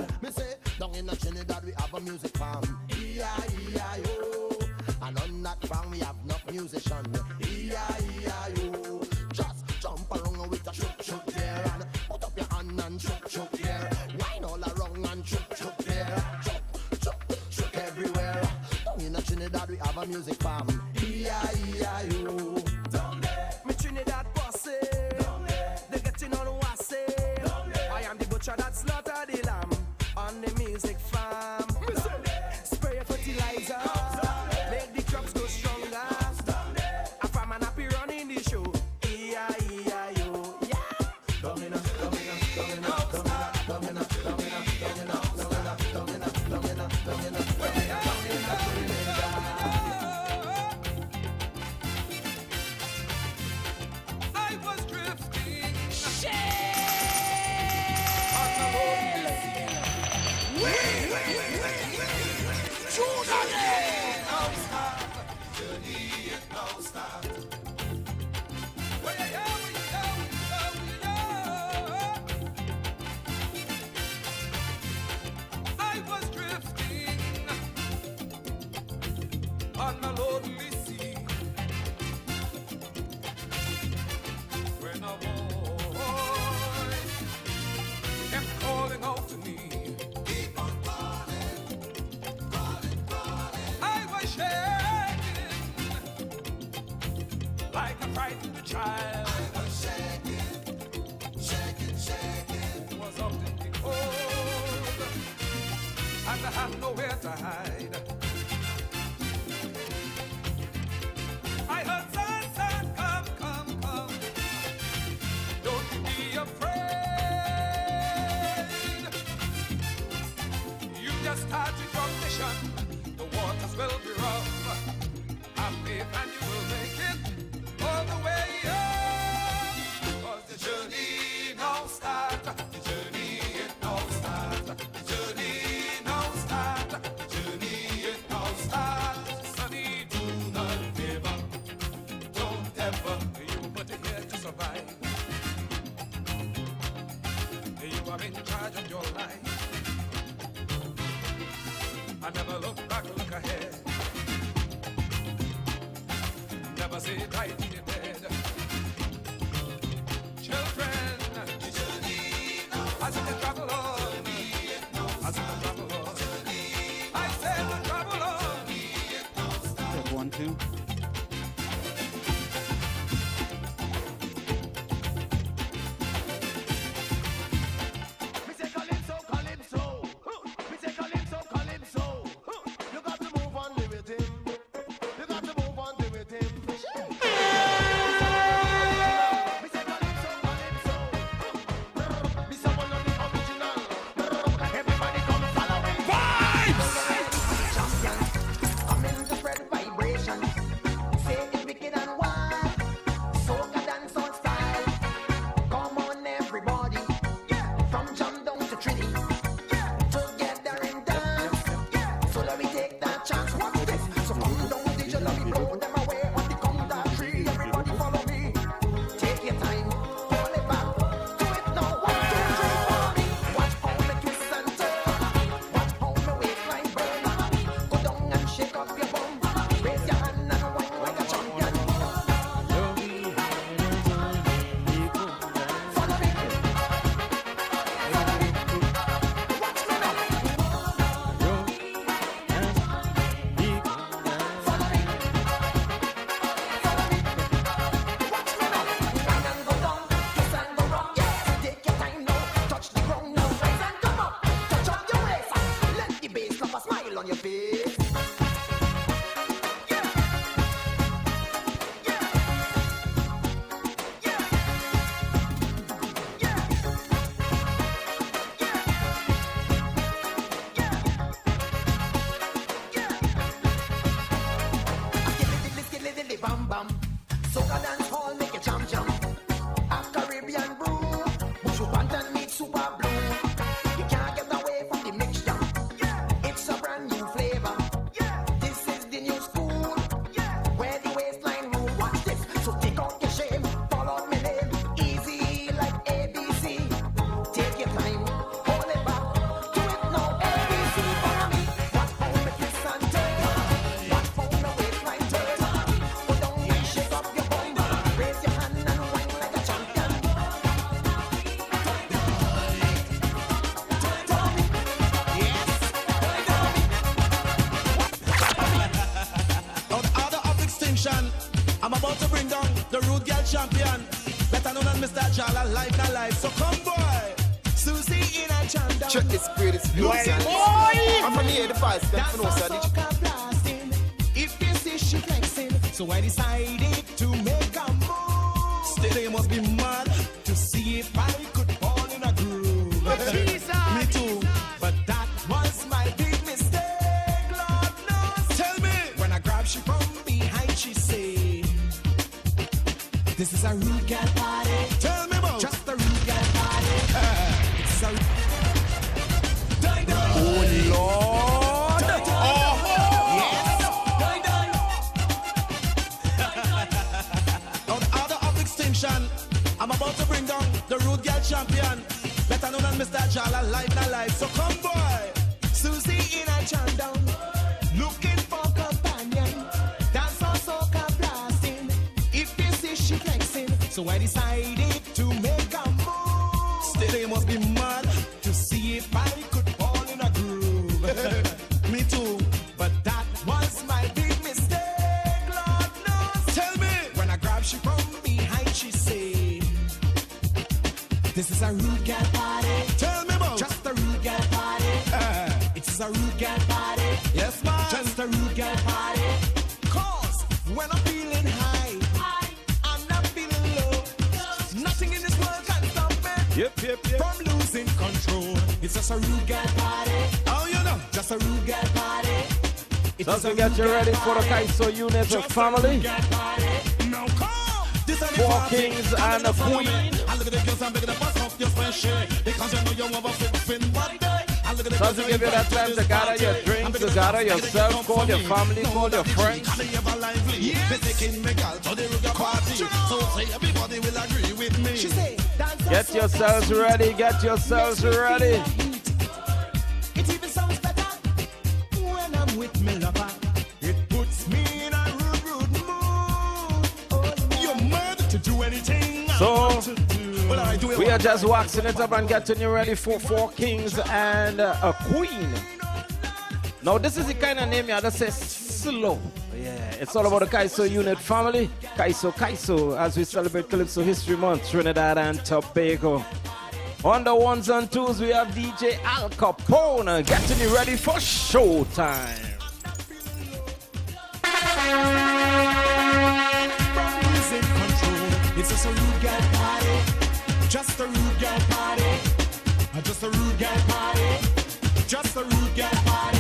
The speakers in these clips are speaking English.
Trinidad. Me say, down in Trinidad we have a music farm. E-I-E-I-O. And on that farm we have enough musician. E-I-E-I-O. Just jump around with a shook there. And put up your hand and shook there. Wine all around and shook there. Shook everywhere. Down in Trinidad we have a music farm. E-I-E-I-O. Down there. Me Trinidad posse. Down there. They getting on wassy. I am the butcher that slaughter the lamb on the music farm. Spray fertilizer, make the crops go stronger. A farmer happy running the show. E-I-E-I-O. Yeah. Domina. I was drifting. I was drifting on a lonely sea when a voice kept calling out to me. Keep on calling. I was shaking like a frightened child. I was shaking. Was up in the cold, and I had nowhere to hide. I heard son, come. Don't you be afraid. You just started your mission. The waters will be rough. Have faith and you will make it all the way up. 'Cause the journey now start. The journey it now start. The journey now start. The journey it now start. Sonny, do not give up. Don't ever. You put it here to survive. You are in charge of your life. I never look back, look ahead. Never say right in your bed. Children, as in the travel on, as in the travel on, I said the travel on. Check 1, 2. Me say calypso. Me say calypso. You got to move on with him. You got to move on with him. champion. Better known as Mr. Jala, life na life. So come boy, Susie in a jam down. Check this greatest blues. I'm from the 85, That's a soca blasting. If you see she flexing, so I decided to make a move. Still they must be mad to see if I could fall in a groove. Me too, but that was my big mistake. Lord knows. Tell me, when I grab she from behind, she say, this is a rude girl party. Tell me about just a rude girl party. It's a oh Lord. Yes. On the order of extinction, I'm about to bring down the rude girl champion. Better known as Mr. Jala, life na life. So come boy, Susie in a jam down, looking for companion. Dance on soca blasting. If you see she flexing, so I decided to make a move. Still they must be mad to see if I could fall in a groove. Me too, but that was my big mistake. Lord knows. Tell me, when I grab she from behind, she say, this is a rude girl party. Tell me about just a rude girl party. It's a rude girl party. Yes, man. Just a rude girl party. Cause when I'm feeling high, I'm not feeling low. Nothing in this world can stop me from losing control. It's just a rude girl party. Oh, you know, just a rude girl party. So as we get you ready for the Kaiso Unit family, Now come. This is 4 kings and a queen. I look at the girls and make the bust off your fresh hair. Because you know you want to fit one day. So as we give you that time to gather your drinks, to gather yourself, call your family, call your friends. Get yourselves ready, get yourselves ready. It even sounds better when I'm with me lover. It puts me in a rude mood. Oh, you're mad to do anything. So we are just waxing it up and getting you ready for 4 kings and a queen. Now this is the kind of name you have to say slow. Yeah, it's all about the Kaiso Unit family. Kaiso, as we celebrate Calypso History Month, Trinidad and Tobago. On the 1s and 2s, we have DJ Al Capone getting you ready for showtime. It's just a rude girl party. Just a rude girl party. Just a rude girl party. Just a rude girl party.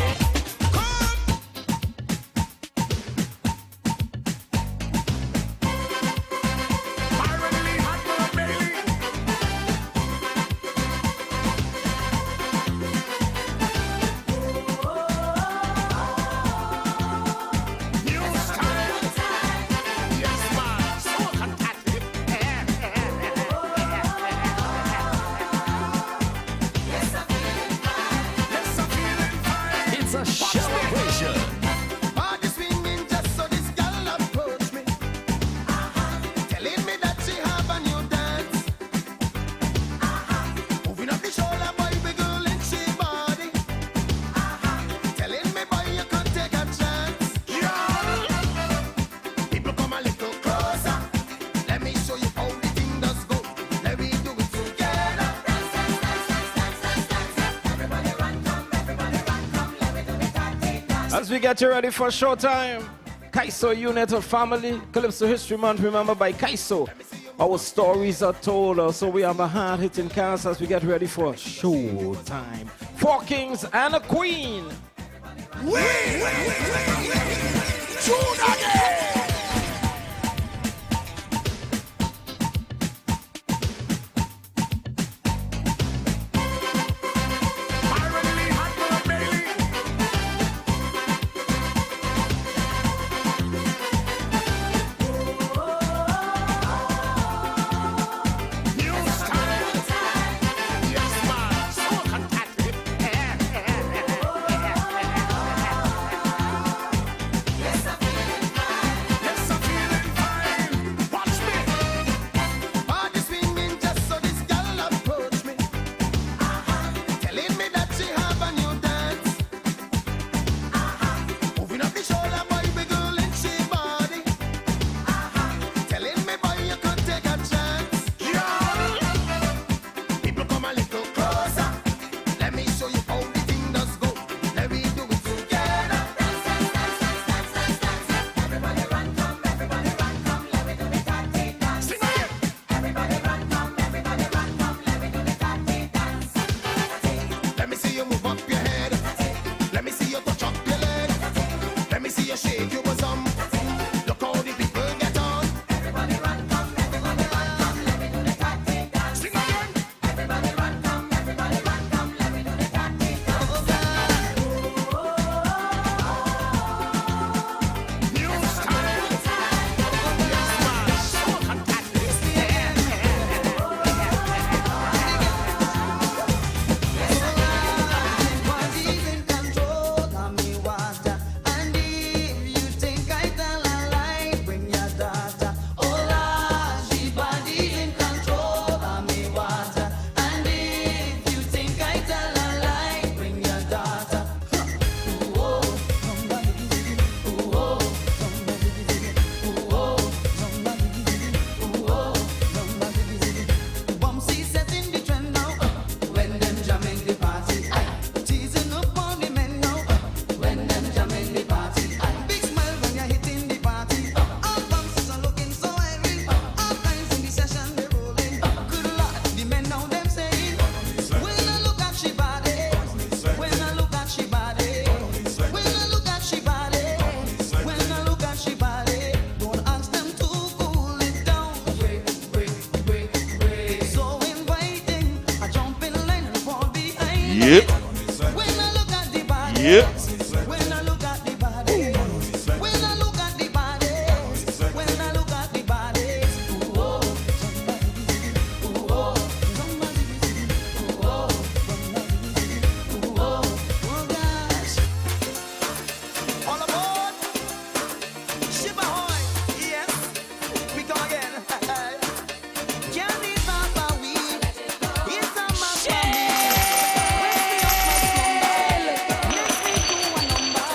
As we get you ready for showtime, Kaiso Unit of family, Calypso History Month, remember by Kaiso. Our stories are told, so we have a hard-hitting cast as we get ready for showtime. 4 kings and a queen. me see you move up your head. Let me see you touch up your leg. Let me see you shake your bosom. Look how the people get on. Everybody run, come, everybody run, come. Let me do the catty dance. Sing again. Everybody run, come, everybody run, come. Let me do the catty dance. New style. Yes, man. So fantastic. Body's in control of me water, and if you think I tell a lie, bring your daughter. Oh Lord, she body's in control of me water, and if you think I tell a lie, bring your daughter. Ooh, oh, somebody give it. Ooh, oh, somebody give it. Ooh, oh, somebody give it. Ooh, oh, somebody give it. Bumsy setting the trend now. When them jamming the party, teasing up on the men now. When them jamming the party, big smile when you're hitting the party. All bumps are looking so heavy. All kinds in the session they rolling. Good Lord, the men now them saying, when I look at she body, when I look at she body, when I look at she body, when I look at she body, don't ask them to cool it down. Break, break, break, break. So inviting, I jump in line and fall behind. Yep. When I look at the body, Yep. when I look at the body, when I look at the body, when I look at the body, ooh, oh, somebody give it, ooh, oh, somebody give it, ooh, oh, somebody give it, ooh, oh, oh gosh. All aboard! Ship ahoy! Yes, we go again. Can't be far from we, it's a must for me. Wake me up, my slumber, make me do a number.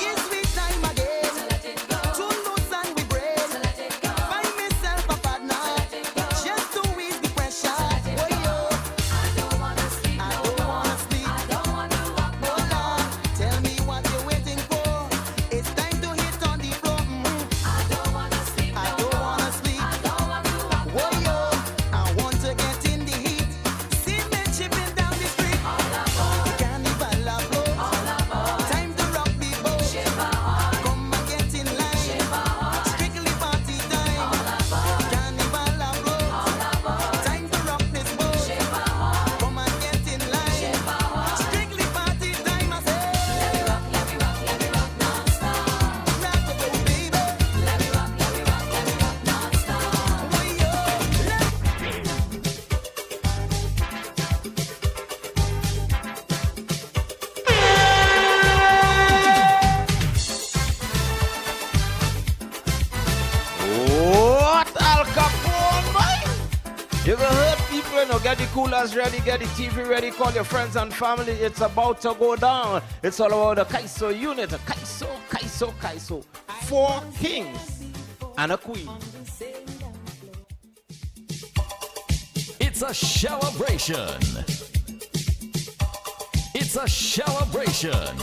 Yes, we time again, too loose and we break. Find myself a partner, just to ease the pressure. Oh yo, I don't wanna sleep, I don't wanna walk, no Lord. Tell me what you're waiting for. It's time to hit on the floor. I don't wanna sleep, I don't wanna sleep. Oh yo, I want to get in the heat. See men chipping down the street. The carnival a blow. Time to rock the boat. Come and get in line. Strictly party time. Carnival a blow. Time to rock this boat. Come and get in line. Strictly party time. I say, let me rock non-stop. Rock the boat, baby. Let me rock non-stop. Oh yo, What Al Capone, boy? You ever heard people, you know, get the coolers ready, get the TV ready, call your friends and family. It's about to go down. It's all about the Kaiso Unit. Kaiso. 4 kings and a queen. It's a celebration. It's a celebration.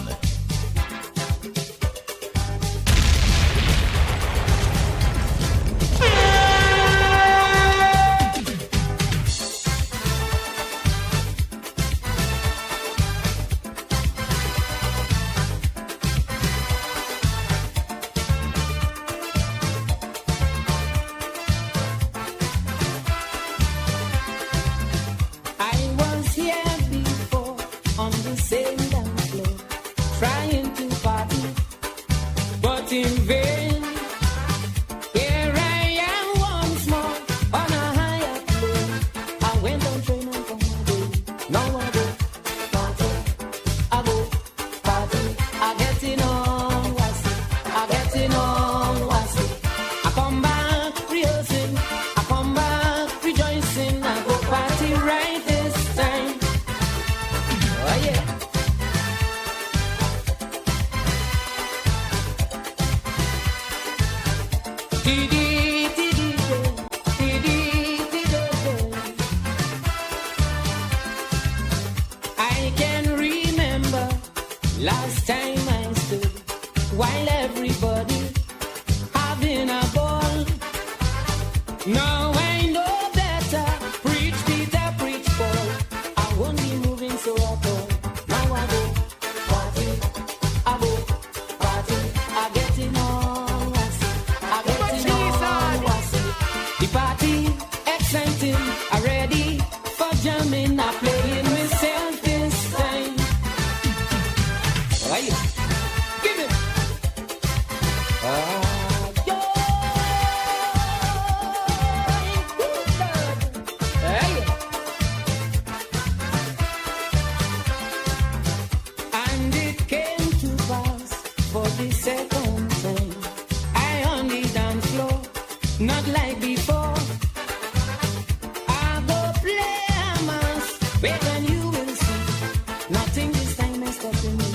I was here before on the same dance floor, trying to party, but in vain. Here I am once more on a higher plane. I went on train and come my day. Now I go party, I go party. I get in on wasi. I come back rehearsing, I come back rejoicing. I go party right this time. Oh yeah. I can remember last time I stood while everybody having a ball. Now I know better. Preach Peter, preach Paul. I won't be moving so at all. Nothing this time is stopping me.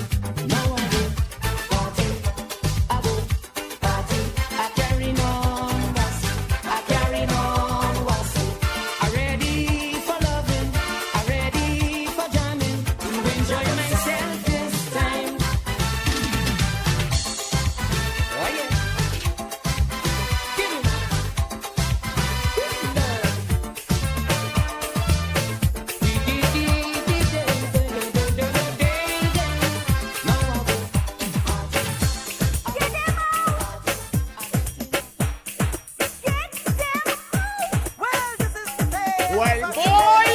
Now I go party, I go party. I carry on was, I carry on was. I ready for loving, I ready for jamming. To enjoy myself this time. Oh yeah. Give me. Well, boy!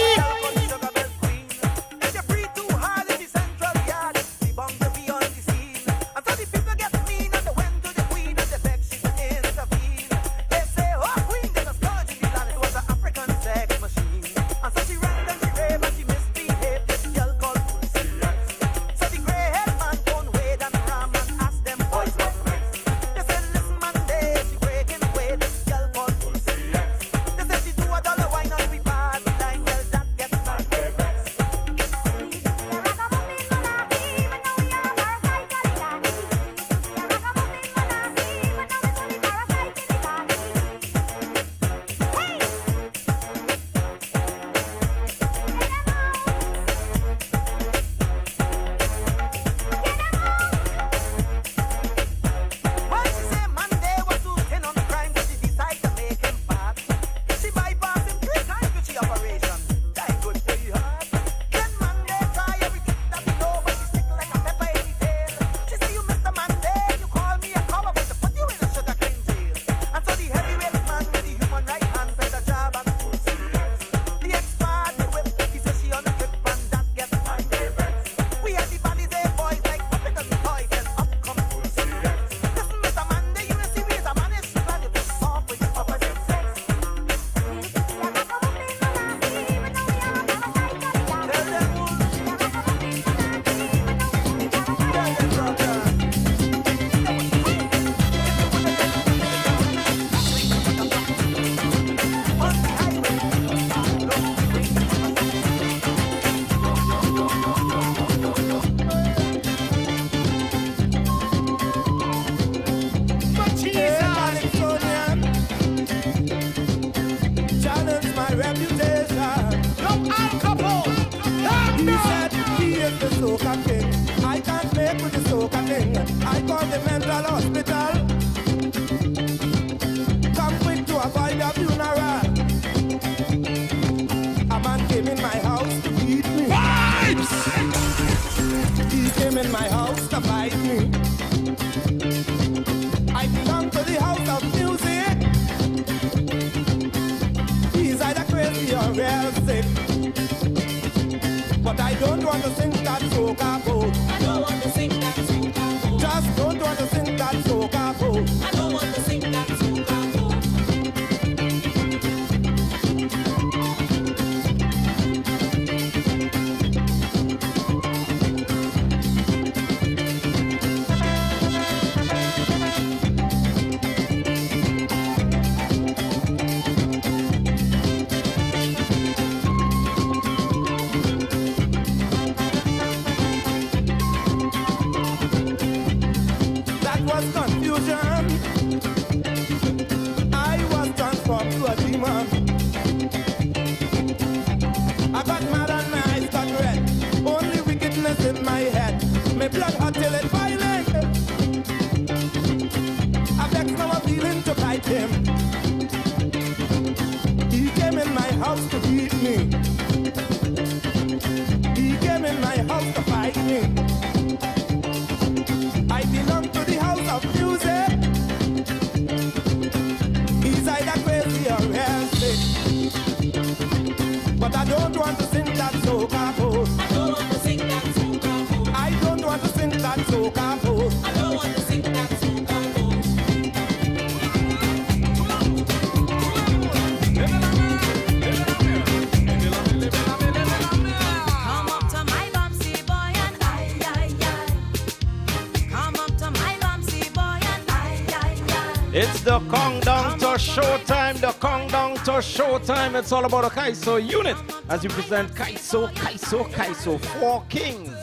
It's the countdown to showtime, the countdown to showtime. It's all about a Kaiso Unit as we present Kaiso, 4 kings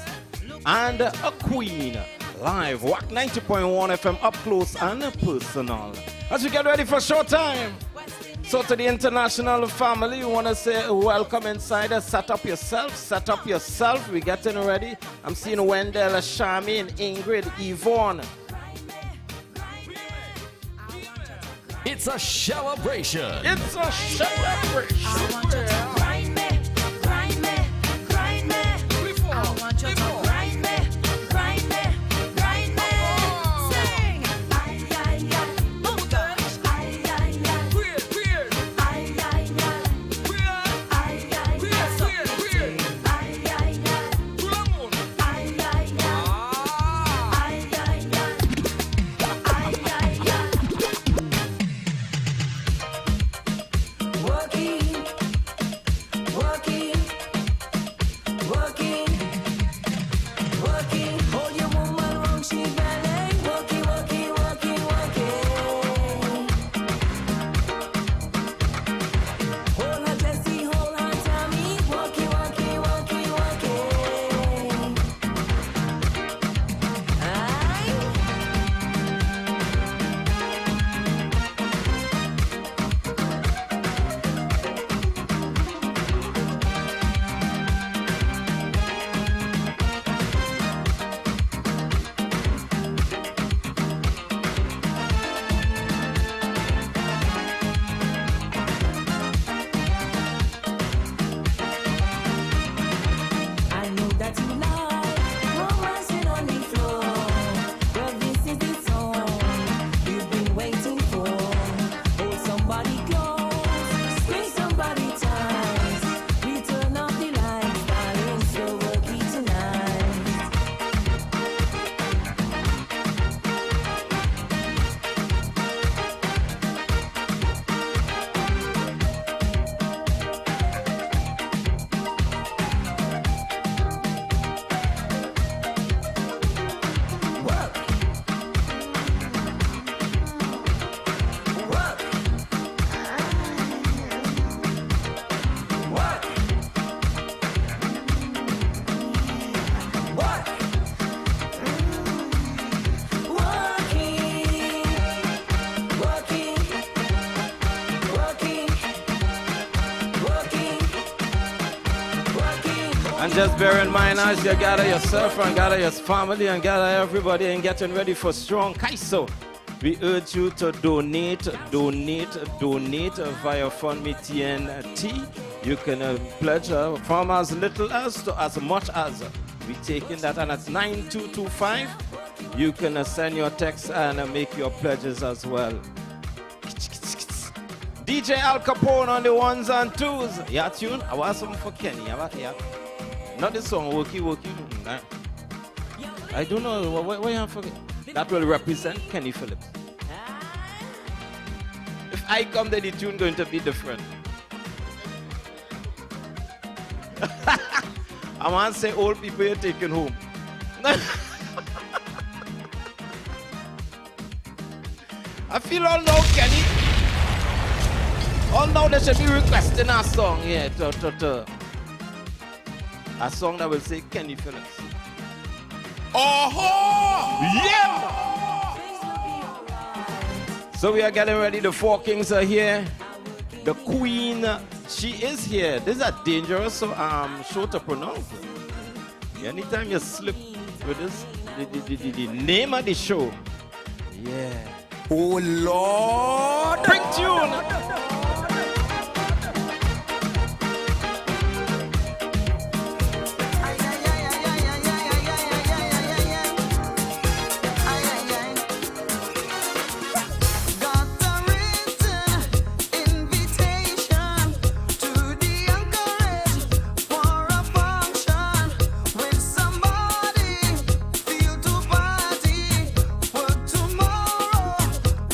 and a queen. Live, WACK 90.1 FM, up close and personal. As we get ready for showtime. So to the international family, we want to say welcome inside. Set up yourself. We're getting ready. I'm seeing Wendell, Charmaine, Ingrid, Yvonne. It's a celebration. It's a celebration. I want you to grind me, grind me, grind me. I want you to grind me, grind me, grind me. Sing. Ay, ay, ay. Oh gosh. Ay, ay, ay. Weird. Ay, ay, ay. Ay, ay, ay. Weird. Ay, ay, ay. Ay, ay, ay. Ay, ay, ay. Ay, ay, ay. Working, hold your woman wrong, she ballet. Working. Hold her Jessie, hold her Tammy. Working. Aye. I know that you like romancing on the floor. Well, this is the song you've been waiting for. Hold somebody close, squeeze somebody tight. We turn off the lights, darling, so we'll keep tonight. Work. And just bear in mind, as you gather yourself and gather your family and gather everybody and getting ready for strong Kaiso, we urge you to donate via FundMe TNT. You can pledge from as little as to as much as. We taking that, and that's 9225. You can send your text and make your pledges as well. DJ Al Capone on the ones and twos. Yeah, tune. I want something for Kenny. Yeah. Not the song, Wookie. I don't know. What you have forget? That will represent Kenny Phillips. If I come, then the tune going to be different. I want to say old people you're taking home. I feel all now, Kenny. All now they should be requesting a song here. A song that will say Kenny Phillips. Oh! Yeah! So we are getting ready. The 4 kings are here. The queen, she is here. This is a dangerous show to pronounce. Anytime you slip with this, the name of the show. Yeah. Oh Lord! Bring tune!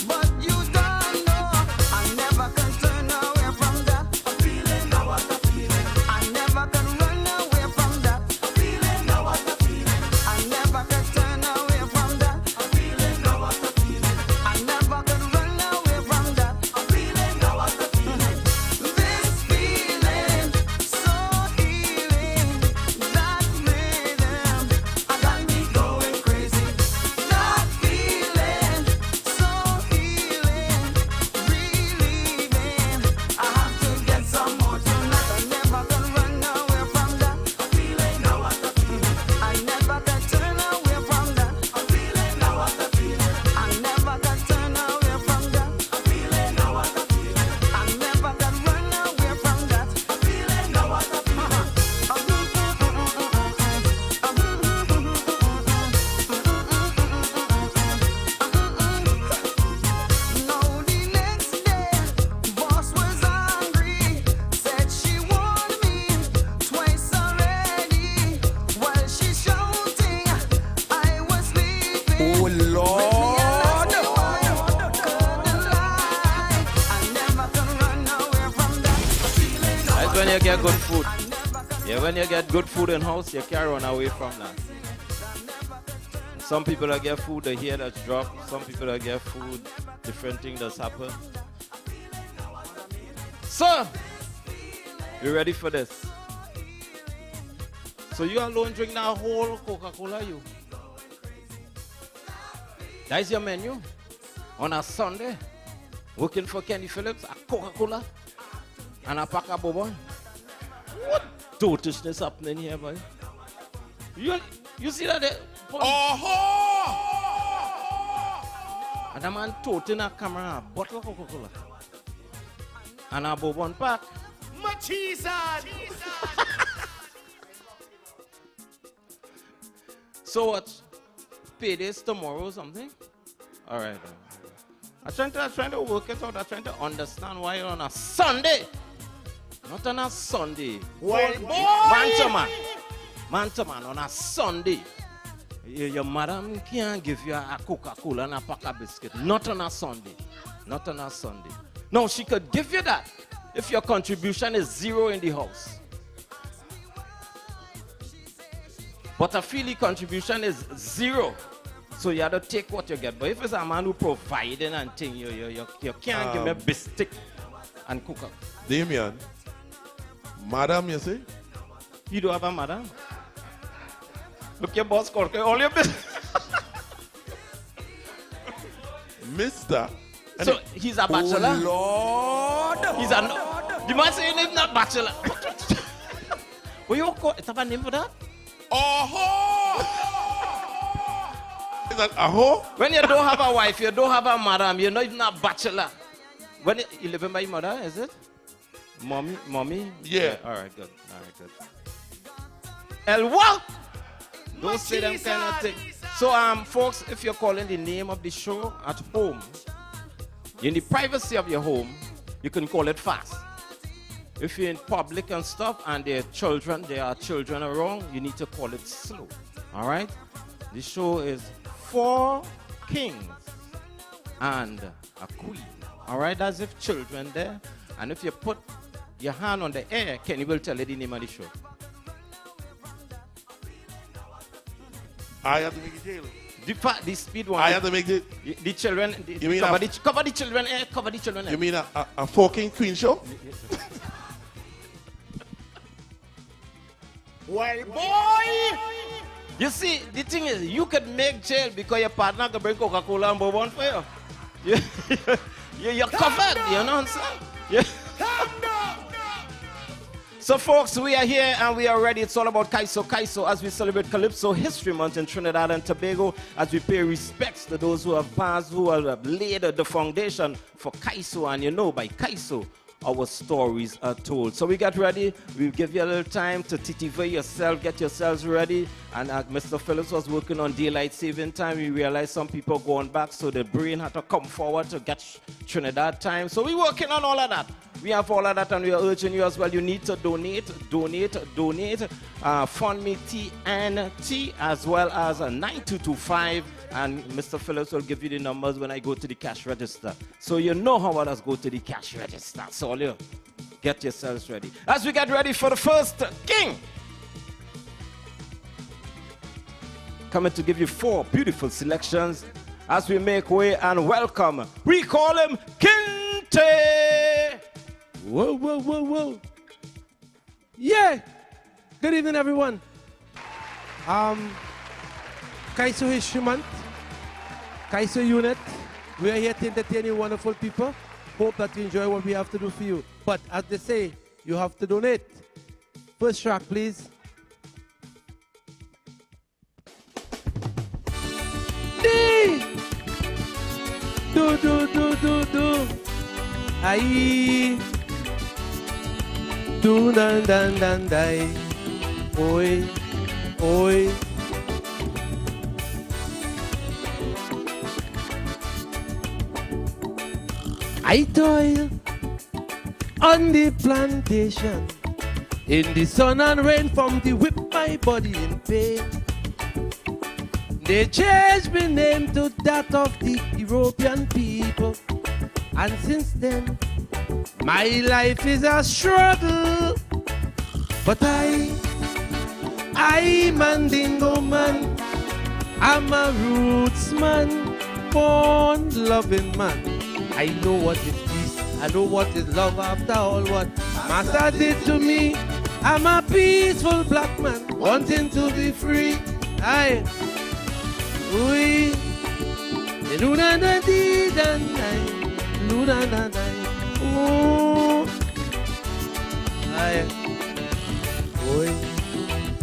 But you don't know, I never can turn you get good food. Yeah, when you get good food in house, you can't run away from that. Some people that get food, they hear that's drop. Some people that get food, different things that's happen. So, you ready for this? So you alone drink that whole Coca-Cola, you? That is your menu on a Sunday. Working for Kenny Phillips, a Coca-Cola, and a pack of bourbon. What totishness happening here, boy? You see that there? And a man toting a camera, a bottle of Coca-Cola, and a bourbon pack. So what? Paydays tomorrow or something? All right. I'm trying to work it out. I'm trying to understand why you're on a Sunday. Not on a Sunday. Well, Man to man, on a Sunday. Your madam can't give you a Coca-Cola and a pack of biscuit. Not on a Sunday. Not on a Sunday. No, she could give you that if your contribution is zero in the house. But a Philly contribution is zero. So you have to take what you get. But if it's a man who providing and thing, you can't give me a biscuit and cook up. Damion, madam, you say? You don't have a madam? Look, your boss called all your business. Mister. So he's a bachelor? Oh, Lord. He's a... The man say he's not bachelor. What you call it? Have a name for that? Is that aho? When you don't have a wife, you don't have a madam, you're not even a bachelor. When you live by your mother, is it? Mommy? Yeah. All right, good. El what? Don't say them kind of things. So, folks, if you're calling the name of the show at home, in the privacy of your home, you can call it fast. If you're in public and stuff and there are children around, you need to call it slow. All right? The show is 4 kings and a queen. All right? That's if children there. And if you put your hand on the air, Kenny will tell you the name of the show. I have to make it jail. The speed one. I have to make it. The children. Cover the children air. Cover the children air. You mean a 4 king queen show? Well, boy. You see, the thing is, you could make jail because your partner can bring Coca-Cola and bourbon for you. You're covered, you know what I'm saying? Yeah. So, folks, we are here and we are ready. It's all about Kaiso as we celebrate Calypso History Month in Trinidad and Tobago, as we pay respects to those who have passed, who have laid the foundation for Kaiso. And you know, by Kaiso, our stories are told. So we get ready. We'll give you a little time to TTV yourself, get yourselves ready. And Mr. Phillips was working on daylight saving time. We realized some people going back, so the brain had to come forward to get Trinidad time. So we're working on all of that. We have all of that, and we are urging you as well. You need to donate. Fund me TNT as well as 9225. And Mr. Phillips will give you the numbers when I go to the cash register. So you know how others go to the cash register. So all you get yourselves ready. As we get ready for the first king. Coming to give you 4 beautiful selections as we make way and welcome. We call him Kinte. Whoa. Yeah. Good evening, everyone. Kaiso History Month. Kaiso Unit. We are here to entertain you wonderful people. Hope that you enjoy what we have to do for you. But as they say, you have to donate. First track, please. Do. Aye. Do dan dai. Oi. I toil on the plantation, in the sun and rain from the whip my body in pain. They changed my name to that of the European people, and since then my life is a struggle. But I Mandingo man, I'm a roots man, born loving man. I know what is peace, I know what is love after all what Master did to me. I'm a peaceful black man, wanting to be free. Aye. We Luna na di dan nai, Luna na nai. Ooh. Aye. Oi,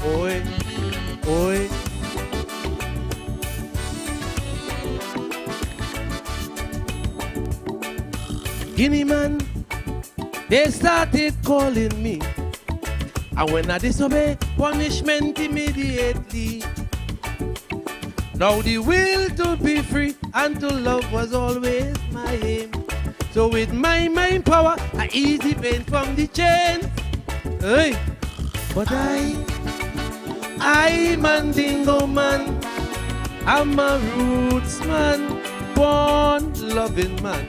oi, oi. Guinea man, they started calling me. And when I disobey, punishment immediately. Now the will to be free and to love was always my aim. So with my mind power, I easy pain from the chain. Hey. But I Mandingo man, I'm a roots man, born loving man.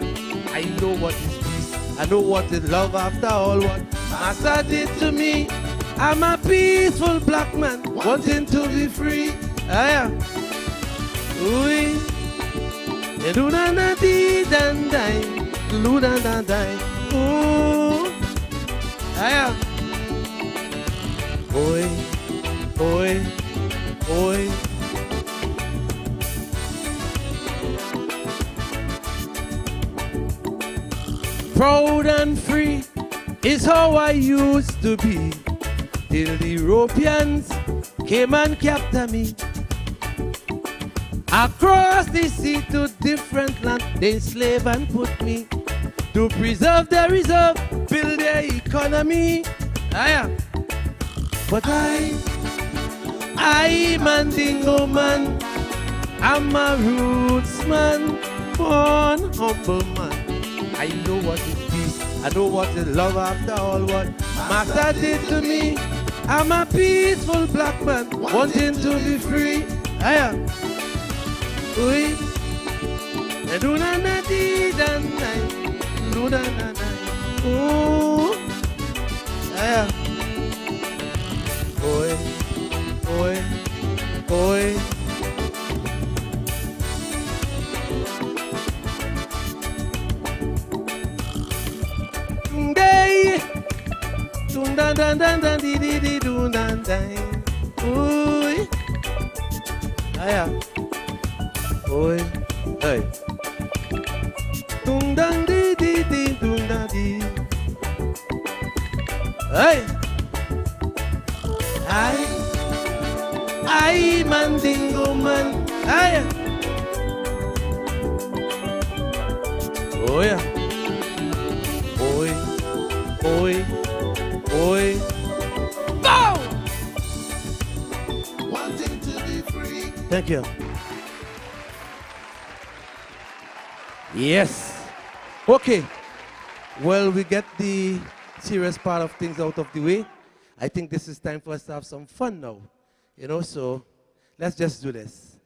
I know what is peace, I know what is love after all what Master did to me. I'm a peaceful black man, wanting to be free. Aya. Ui. Luna na di dan dai, Luna na dai. Ooh. Aya. Oi, oi, oi. Proud and free is how I used to be, till the Europeans came and captured me. Across the sea to different land, they slave and put me to preserve their reserve, build their economy. Aya. But I Mandingo man, I'm a roots man, born humble man. I know what is peace, I know what is love after all what Master did to me. I'm a peaceful black man, wanting to be free. Aya. Ui. Luna na di dan nai, Luna na nai. Ooh. Aya. Oi, oi, oi. Day, dun dan dan dan dan di di di dun dan dan. Oi, aya. Oi, hey. Dun dan di di di dun dan di. Hey. I Mandingo man, aye. Oh yeah. Oi, oi, oi. Go! Wanting to be free. Thank you. Yes. Okay. Well, we get the serious part of things out of the way. I think this is time for us to have some fun now. You know, so let's just do this.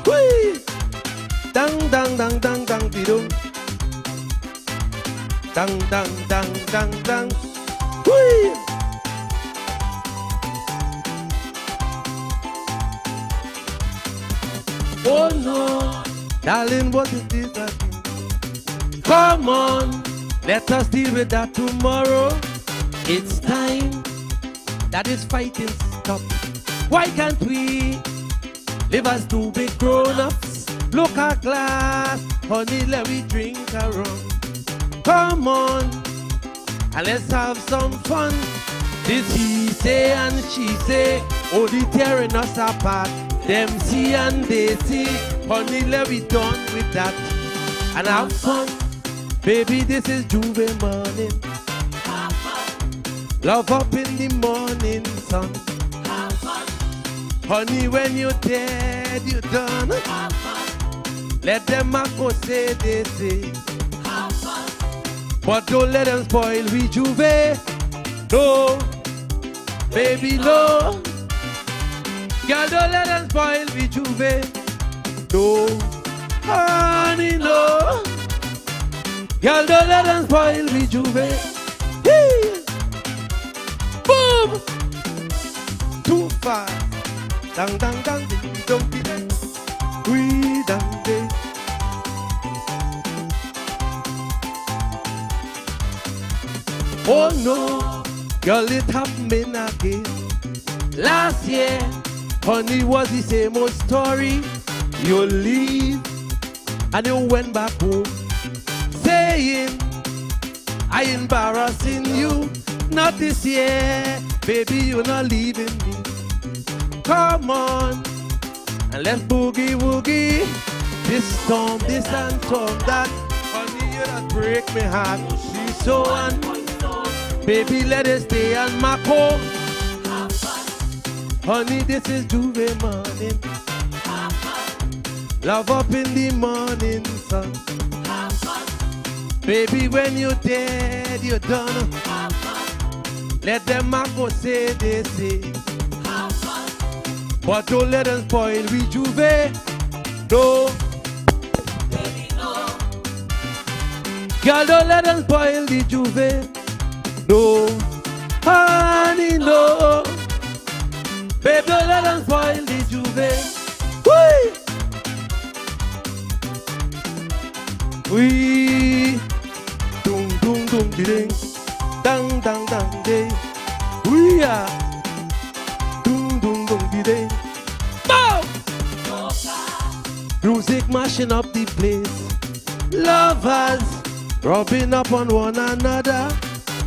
Whee! Dang, dang, dang, dang, dang, dee-doo. Dang, dang, dang, dang, dang. Whee! Oh no, darling, what is this that you? Come on, let us deal with that tomorrow. It's time that is fighting stop. Why can't we live as two big grown-ups? Look at glass, honey, let me drink a rum. Come on, and let's have some fun. This he say and she say, only tearing us apart. Them see and they see, honey, let me done with that and have fun. Baby, this is Juve morning. Have fun. Love up in the morning sun. Have fun. Honey, when you're dead, you're done. Have fun. Let them go say they say. Have fun. But don't let them spoil we Juve. No, baby, no. Girl, don't let them spoil me Juve. No, Honey, no. Girl, don't let them spoil me, Juve. Boom. Too fast. Dang, dang, dang, ding, dong, ding, dang. We dang, ding. Oh no, girl, it happened again. Last year, honey, was the same old story. You leave and you went back home, saying, I embarrassing you. Not this year, baby, you're not leaving me. Come on, and let's boogie woogie. This storm, this and storm, that. Honey, you not break me heart. She's so on. Baby, let us stay on my home. Honey, this is Juve morning. Love up in the morning sun. Baby, when you're dead, you're done. Let them go say they say. But don't let them spoil we Juve. No. Girl, don't let them spoil the Juve. No. Honey, no. Babe, don't let them spoil the Juve. We dum dum dum ding, dang dang dang day. We are dum dum dum ding. Bow. Music mashing up the place. Lovers rubbing up on one another.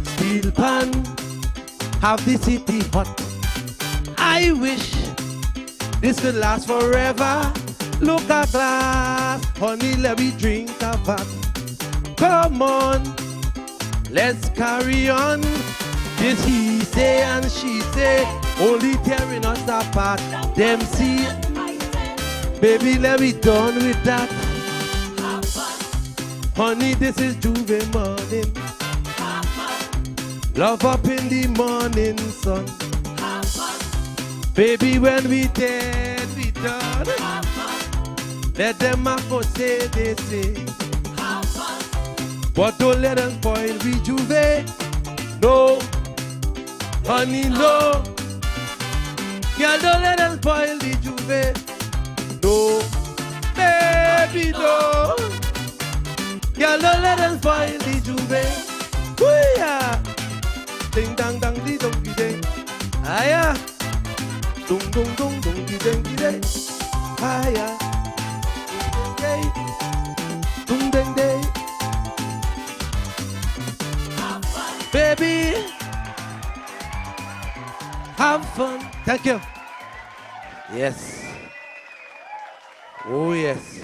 Steel pan have the city hot. I wish this could last forever. Look at glass, honey, let me drink a vat. Come on, let's carry on. This he say and she say, only tearing us apart. Them see, baby, let me done with that. Honey, this is Juve morning. Love up in the morning sun. Baby, when we dead, we done. Let them go say they say. But don't let them spoil we Juve. No, honey, no. Girl, don't let them spoil the Juve. No, baby, no. Girl, don't let them spoil the Juve. Ooh-yeah. Ding dang dang dee dong dee ding. Ah-yeah. Dung dung dung dung dee ding dee ding. Ah-yeah. Dung ding ding. Baby, have fun. Thank you. Yes. Oh, yes.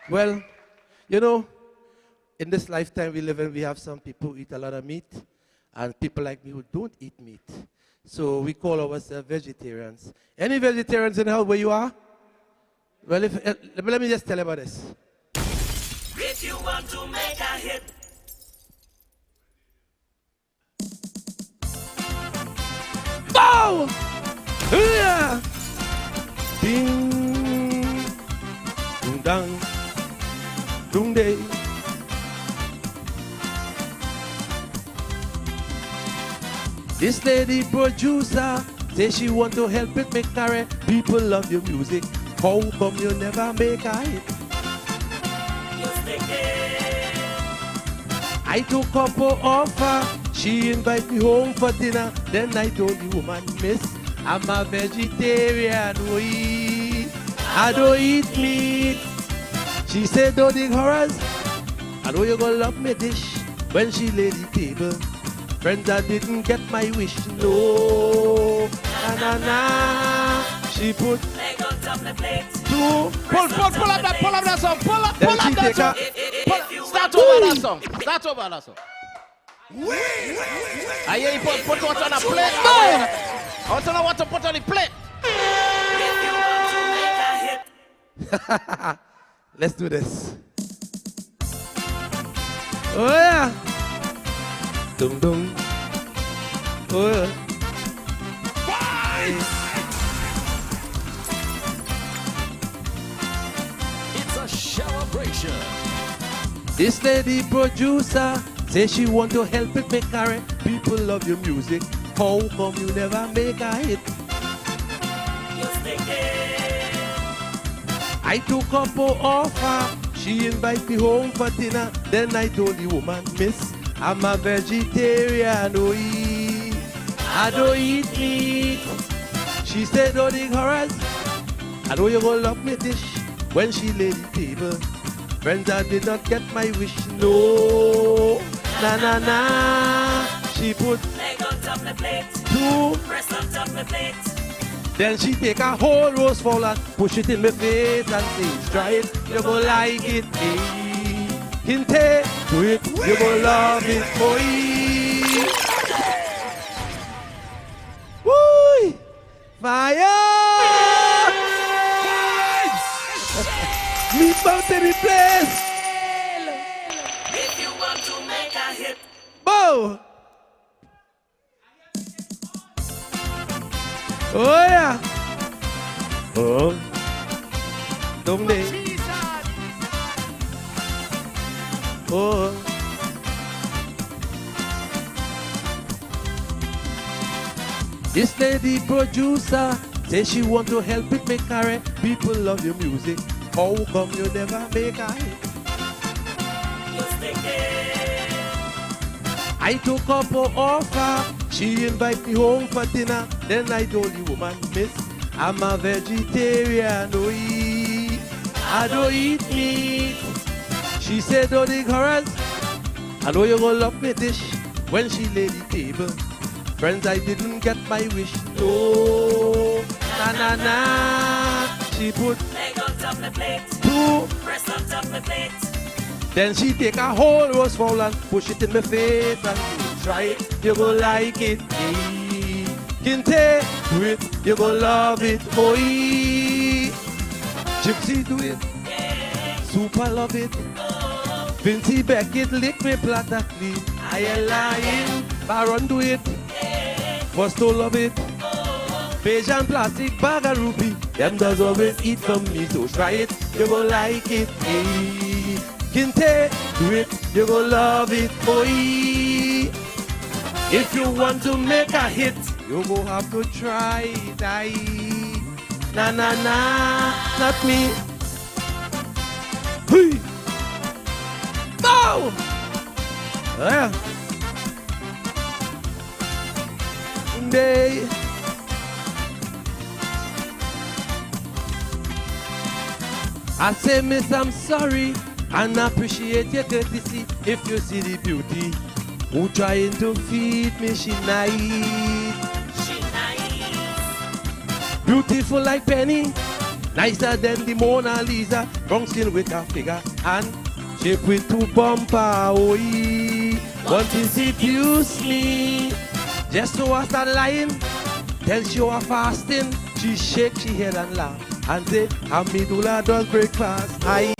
Well, you know, in this lifetime we live in, we have some people who eat a lot of meat, and people like me who don't eat meat. So we call ourselves vegetarians. Any vegetarians in the house where you are? Well, let me just tell you about this. If you want to make a hit, bow! Yeah! Ding! Dung dang! Dung day! This lady producer say she want to help it make career. People love your music. How come you never make a hit? I took up her offer. She invite me home for dinner. Then I told the woman, miss, I'm a vegetarian. I don't eat meat. She said, don't dig horrors. I know you're gonna love me dish. When she laid the table, friends, I didn't get my wish. No, na na na. She put leg on top the plate. two. Pull up that song. Pull up that song. Start over that song. I hear you put what on a plate. I want to know what to put on the plate. Let's do this. Oh yeah. Dum dum. Oh yeah. It's a show This lady producer say she want to help it make career. People love your music. How come you never make a hit? I took up her offer. She invite me home for dinner. Then I told the woman, miss, I'm a vegetarian. I don't eat meat. She said, don't ignorance. I know you gonna love me dish. When she laid the table, friends, I did not get my wish. No, na na na. She put Leg on top the plate. two. Breast on top the plate. Then she take a whole rose fall and push it in my face and say, try it, you gon' like it. Hey. Kinte, do it, you gon' love it. Boy. Woo! Fire! Me bout to the place. If you want to make a hit, Bow! Oh yeah! Oh! Don't they? Oh! This lady producer say she want to help it make career. People love your music. How come you never make a hit? you stick it. I took up her offer. She invite me home for dinner. Then I told the woman, miss, I'm a vegetarian. I don't eat meat. She said, don't ignorance. I know you gonna love me dish. When she laid the table, friends, I didn't get my wish. No, na na na. She put Leg on top the plate. two. Breast on top the plate. Then she take a whole rose fall and push it in my face and say, try it, you gon' like it. Hey. Kinte, do it, you gon' love it. Boy. Gypsy, do it. Super love it. Vincy Beckett lick me platter clean. I ain't lying. Baron, do it. First love it. Beige and plastic bag of rupee. Them does always eat from me, so try it, you gon' like it. Hey. Kinte, do it, you gon' love it, boy. If you want to make a hit, you gon' have to try it, aye. Na na na, not me. Hey, boom. Yeah. Day. I say, miss, I'm sorry, and appreciate your courtesy. If you see the beauty who trying to feed me, she nice. She nice. Beautiful like Penny, nicer than the Mona Lisa. Brown skin with a figure and shape with two bumper. Oh, want to seduce me? Just so I start lying, tell she was fasting. She shake she head and laugh and say, Hamidullah does breakfast. Aye,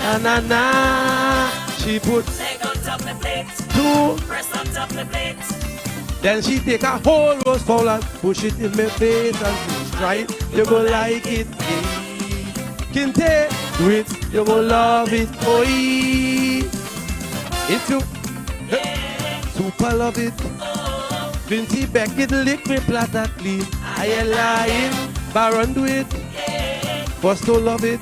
na na na. She put Leg on top the plate. two. Breast on top the plate. Then she take a whole rose fall and push it in my face and say, try it, you gon' like it. Kinte, do it, you gon' love it, boy. If you super love it, Vincy Beckett lick me platter clean. I ain't lying, Baron do it, first to love it.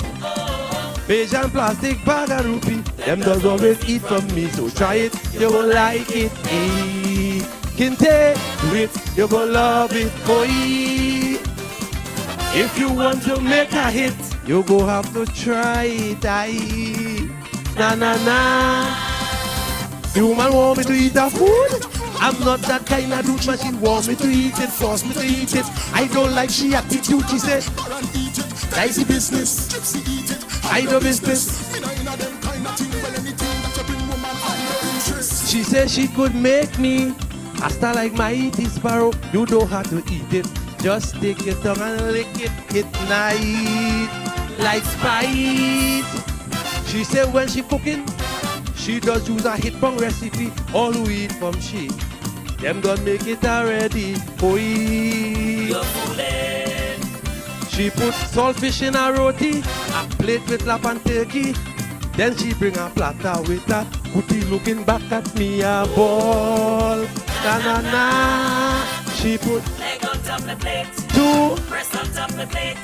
Beige and plastic bag of rupee, them does always eat from me, so try it, you gon' like it. Kinte, do it, you gon' love it, boy. If you want to make a hit, you go have to try it, aye. Na na na. The woman want me to eat her food. I'm not that kind of dude, but she wants me to eat it, force me to eat it. I don't like she attitude, she said. Dicey business, I do business. She said she could make me hasta like my eating sparrow. You don't have to eat it, just take your tongue and lick it. It nice like spice. She said when she cooking, she does use a hit bong recipe. All who eat from she, them don't make it already. Boy, You're fooling. she put saltfish in a roti, a plate with lap and turkey. Then she bring a platter with her booty looking back at me a ball. Na na na. She put Leg on top the plate. 2. Breast on top the plate.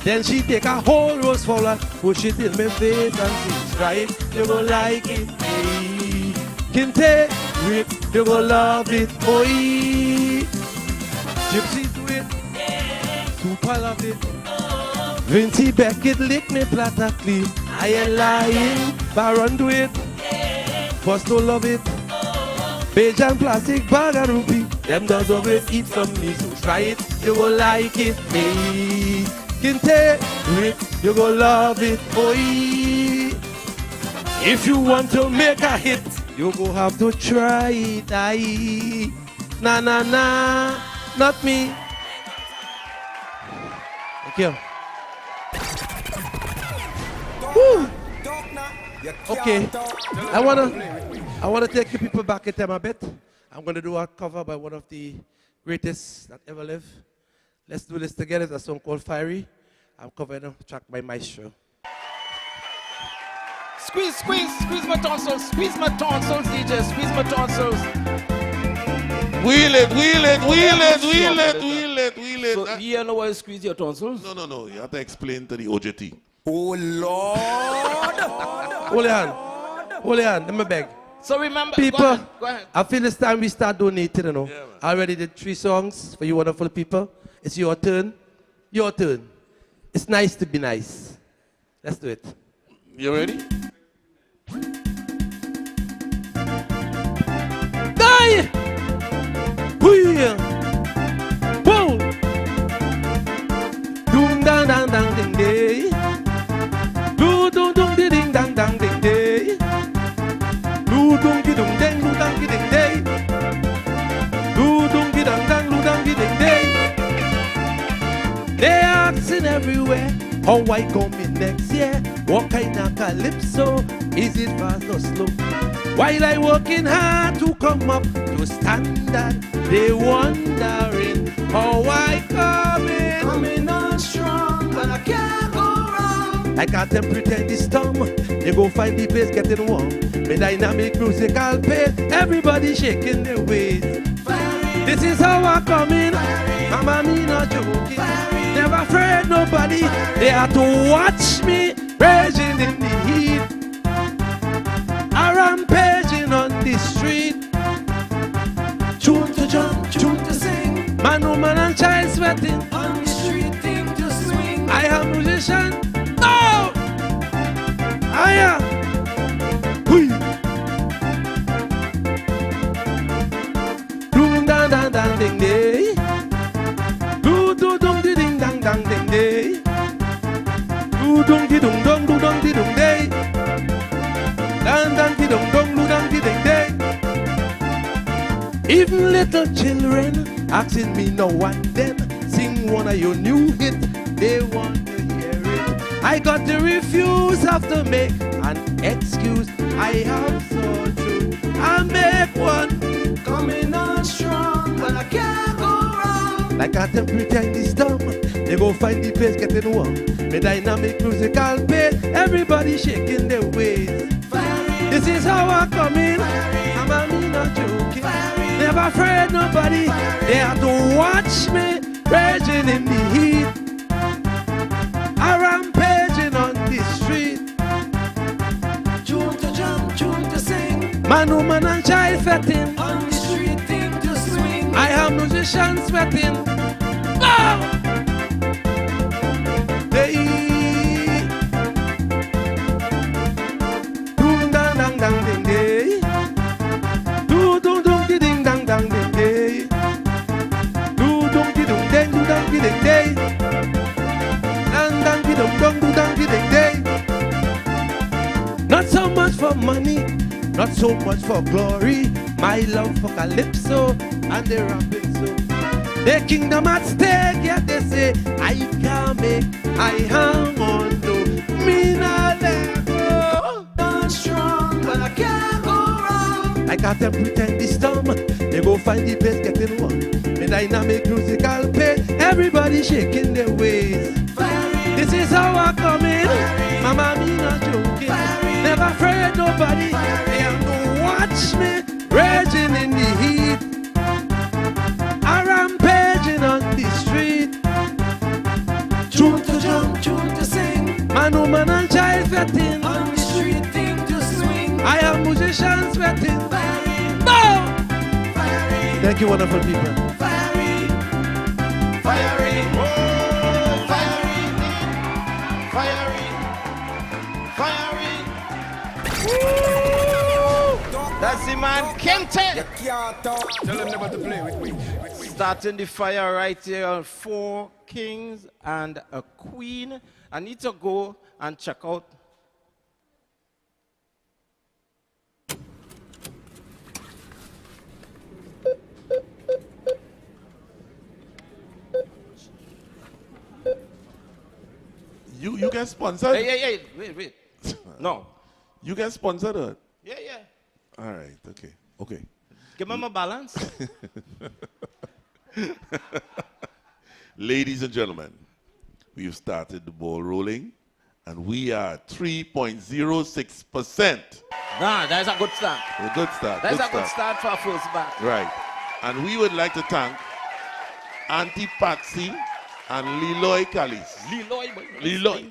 Then she take a whole rose flower and push it in my face and say, try it, you gon' like it. Hey. Kinte, it, you gon' love it. Oi. Gypsy do it, super love it. Vinci Beckett lick me platter clean. I ain't lying, Baron do it. First to love it. Beige and plastic bag and rupee. Them does always eat from me, so try it, you gon' like it. Hey. Kinte, do it, you gon' love it. Oi. If you want to make a hit, you go have to try it. Aye. Na na na, not me. Thank you. Woo. Okay, I wanna take you people back in time a bit. I'm gonna do a cover by one of the greatest that ever lived. Let's do this together. It's a song called Fiery. I'm covering a track by Maestro. Squeeze my tonsils, DJ, squeeze my tonsils. Wheel it. So you know why you squeeze your tonsils? No. You have to explain to the OJT. Oh Lord! Hold your hand, let me beg. So remember, People, go ahead. I feel it's time we start donating, you know. Yeah, I already did 3 songs for you wonderful people. It's your turn. Your turn. It's nice to be nice. Let's do it. You ready? Die! Whee! Whoa! Doom dang dang dang ding day. Do do dum di ding dang dang ding day. Do dum ki dum dang do dang ki ding day. Do dum ki dang dang do dang ki ding day. They asking everywhere how I come in next year. What kind of calypso? Is it fast or slow? While I working hard to come up to standard, they wondering how I coming on strong, but I can't go wrong. I got them pretend it's dumb. They go find the place getting warm. My dynamic musical pace, everybody shaking their waist. This is how I come in. Mama, me not joking. Never afraid nobody. They have to watch me raging in the heat. I rampaging on the street. Tune to jump, tune to sing. Man, woman, and child sweating on the street, thing to swing. I am musician. No! I am. Doom dang dang dang ding day. Do do dum di ding dang dang ding day. Do dum di dum dum do dum di dum day. Dang dang di dum dum do dang di ding day. Even little children asking me now and then, sing one of your new hits, they want to hear it. I got to refuse, have to make an excuse. I have so true. I make one coming on strong, but I can't go wrong. Like I can pretend it's dumb. They go find the place getting warm. The dynamic musical pace, everybody shaking their waist. This is how I come in. I'm me not joking. Never afraid nobody. They have to watch me raging in the heat. I rampaging on the street. Tune to jump, tune to sing. Man, woman, and child fetting on the street, thing to swing. I am musician sweating. Go! Hey. Doom dang dang dang ding day. Do do dum di ding dang dang ding day. Do dum di dum dang do dang di ding day. Dang dang di dum dum do dang di ding day. Not so much for money, not so much for glory. My love for Calypso and the rapping so. The kingdom at stake, yet they say I can't make, I hang on to me not let go. Not strong, but I can't go wrong. I got them pretend it's dumb. They go find the place getting warm. The dynamic musical pace, everybody shaking their waist. This is how I come in. Mama, me not joking. never afraid nobody. And watch me raging in the heat. I rampaging on the street. Tune to jump, tune to sing. Man, woman, and child sweating. On the street, thing to swing. I have musicians sweating. Firing. Boom! Firing. Thank you, wonderful people. Firing. Firing. Oh, firing. Firing. Firing. That's the man, Kinte. Tell them never to play with me. Starting the fire right here on 4 kings and a queen. I need to go and check out. You get sponsored? Hey, wait. No. You get sponsored? Or? Yeah. All right, okay. Give me my balance. Ladies and gentlemen, we've started the ball rolling, and we are 3.06%. Nah, that's a good start. A good start. That's a good start for a first bat. Right. And we would like to thank Auntie Patsy and Leloy Callis. Leloy.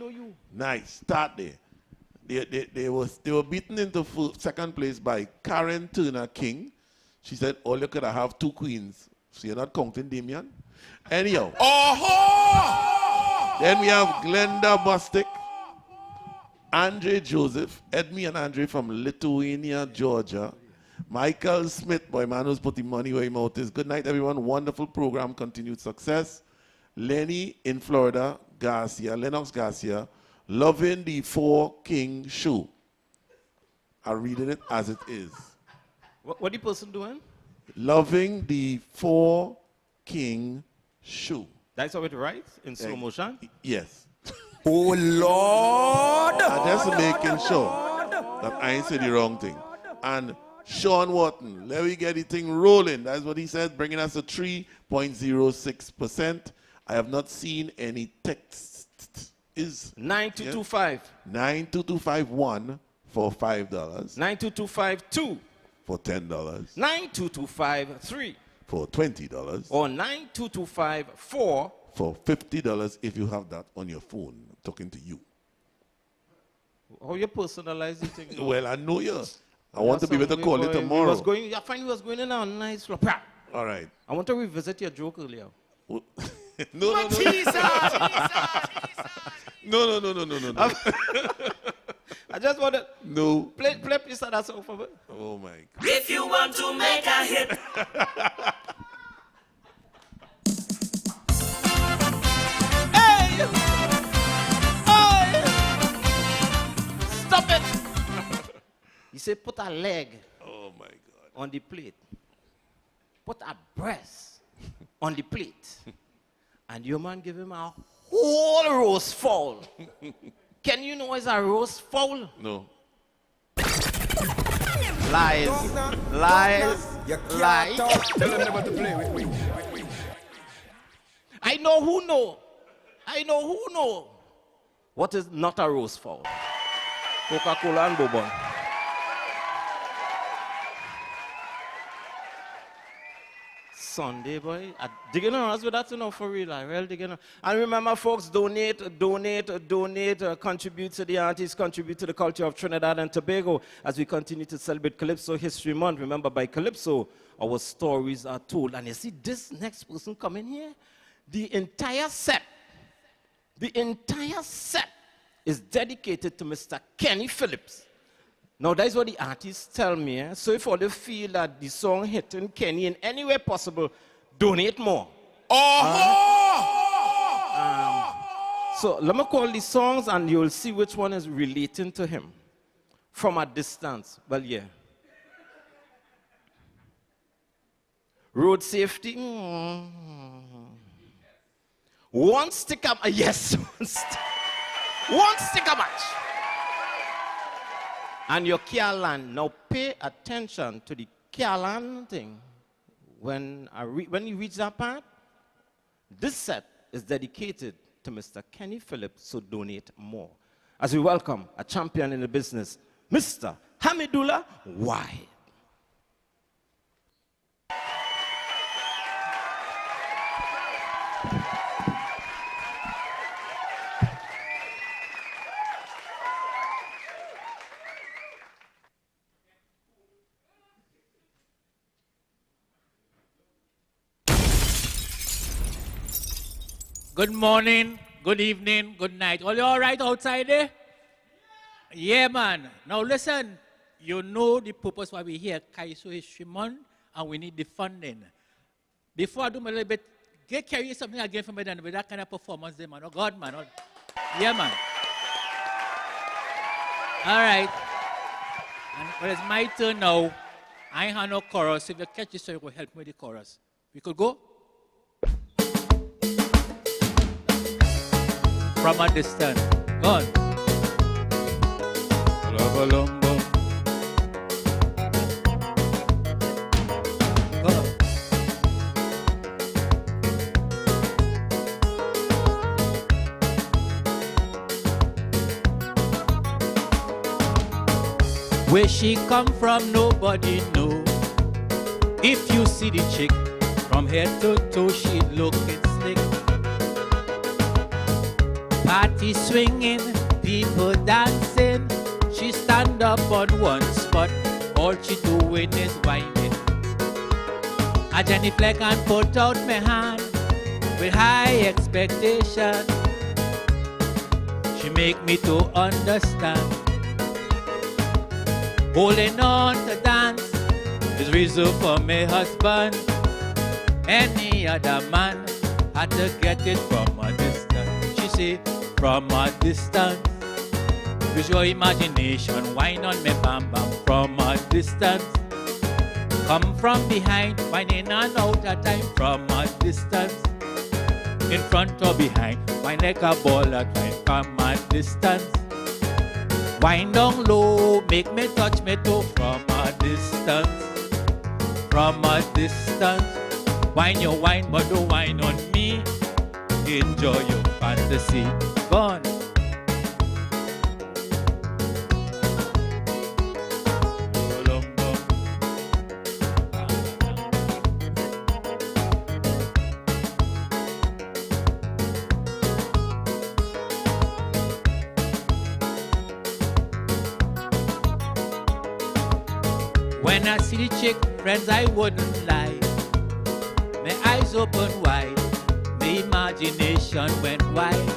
Nice. Start there. They were beaten into second place by Karen Turner King. She said, all you could have 2 queens. So you're not counting Damion. Anyhow. Then we have Glenda Bostic, Andre Joseph, Edme and Andre from Lithuania, Georgia. Michael Smith, boy man who's putting money where his mouth is. Good night, everyone. Wonderful program. Continued success. Lenny in Florida, Lennox Garcia, loving the 4 King show. I'm reading it as it is. What the person doing? Loving the 4 King shoe. That's how it writes in slow motion? Yes. Oh, Lord! I'm just making sure that I ain't say the wrong thing. And Sean Wharton, let me get the thing rolling. That's what he said, bringing us to 3.06%. I have not seen any text. Is 9225. 92251 for $5. 92252. For $10. 92253. For $20. Or 92254. For $50 if you have that on your phone. I'm talking to you. How you personalize the thing? Well, I know you. I want to be able to call it tomorrow. I find he was going in a nice flow. All right. I want to revisit your joke earlier. No. Jesus! No. I just want to play please that song for me. Oh my God. If you want to make a hit. Hey! Stop it! He said put a leg on the plate. Put a breast on the plate. And your man give him a whole roast fowl. Can you know it's a roast fowl? No. Lies. Tell them never to play with me. I know who know. What is not a roast fowl? Coca-Cola and Bourbon. Sunday, boy. I digging around with that, for real. I really digging around. And remember, folks, donate, contribute to the artists, contribute to the culture of Trinidad and Tobago as we continue to celebrate Calypso History Month. Remember, by Calypso, our stories are told. And you see this next person coming here? The entire set is dedicated to Mr. Kenny Phillips. Now, that's what the artists tell me. So if they feel that the song hitting Kenny in any way possible, donate more. So let me call the songs and you'll see which one is relating to him from a distance. Well, yeah. Road safety. One sticker. Yes. One sticker match. And your Kialan. Now pay attention to the Kialan thing. When you reach that part, this set is dedicated to Mr. Kenny Phillips, so donate more. As we welcome a champion in the business, Mr. Hamidullah, why? Good morning, good evening, good night. All you all right outside there? Yeah, man. Now listen, you know the purpose why we here, Kaiso History Month, and we need the funding. Before I do my little bit, carry something again for me then with that kind of performance there, man. Oh, God, man. Oh. Yeah, man. All right. And well, it's my turn now. I ain't have no chorus. If you catch this, so you will help me with the chorus. We could go? From a distance. Go on. Colombo. Go on. Where she come from, nobody know. If you see the chick, from head to toe, she looking slick. Party swinging, people dancing. She stand up on one spot, all she doing is whining. I Jenny fleck and put out my hand with high expectation. She make me to understand. Holding on to dance is reason for my husband. Any other man had to get it from a distance. She say, from a distance, use your imagination, wine on me bam bam. From a distance, come from behind, wine in and out of time. From a distance, in front or behind, wine like a ball at wine. From a distance, wine down low, make me touch me toe. From a distance, from a distance, wine your wine but don't wine on me. Enjoy your fantasy. Gone. Colombo. When I see the chick, friends, I wouldn't lie. My eyes open wide, my imagination went wide.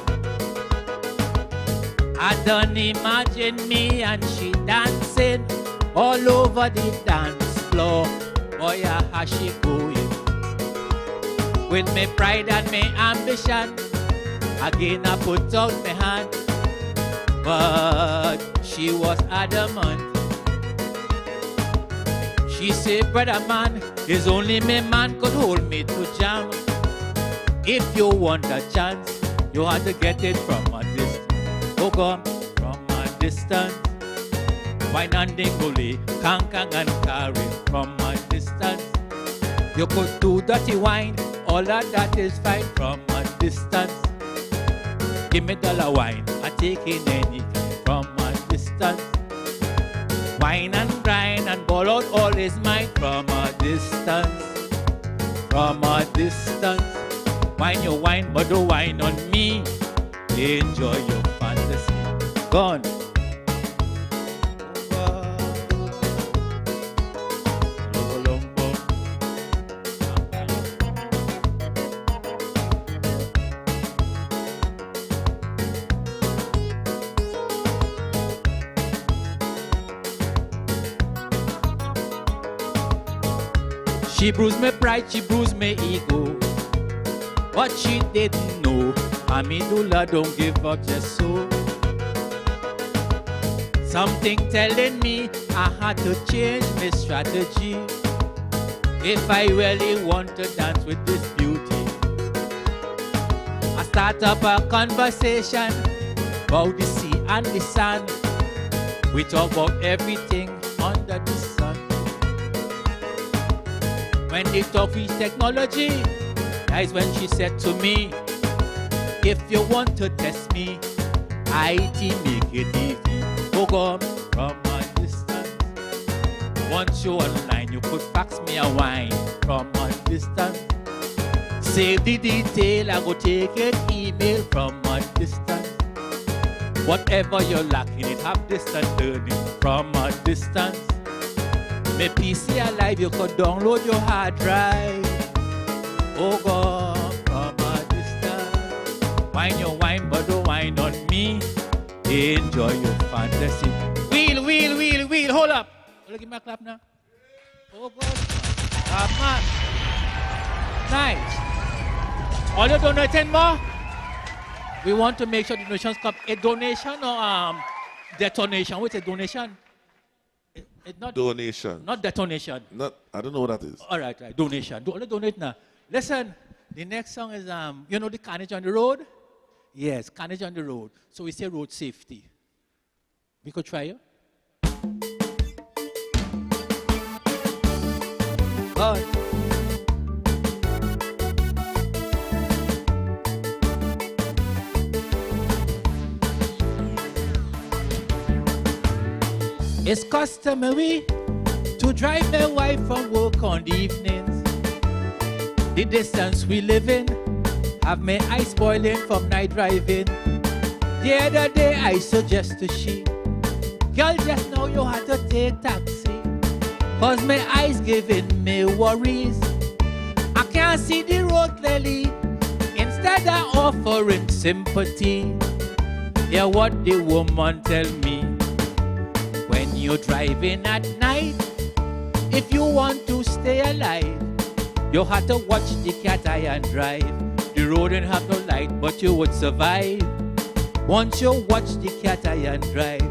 I done imagine me and she dancing all over the dance floor. Boy, how she going? With me pride and me ambition, again I put out my hand, but she was adamant. She said, brother man, it's only me man could hold me to jam. If you want a chance, you have to get it from a distance. Oh, come from a distance. Wine and dingoli, kang and carry from a distance. You could do dirty wine, all of that is fine from a distance. Give me dollar wine, I take in anything from a distance. Wine and grind and ball out all is mine from a distance. From a distance. Wine your wine, but don't wine on me. Enjoy your fantasy. Gone. She bruised my pride, she bruised my ego. What she didn't know, Hamidullah don't give up just so. Something telling me I had to change my strategy. If I really want to dance with this beauty, I start up a conversation about the sea and the sand. We talk about everything under the sun. When they talk with technology, that is when she said to me, if you want to test me, IT make it easy. Go come from a Once you're online, you could fax me a wine from a distance. Save the detail, I go take it, email from a distance. Whatever you're lacking, it have distant learning from a distance. My PC alive, you could download your hard drive. Oh God, from a distance. Wine your wine, but don't wine on me. Enjoy your fantasy. Wheel, wheel, wheel, wheel. Hold up. Give me a clap now. Oh God. Man. Nice. All you donating more? We want to make sure the donations come. A donation or detonation? What's a donation? It's not donation. Not detonation. I don't know what that is. All right, right. Donation. Only donate now. Listen, the next song is you know the carnage on the road? Yes, carnage on the road. So we say road safety. We could try it. Good. It's customary to drive my wife from work on the evenings. The distance we live in have my eyes boiling from night driving. The other day I suggested she, girl, just now you had to take taxi, cause my eyes giving me worries. I can't see the road clearly. Instead of offering sympathy, hear what the woman tell me. When you're driving at night, if you want to stay alive, you have to watch the cat eye and drive. The road didn't have no light, but you would survive. Once you watch the cat eye and drive,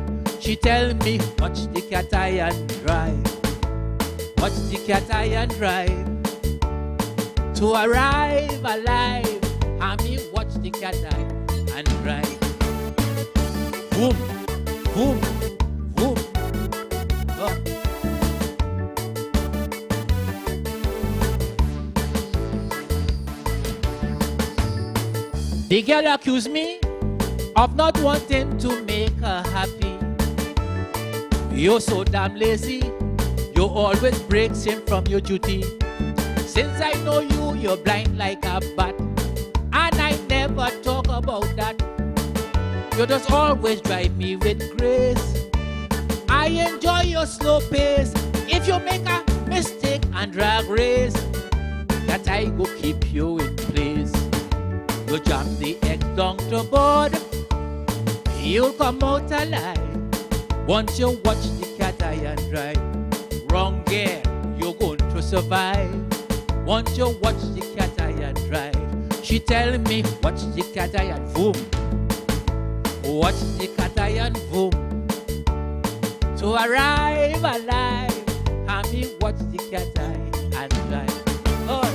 she tell me, watch the cat eye and drive. Watch the cat eye and drive. To arrive alive, I mean watch the cat eye and drive. Boom, boom, boom. Oh. The girl accused me of not wanting to make her happy. You're so damn lazy, you always breaks in from your duty. Since I know you, you're blind like a bat, and I never talk about that. You just always drive me with grace. I enjoy your slow pace. If you make a mistake and drag race, that I go keep you in place. You jam the egg down to board, you'll come out alive. Once you watch the cat eye and drive, wrong gear, you're going to survive. Once you watch the cat eye and drive, she tell me, watch the cat eye and boom. Watch the cat eye and boom. To arrive alive, I mean watch the cat eye and drive. Oh.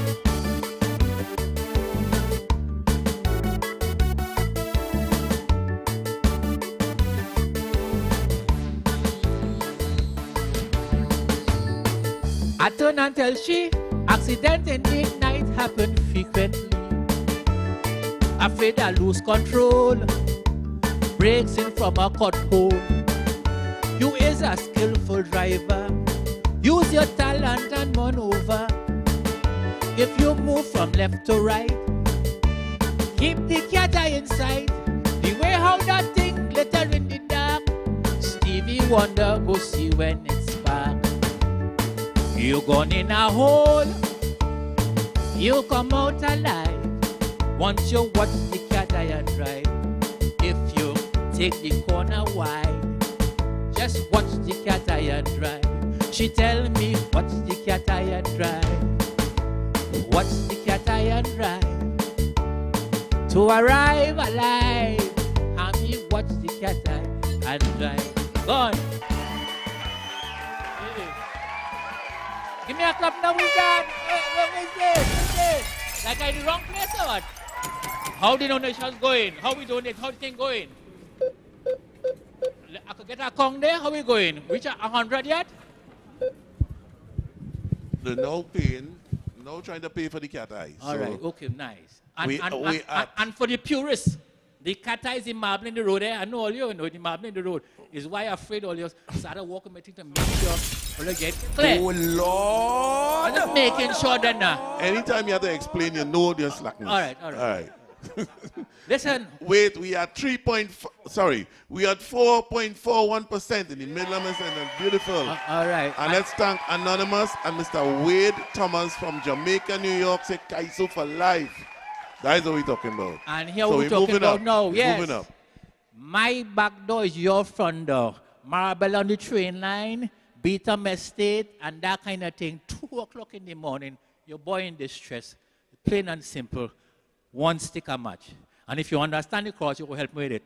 I turn and tell she, accident in the night happen frequently. Afraid I lose control, breaks in from a cut hole. You is a skillful driver, use your talent and maneuver. If you move from left to right, keep the cat eye inside. The way how that thing glitter in the dark, Stevie Wonder go see when it's back. You gone in a hole, you come out alive. Once you watch the cat eye and drive, if you take the corner wide, just watch the cat eye and drive. She tell me, watch the cat eye and drive. Watch the cat eye and drive. To arrive alive, I mean watch the cat eye and drive. Gone. Give me a clap now, we done. Where is this? Like I in the wrong place or what? How the donations going? How we donate? How the thing going? I could get a Kong there. How we going? Reach 100 yet? They're now paying, now trying to pay for the cat eyes. All right, okay, nice. And for the purists, the cat eyes in marble in the road there. I know all you know the marble in the road is why I'm afraid all you started walking my thing to make sure Will it get clear? Oh, Lord. I'm just making sure that now. Anytime you have to explain, you know your slackness. All right. Listen. Wait, we are 4.41% in the Midlands and beautiful. All right. And let's thank Anonymous and Mr. Wade Thomas from Jamaica, New York. Say Kaiso for life. That is what we're talking about. And here we're talking about now. Yes. Moving up. My back door is your front door. Marble on the train line, Beetham Estate, and that kind of thing. 2 o'clock in the morning, your boy in distress. Plain and simple. One sticker match. And if you understand the cross, you will help me with it.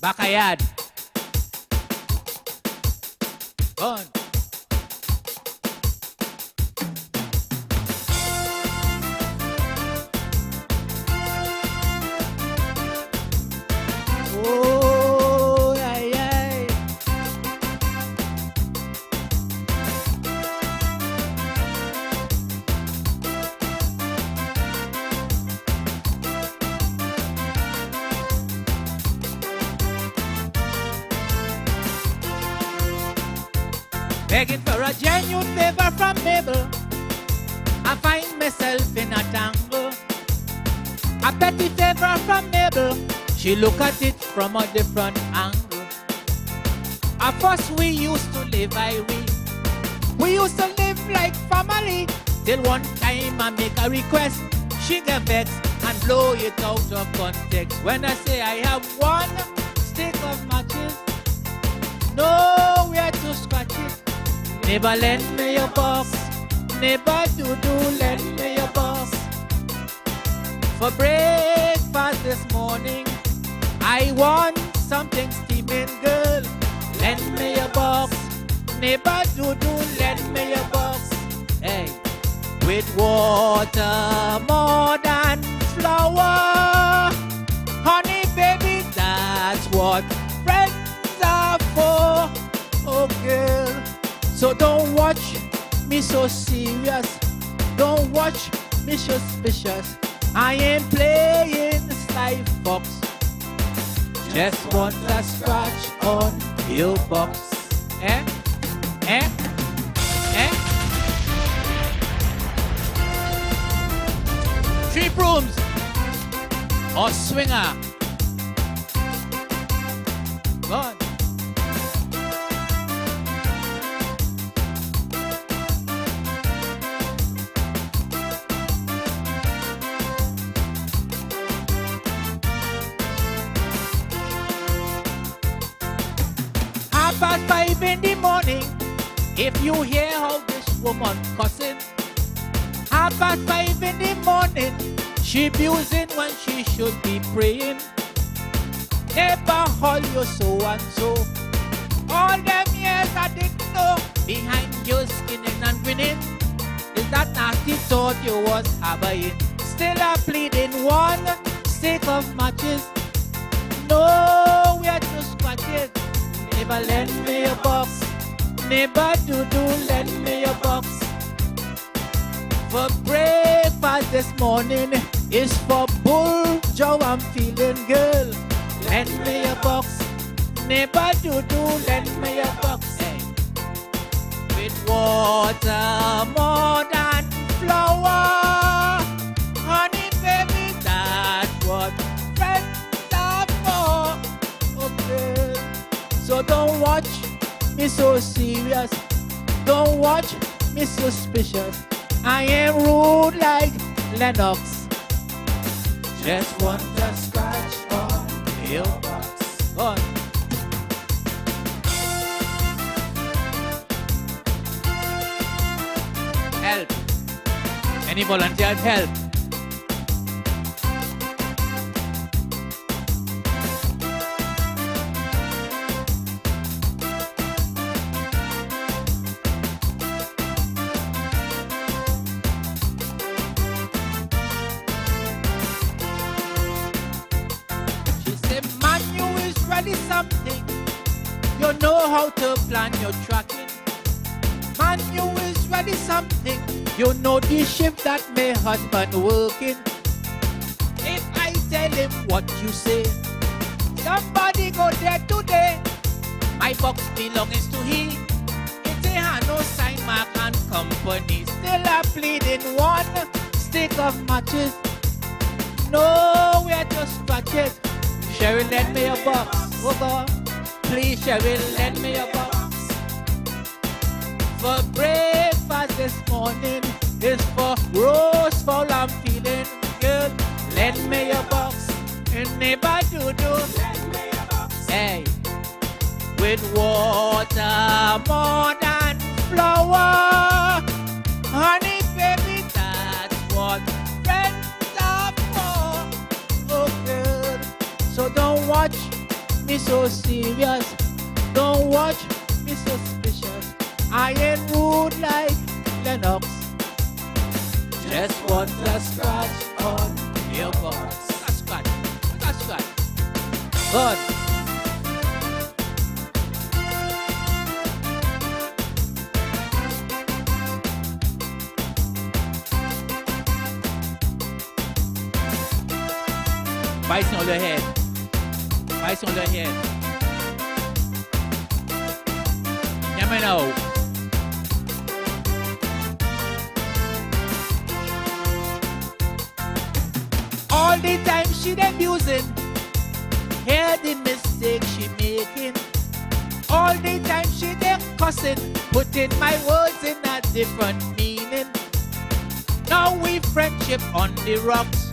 Backyard. Go on. Oh, ay, ay. Begging for a genuine favor from Mabel. I find myself in a tangle. A petty favor from Mabel. She look at it from a different angle. At first we used to live Irene. We used to live like family. Till one time I make a request. She get vexed and blow it out of context. When I say I have one stick of matches, nowhere to scratch it. Neighbor lend me your box. Neighbor do lend me your box. For breakfast this morning, I want something steaming, girl. Lend me your box. Neighbor do lend me your box. Hey, with water more than flour. Honey, baby, that's what friends are for. Oh, girl. So don't watch me so serious. Don't watch me suspicious. I ain't playing sly fox. Just want a scratch on your box. Eh? Eh? Eh? 3 brooms or swinger. Go on. Past 5 in the morning, if you hear how this woman cussing. 5:30 in the morning, she abusing when she should be praying. Never hold you so and so. All them years I didn't know, behind your skinning and grinning, is that nasty thought you was harboring. Still I pleading one stick of matches, nowhere to scratch it. Never lend me a box, never do lend me a box. For breakfast this morning is for bull Joe, I'm feeling girl. Lend me a box, never do lend me a box. Hey. With water more than flour, honey baby, that's what friends are for. Okay. So don't watch me so serious, don't watch me suspicious. I am rude like Lennox. Just want to scratch on your box. Go on. Help. Any volunteers help? Something, you know how to plan your tracking. already something. You know the shift that my husband working. If I tell him what you say, somebody go there today. My box belongs to he. It ain't no sign mark and company. Still a pleading one stick of matches. No, we're just scratch it. Cheryl, lend me a box. Oh God, please, Cheryl, lend me a box. For breakfast this morning is for roast fowl I'm feeling. Girl, lend me a box. And neighbor do. Lend me a box. Hey, with water more than flour. Honey, baby, that's what friends are for. Oh, girl, so don't watch me so serious. Don't watch me suspicious. I ain't rude like Lennox. Just want to scratch on your box. Scratch. Good. Vice on your head. Vice on your head. Let me know. All the time she abusing. Hear the mistake she making. All the time she dey cussing. Putting my words in a different meaning. Now we friendship on the rocks.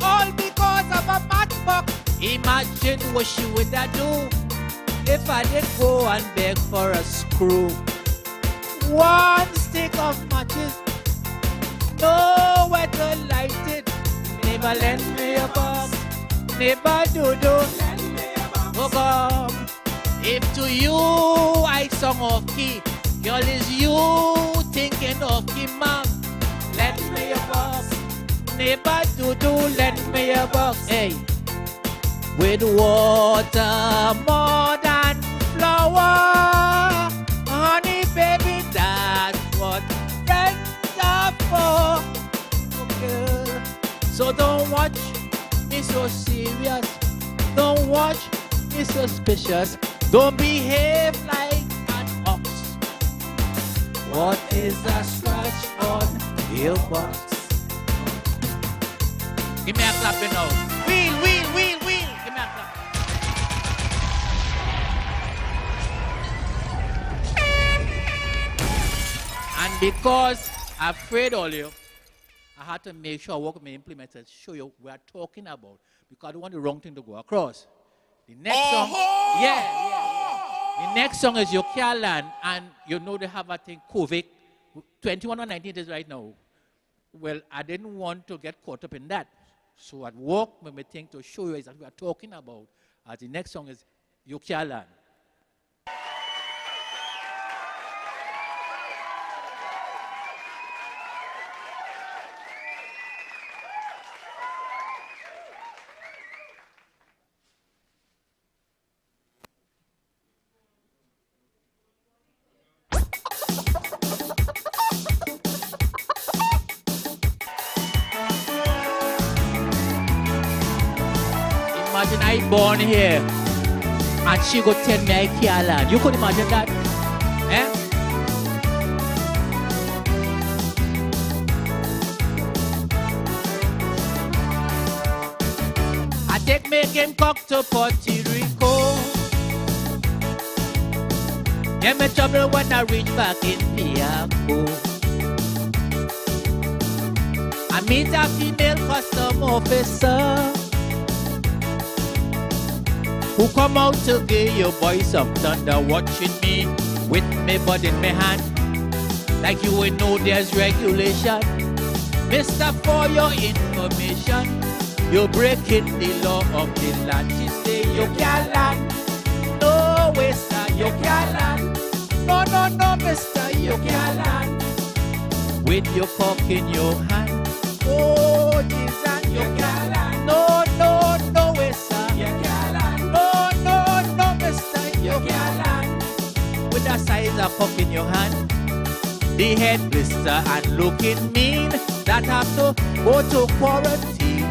All because of a matchbox. Imagine what she would have do if I did go and beg for a screw. One stick of matches, nowhere to light it. Never lend me a box, never do. Oh God, if to you I sung off key, girl, is you thinking of key, mom? Lend me a box, never do. Lend me a box, hey. With water more than flour. Honey, baby, that's what friends are for. Okay. So don't watch me so serious. Don't watch me suspicious. Don't behave like an ox. What is a scratch on your box? Give me a clap, you know. Wheel. Give me a clap. And because I'm afraid of you, I had to make sure I work with my implementers, show you what we're talking about, because I don't want the wrong thing to go across. The next song, The next song is Yokialan, and you know they have a thing, COVID, 21 or 19 days right now. Well, I didn't want to get caught up in that. So at work, when we think to show you exactly what we're talking about, the next song is Yokialan. Imagine I born here and she go tell me I can't land. You could imagine that? Eh? I take me game cock to Puerto Rico. Get me trouble when I reach back in Piaco. I meet a female custom officer who come out to give your boy some thunder, watching me with me bud in my hand. Like you would know there's regulation. Mister, for your information, you're breaking the law of the land. She say you can't land. No, mister, you can't land. No, mister, you can't land. With your cock in your hand. Oh, Jesus, you can't land. No, mister, you can't land. No, mister, you can't land. With the size of cock in your hand. The head blister and looking mean, that have to go to quarantine.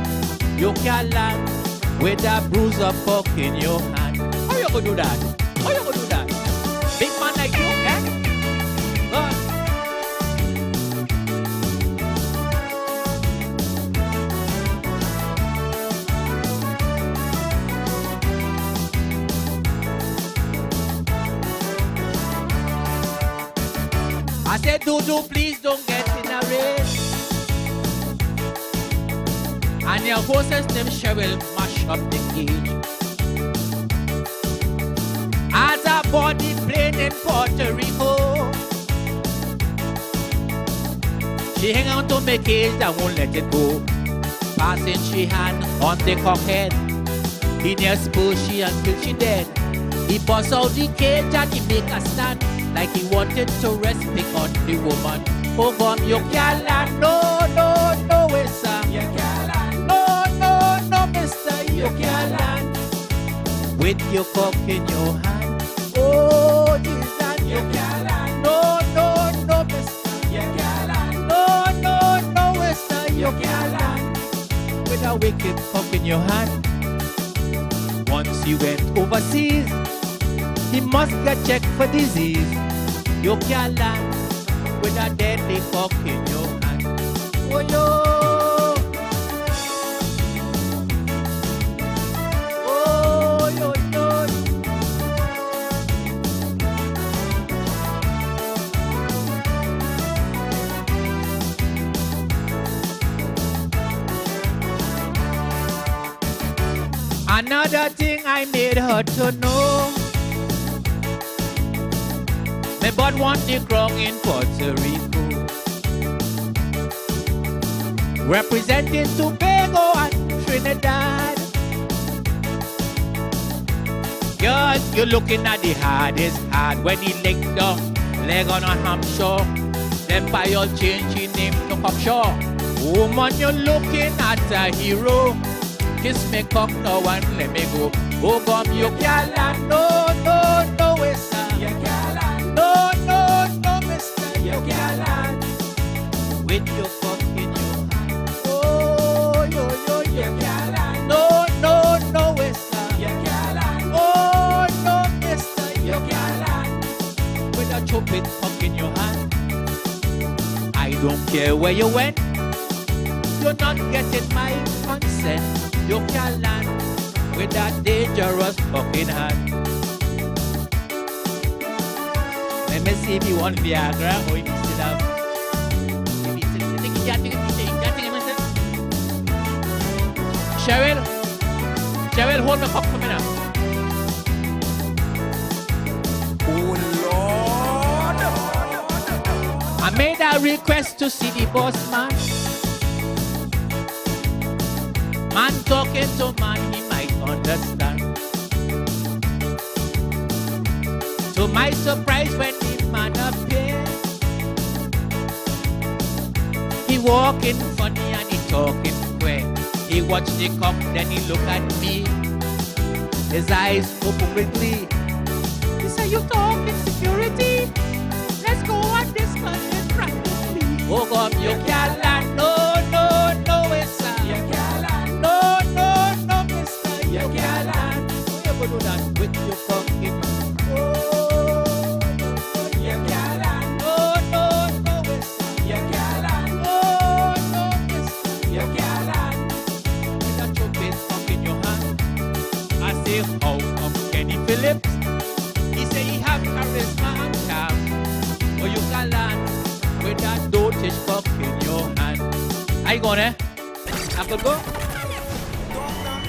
You can land with a bruise of cock in your hand. How you gonna do that? How you gonna do that? Big man like you, eh? Good. I said, Dudu, please don't get in a race. And your horses, them Cheryl, mash up the cage. As a body plane in Puerto Rico, she hang on to my cage and won't let it go. Passing she hand on the cockhead. He near spur she until she dead. He bust out the cage and he make a stand like he wanted to rest pick on the woman. Oh, come, you can't land. No, no, no, way, sir. You can't land. No, no, no, mister, you can't land. With your cock in your hand. Oh, Jesus, you can't land. No, no, no, mister, you can't land. No, no, no, way, sir, you can't land. With a wicked cock in your hand. Once you went overseas, he must get checked for disease. You can't land with a deadly cock in your hand. Oh, yo. Oh, yo, yo. Another thing I made her to know. Me but want the crown in Puerto Rico, representing Tobago and Trinidad. Girl, you're looking at the hardest hard when he leg down, leg on a Hampshire. Then by your change, he named to Cockshaw. Woman, you're looking at a hero. Kiss me cock now and let me go. Oh, come, you can't land. No, no, no, way, sir. You can't land. No, no, no, mister, you can't land. With your cock in your hand. Oh, yo, yo, you can't land. No, no, no, way, sir. You can't land. Oh, no, mister, you can't land. With a chopping cock in your hand. I don't care where you went. You're not getting my consent. You can't land with that dangerous fucking hand. Let me see if you want Viagra or if you still have. Cheryl, hold my cock for me now. Oh Lord! I made a request to see the boss man. Man talking to man, he might understand. To my surprise, when the man appeared, he walking funny and he talking queer. He watched the cock, then he looked at me. His eyes open with glee. He said, "You talking security? Let's go on this country practically." Oh God, you can't land. No, no, no, way, sir. You can't land. No, no, no, mister, you can't land. You go do that with your cock in. Oh, you can't land. No, no, no, way, sir. You can't land. No, no, mister, you can't land. With that chopping cock in your hand. I say, how come Kenny Phillips? He say he have charisma and charm. Or you can land with that dotage cock in your hand. I gone, eh? I could go?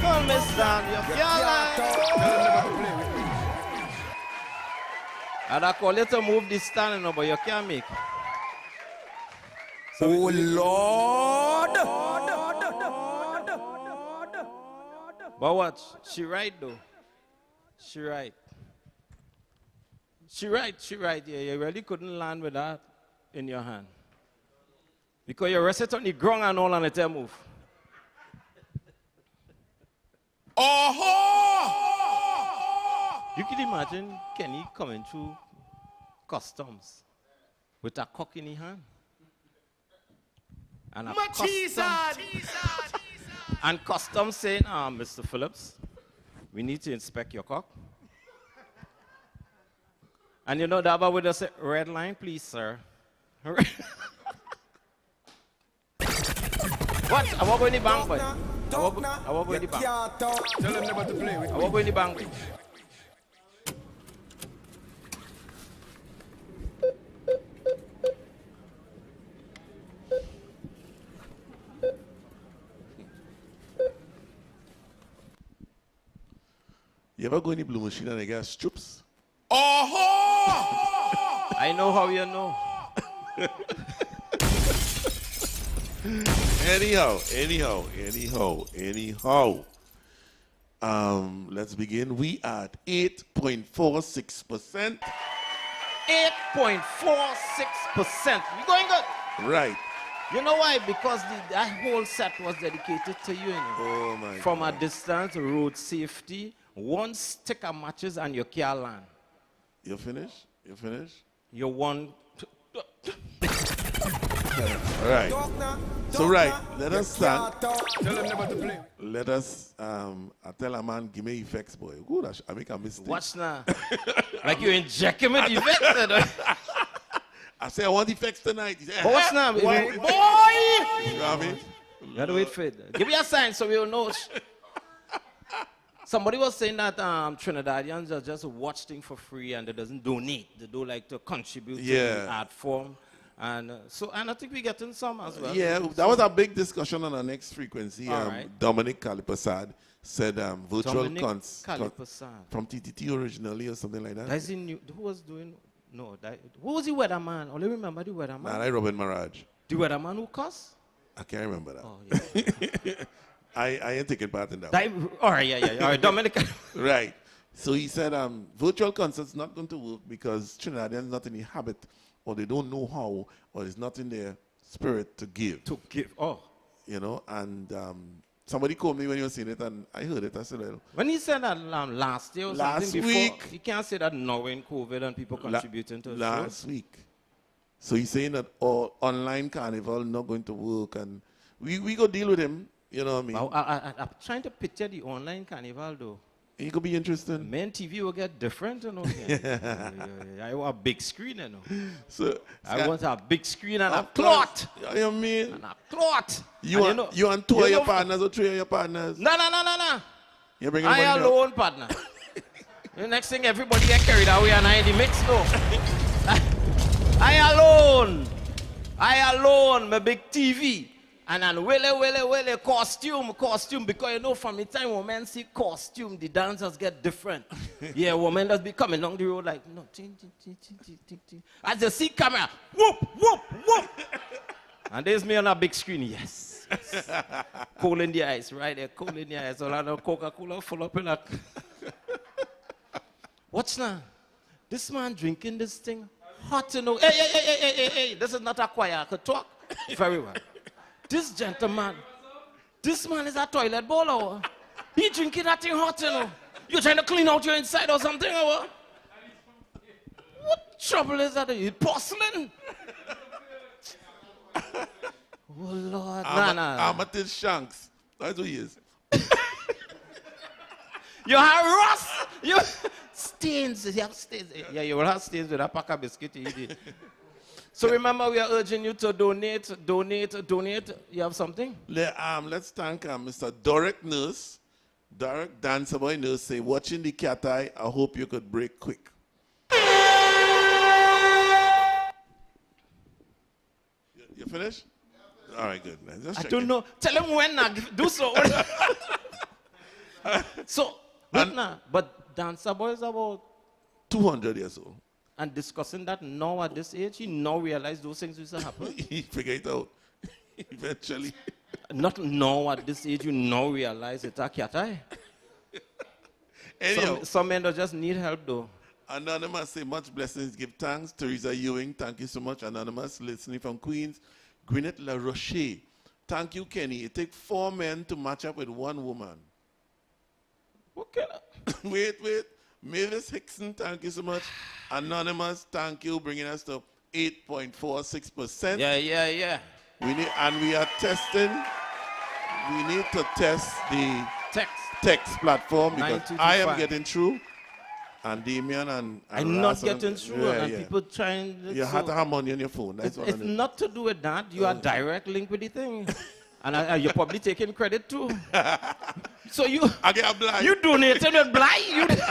Come, mister, you can't land. And I call you to move this stand, but you can't make it. Oh Lord! But what? She right though. She right. She right. Yeah, you really couldn't land with that in your hand. Because you rested on the ground and all and let her move. You can imagine Kenny coming through customs with a cock in his hand. And a and custom saying, Mr. Phillips, we need to inspect your cock. And you know the other would just say, red line, please, sir. What? I want to go in the bank, boy. I want to go in the bank. Tell them never to play with I want to go in the bank, boy. You ever go in the blue machine and they get strips? Oh! I know how you know. Anyhow. Let's begin. We at 8.46%. 8.46%. You going good? Right. You know why? Because that whole set was dedicated to you. Oh my From God. a distance, road safety, one stick of matches and you can't land. You finished? You won. Right. So right, let us start. Tell them never to play. Let us, I tell a man, give me effects, boy. Good, I make a mistake. Watch now. Like you inject him with effects. I say, I want effects tonight. He said, Watch now. Boy! You know what I mean? You gotta wait for it. Give me a sign so we'll know. Somebody was saying that Trinidadians are just watch things for free and they doesn't donate. They don't like to contribute to the art form. And and I think we're getting some as well. Yeah, that was a big discussion on our next frequency. Right. Dominic Calipasad said virtual cons from TTT originally or something like that. That's in new, who was doing? No, who was the weatherman? Only remember the weatherman. Nah, like Robin Maraj. The weatherman who cussed? I can't remember that. Oh, yeah. I ain't taking part in that. All right, yeah. All right, Dominic. Right. So he said virtual concerts not going to work because Trinidadians not in the habit or they don't know how or it's not in their spirit to give. You know, and somebody called me when you were saying it and I heard it. I said, well, when he said that last year or last something week, before, you can't say that now in COVID and people contributing to last week. So he's saying that all online carnival not going to work and we go deal with him. You know what I mean? I'm trying to picture the online carnival though. It could be interesting. Main TV will get different, you know. I want a big screen, you know. So I want a big screen and a cloth. You know what I mean? And a cloth. You want two of your partners or three of your partners? No. You bring I alone, partner. The next thing, everybody get carried away and I in the mix, no. I alone, my big TV. And then well, costume, because you know from the time women see costume, the dancers get different. Yeah, women just be coming along the road like, no, ting. As they see camera, whoop. And there's me on a big screen, yes. Coal in the eyes, right there, coal in the eyes. All of the Coca-Cola full up in that. Watch now. This man drinking this thing, hot, you know. Hey, this is not a choir, I could talk very well. This gentleman, this man is a toilet bowl, or he drinking that thing hot, you know. You trying to clean out your inside or something, or what? What trouble is that? Porcelain? Oh, Lord. Nah. Amethyst Shanks. That's who he is. You have rust. You stains. You have stains. Yeah, you will have stains with a pack of biscuit you eat. So remember, we are urging you to donate. You have something? Let's thank Mr. Dorek Nurse. Dorek Dancer Boy Nurse say, watching the cat eye, I hope you could break quick. You finished? All right, good. Just I don't know. Tell him when I do so. So, but Dancer Boy is about 200 years old. And discussing that now at this age, he now realized those things used to happen. He figured it out eventually. Not now at this age, you now realize it's a cat eye. Some men don't just need help though. Anonymous say much blessings, give thanks. Teresa Ewing, thank you so much. Anonymous listening from Queens. Gwyneth La Roche, thank you, Kenny. It takes 4 men to match up with 1 woman. Okay. Wait. Mavis Hickson, thank you so much. Anonymous, thank you, bringing us to 8.46%. Yeah. We are testing. We need to test the text platform because I am getting through. And Damion and I'm Ras not getting through, and people trying. You have to have money on your phone. That's it's not to do with that. You are direct link with the thing, and you're probably taking credit too. So I get a blind. You donated with blind.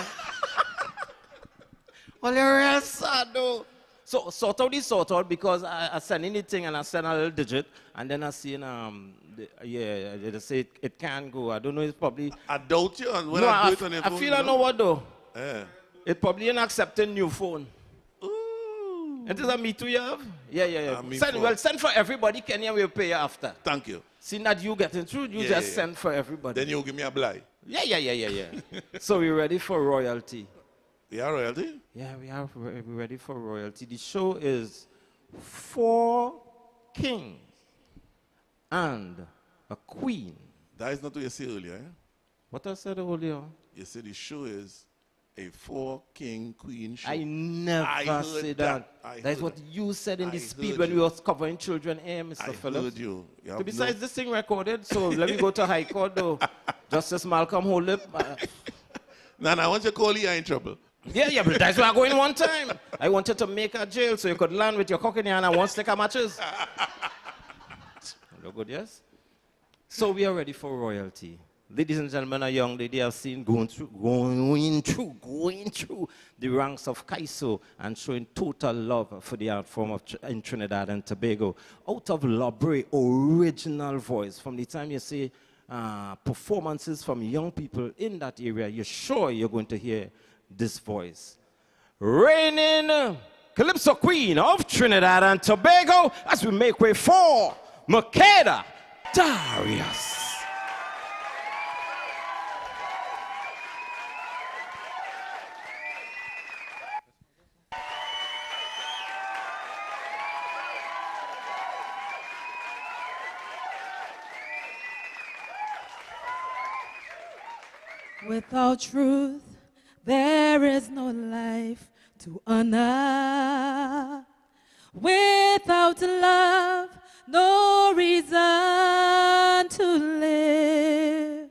Well, you're real sad though. So sort out because I send anything and I send a little digit, and then I see they say it can't go. I don't know. It's probably. I doubt you. When no, I do it on your phone, I feel I know what though. Yeah. It probably ain't accepting new phone. Ooh. It is a Me Too you have? Yeah. Send for everybody. Kenya will pay you after. Thank you. Seeing that you getting through, you just send for everybody. Then you give me a blind. Yeah. So we're ready for royalty. We are royalty? Yeah, we're ready for royalty. The show is 4 kings and a queen. That is not what you said earlier, eh? What I said earlier? You said the show is a 4-king queen show. I never said that. That's what you said in the speed when we was covering children here, Mr. Phillips. I heard you. Besides, this thing recorded, so let me go to High Court, though. Justice Malcolm Holip. I want you to call you in trouble. Yeah, but that's why I go in one time. I wanted to make a jail so you could land with your cock in your hand and one stick of matches. Look good, yes? So we are ready for royalty. Ladies and gentlemen, a young lady I've seen going through the ranks of Kaiso and showing total love for the art form of in Trinidad and Tobago. Out of Labre, original voice. From the time you see performances from young people in that area, you're sure you're going to hear this voice. Reigning Calypso Queen of Trinidad and Tobago as we make way for Makeda Darius. Without truth, there is no life to honor. Without love, no reason to live.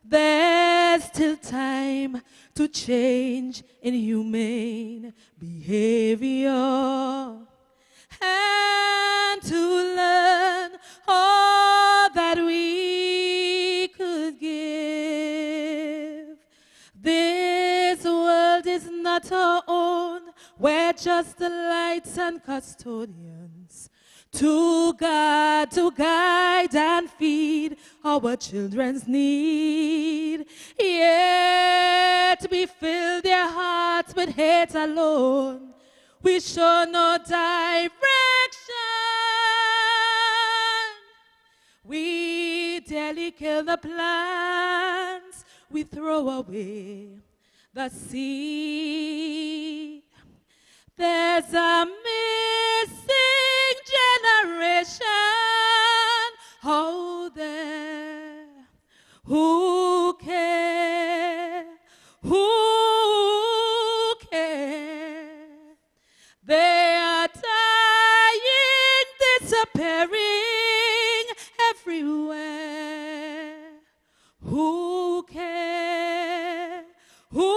There's still time to change inhumane behavior and to learn all that we could give. This world is not our own. We're just the lights and custodians to God, to guide and feed our children's need. Yet we fill their hearts with hate alone. We show no direction. We daily kill the plants. We throw away the seed. There's a missing generation out there who care, who care. They are dying, disappearing everywhere. Who care, who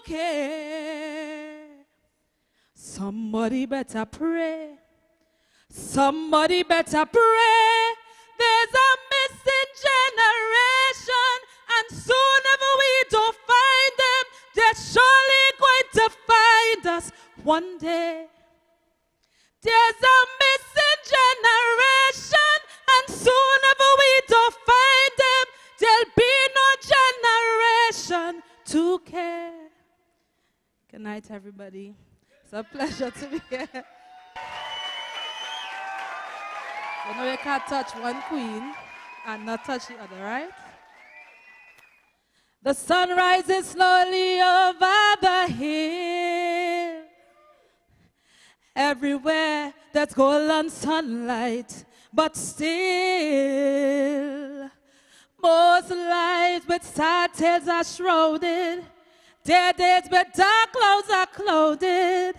care. Somebody better pray. Somebody better pray. There's a missing generation, and soon if we don't find them, they're surely going to find us one day. There's a missing generation, and soon if we don't find them, there'll be no generation to care. Good night, everybody. It's a pleasure to be here. You know you can't touch one queen and not touch the other, right? The sun rises slowly over the hill. Everywhere there's golden sunlight, but still most lives with sad tales are shrouded. Their days with dark clouds are clouded.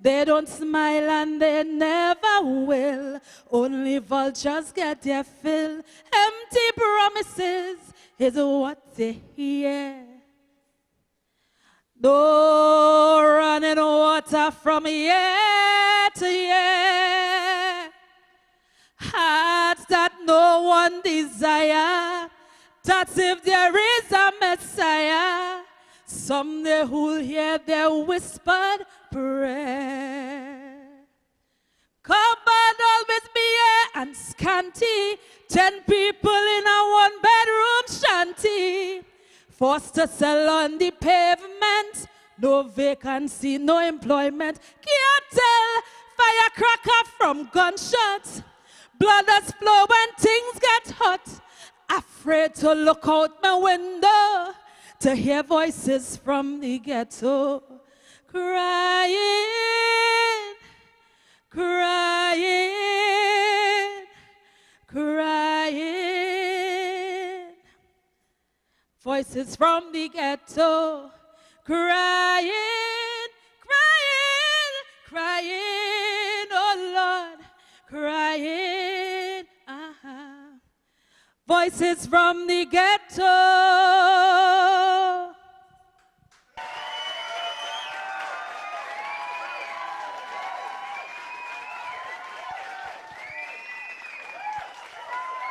They don't smile and they never will. Only vultures get their fill. Empty promises is what they hear. No running water from year to year. Hearts that no one desire. That's if there is a Messiah. Someday who'll hear their whispered prayer. Cupboard always bare and scanty. 10 people in a one-bedroom shanty. Forced to sell on the pavement. No vacancy, no employment. Can't tell firecracker from gunshots. Blood does flow when things get hot. Afraid to look out my window to hear voices from the ghetto. Crying, crying, crying. Voices from the ghetto. Crying, crying, crying, oh Lord, crying. Voices from the ghetto.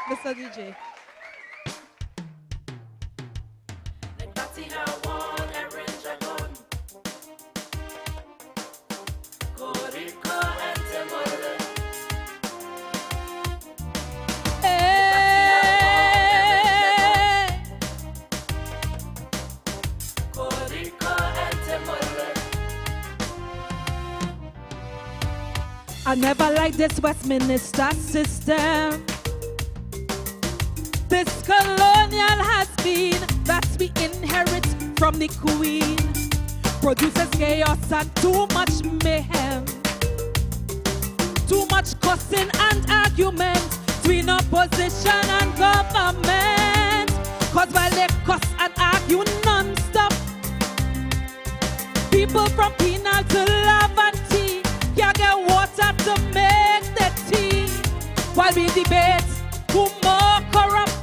Mr. DJ. I never liked this Westminster system. This colonial has been that we inherit from the Queen. Produces chaos and too much mayhem. Too much cussing and argument between opposition and government. Cause while they cuss and argue non-stop, people from penal to Laventille can't get water to make the tea. While we debate who more corrupt,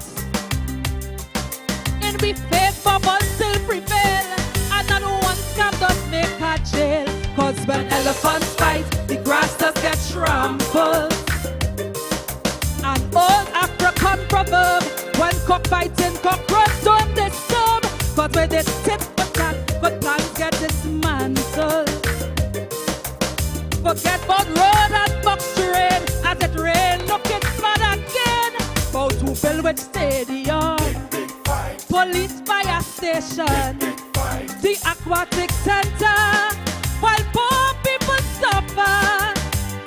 and we faith bubble still prevail, and not one scam does make a jail. Cause when elephants fight, the grass does get trampled. An old African proverb, when cockfighting, cockroach don't disturb. Cause when they tip for that, good plans get dismantled. Forget about road and box train. As it rain, look it flood again. About to build which stadium, police fire station, the aquatic center. While poor people suffer,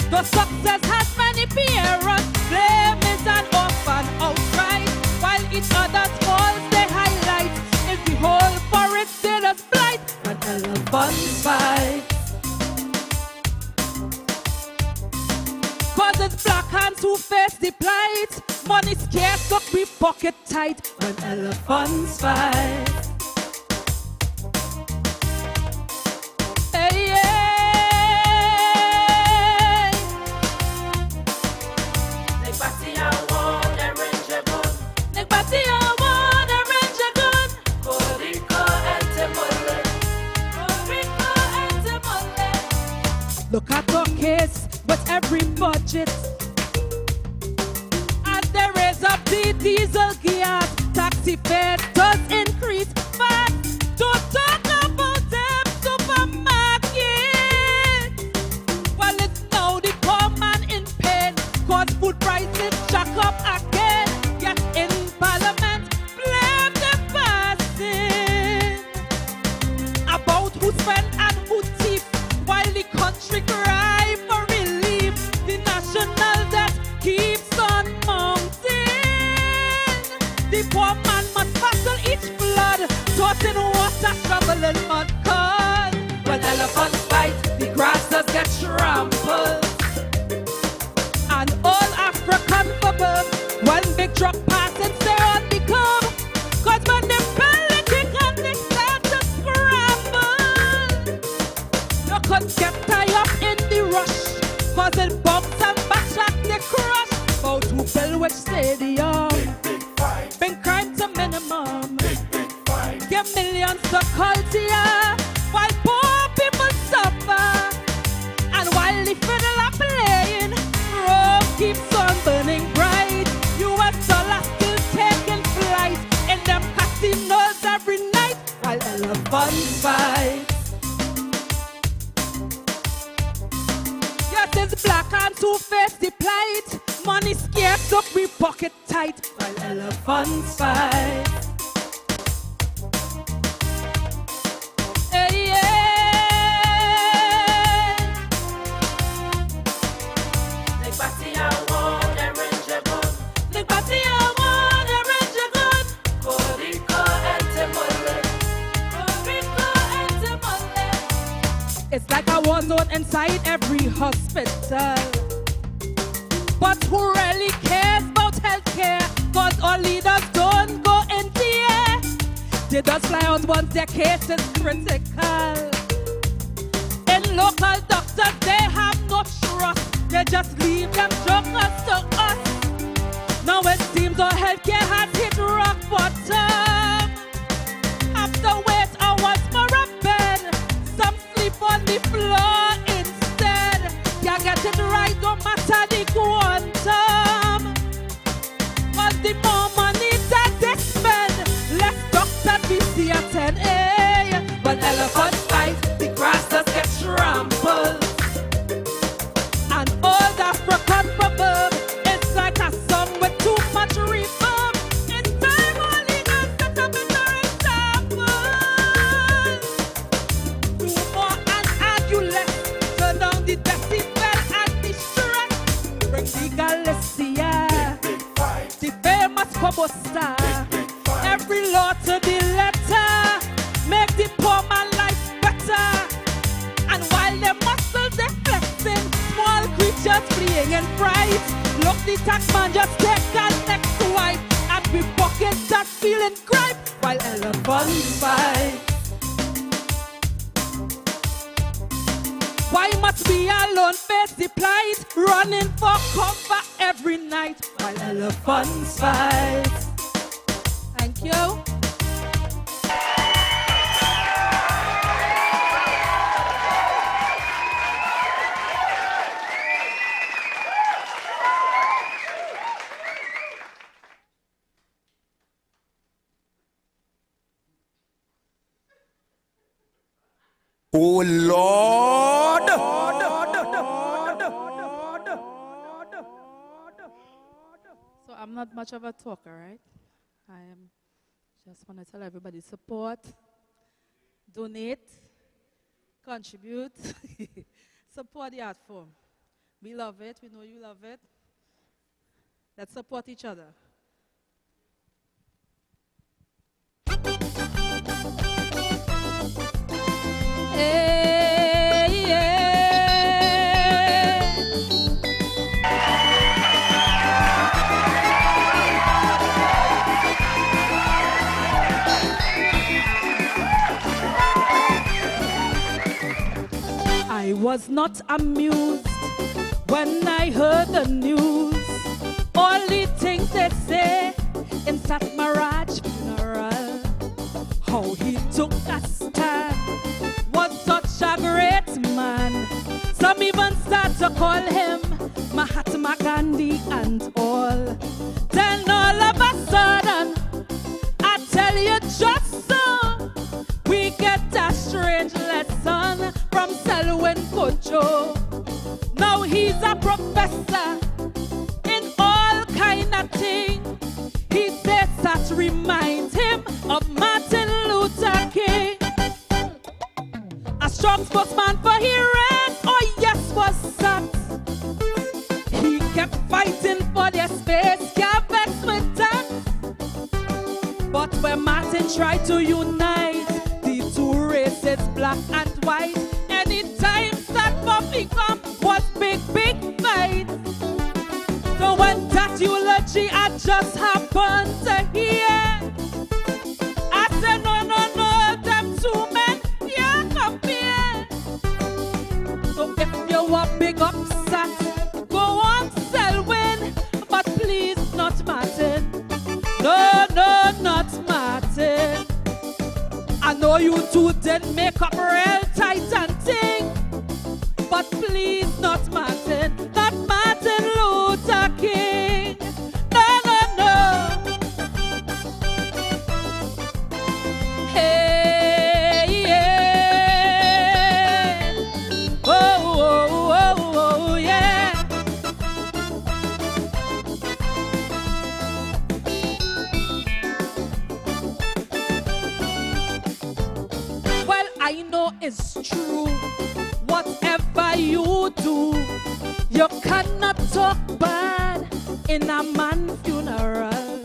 the success has many parents. Blame is an orphan outright, while each other's faults they highlight. If we hold for it, they just blight. But elephants fight. Cause it's black hands who face the plight. Money scarce, so we pocket tight when elephants fight. Hey, yeah. Negbati I want a ranger gun. Negbati I want a ranger gun. Koriko entemole. Koriko entemole. Look at the case with every budget. As they raise up the diesel gas, taxi fare does increase fast. Don't talk about them supermarket. Well, it's now the poor man in pain, cause food prices jack up again. Yet in Parliament, blame the person about who spend and who thief, while the country cry for relief. The national debt keeps on mounting. The poor man must battle each flood, tossing water, shoveling mud. Cause when elephants fight, the grass does get trampled. And all African proverb, when big truck passes, they're on the curb. Cause when the belly kick and they start to scramble, you could get tied up in millions to culture, while poor people suffer. And while the fiddle are playing, Rome keeps on burning bright. US dollars still taking flight in them casinos every night, while elephants fight. Yes, it's black and two-faced the plight. Money scarce up, we pocket tight, while elephants fight. Hey, yeah. Liberty, I want a ranger gun. Liberty, I want a ranger gun. Corico and Timole. Corico and Timole. It's like a war zone inside every hospital. But who really cares about healthcare? Cause all leaders don't go in the air. They just fly out once their case is critical. In local doctors, they have no trust. They just leave them jokers to us. Now it seems our healthcare has hit rock bottom. After wait hours for a bed, some sleep on the floor instead. You get it right, no matter the quantum. Cause the more money that they spend, less doctors we see attend. Hey, but elephants fight, the grass just gets trampled. And old African proverb, it's like a song with too much reverb. It's time only God set up in our example. Do more and argue less. Turn down the decibel and the stress. Bring the Galicia, the famous Kobo star. Every law to the letter, make the poor man life better. And while the muscles they flexing, small creatures fleeing in fright. Look, the tax man just take our next wife, and we pockets that feeling gripe, while elephants fight. Why must we alone face the plight, running for cover every night, while elephants fight? Thank you. Oh Lord! So I'm not much of a talker, right? I am just want to tell everybody support, donate, contribute, support the art form. We love it. We know you love it. Let's support each other. Hey, yeah. I was not amused when I heard the news. All the things they say in Satmaraj funeral. How he took a stand was such a great man. Some even start to call him Mahatma Gandhi and all. Then all of a sudden, I tell you just so, we get a strange lesson from Selwyn Kojo. Now he's a professor in all kind of things. He says that reminds him of Martin Luther King. A strong spokesman for hearing, oh yes, was that. He kept fighting for their space, can't vex with that. But when Martin tried to unite the two races, black and white, anytime that Buffy come was big, big fight. So when that eulogy I just happened to hear, I said, no, no, no, them two men, yeah, compare. So if you are big upset, go on, Selwyn, but please not Martin. No, no, not Martin. I know you two did make up real tight and ting. But please, not Martin Luther King. No, no, no. Hey, yeah. Oh, oh, oh, oh, yeah. Well, I know it's true. Whatever you do, you cannot talk bad in a man's funeral.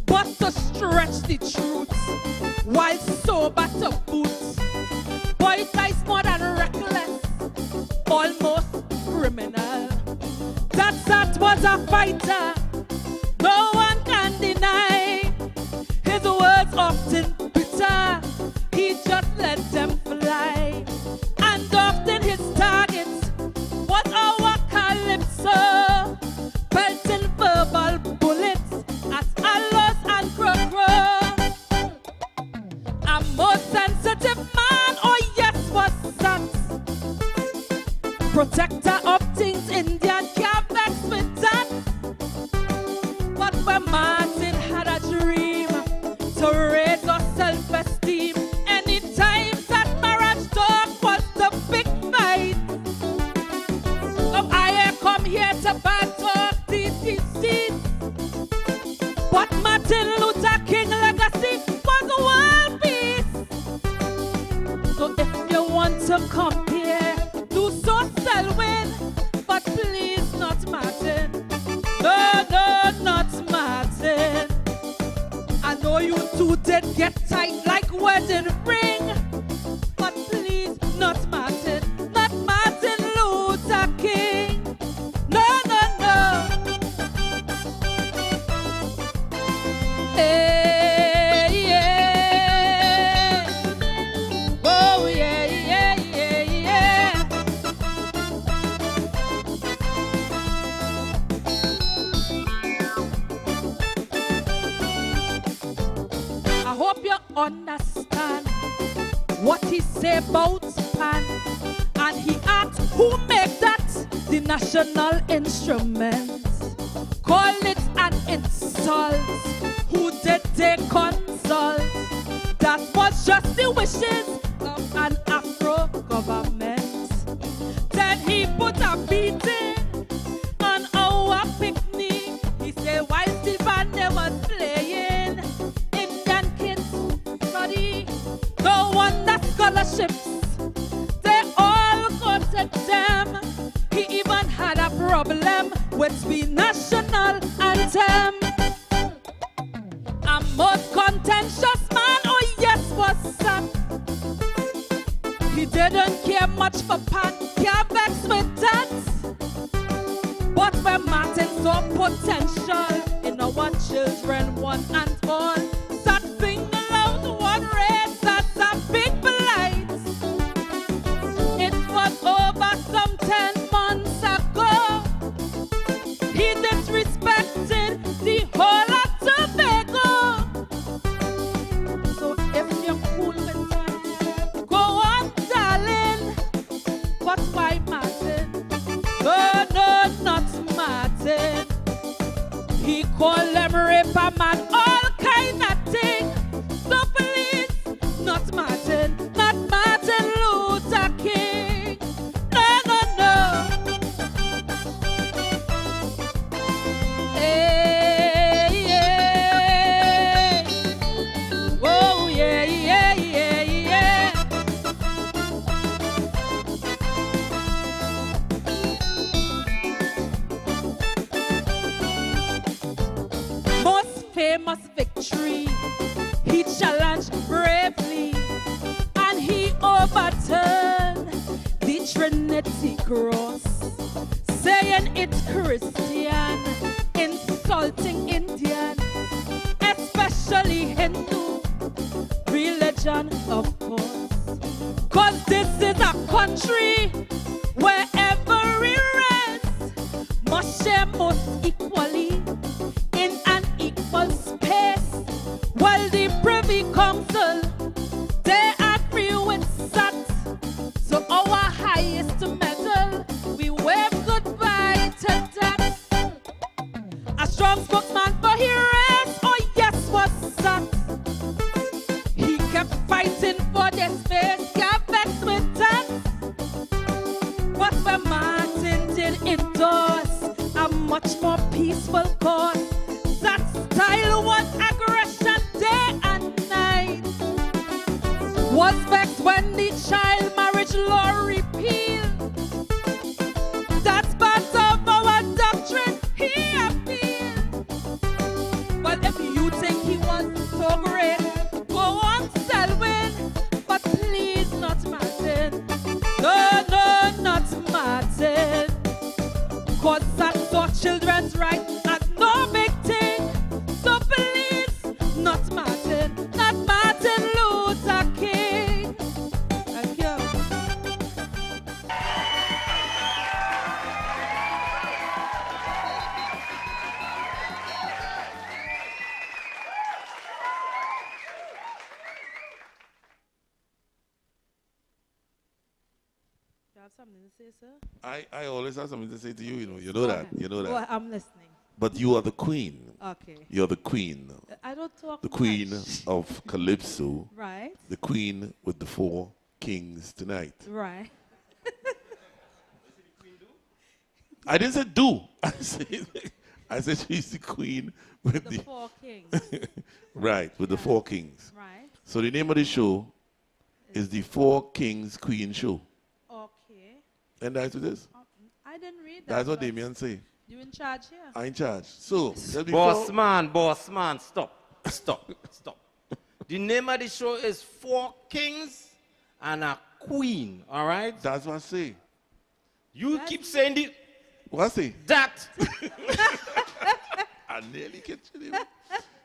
But to stretch the truth while sober to boot, boy, guy's more than reckless, almost criminal. That was a fighter, no one can deny. His words often bitter, he just let them fly. And often his target was our Calypso, pelting verbal bullets at Allos and Crow. A most sensitive man, oh yes, was that. Protector of things, Indian can't vex with that. But when Martin had a dream to raise our self-esteem, anytime that marriage talk was the big fight. I come here to bad talk DTC. But Martin Luther King legacy was world peace. So if you want to compare, do so Selwyn, but please not Martin. No, no, not Martin. I know you two did get tight like wedding ring, but please not Martin Luther King. No, no, no. Hey, yeah. Oh, yeah, yeah, yeah, yeah. I hope you understand what he say about pan. And he asked who make that the national instrument. Call it an insult. Who did they consult? That was just the wishes of an Afro government. Then he put a beating on our picnic. He said while Stephen was playing, Indian kids study. No wonder scholarships, they all go to them. He even had a problem with the national anthem. A most contentious man, oh yes, was Sam. He didn't care much for pan, can't vex with that. But when Martin saw potential in our children, one and all, that single out one race, that's a big blight. It was over some 10 months ago. He disrespected the whole of Tobago. So if you're cool with that, go on, darling. But why Martin? No, no, not Martin. He called them raper man, all kind of thing. So please, not Martin Luther King. No, no, no. Hey, yeah. Oh, yeah, yeah, yeah, yeah. Most famous victory, he challenged bravely, and he overturned the Trinity cross, saying it's Christian, insulting Indian, especially Hindu religion, of course. 'Cause this is a country where every race must share most equally in an equal space. While the Privy Council, they strong spokesman for his race. Oh yes, what's that? He kept fighting for their space, got vexed with that. But when Martin did endorse a much more peaceful cause, that style was aggression day and night. Was vexed when the child marriage law repealed. That's part of our doctrine, he appealed. Well, if you think he was so great, go on, Selwyn, but please not Martin. No, no, not Martin. Cause that's our children's right, that's no big thing. So please, not Martin, not Martin Luther King. Thank you. You have something to say, sir? I always have something to say to you, you know. You know that. You know that. Well, I'm listening. But you are the queen. Okay. You're the queen. I don't talk The queen much. of Calypso. Right. The queen with the 4 kings tonight. Right. I didn't say do. I said she's the queen with The 4 kings. right, with the 4 kings. Right. So the name of the show is the 4 Kings Queen Show. Okay. And that's what it is. I didn't read that. That's what but Damion say. You in charge here? I'm in charge. So, Boss man, stop. The name of the show is 4 Kings and a Queen, all right? That's what I say. You keep saying the... What I say? That. I nearly get you.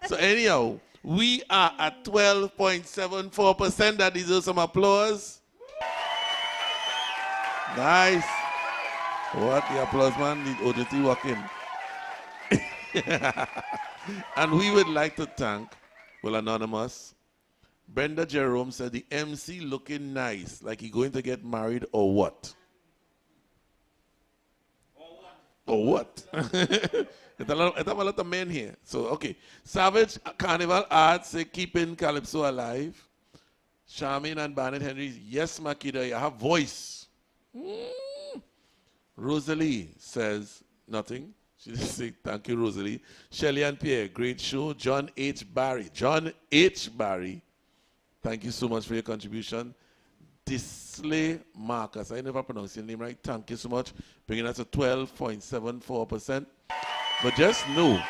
So anyhow, we are at 12.74%. That deserves some applause. Nice. What the applause, man? The OJT walking. And we would like to thank, well, Anonymous. Brenda Jerome said the MC looking nice, like he going to get married or what? Or what? It's a lot of men here. So, okay. Savage Carnival Arts say keeping Calypso alive. Charmaine and Barnett Henry, yes, Makeda, you have voice. Rosalie says nothing. She just say thank you, Rosalie. Shelley and Pierre, great show. John H. Barry, thank you so much for your contribution. Disley Marcus, I never pronounced your name right. Thank you so much, bringing us to 12.74%. But just know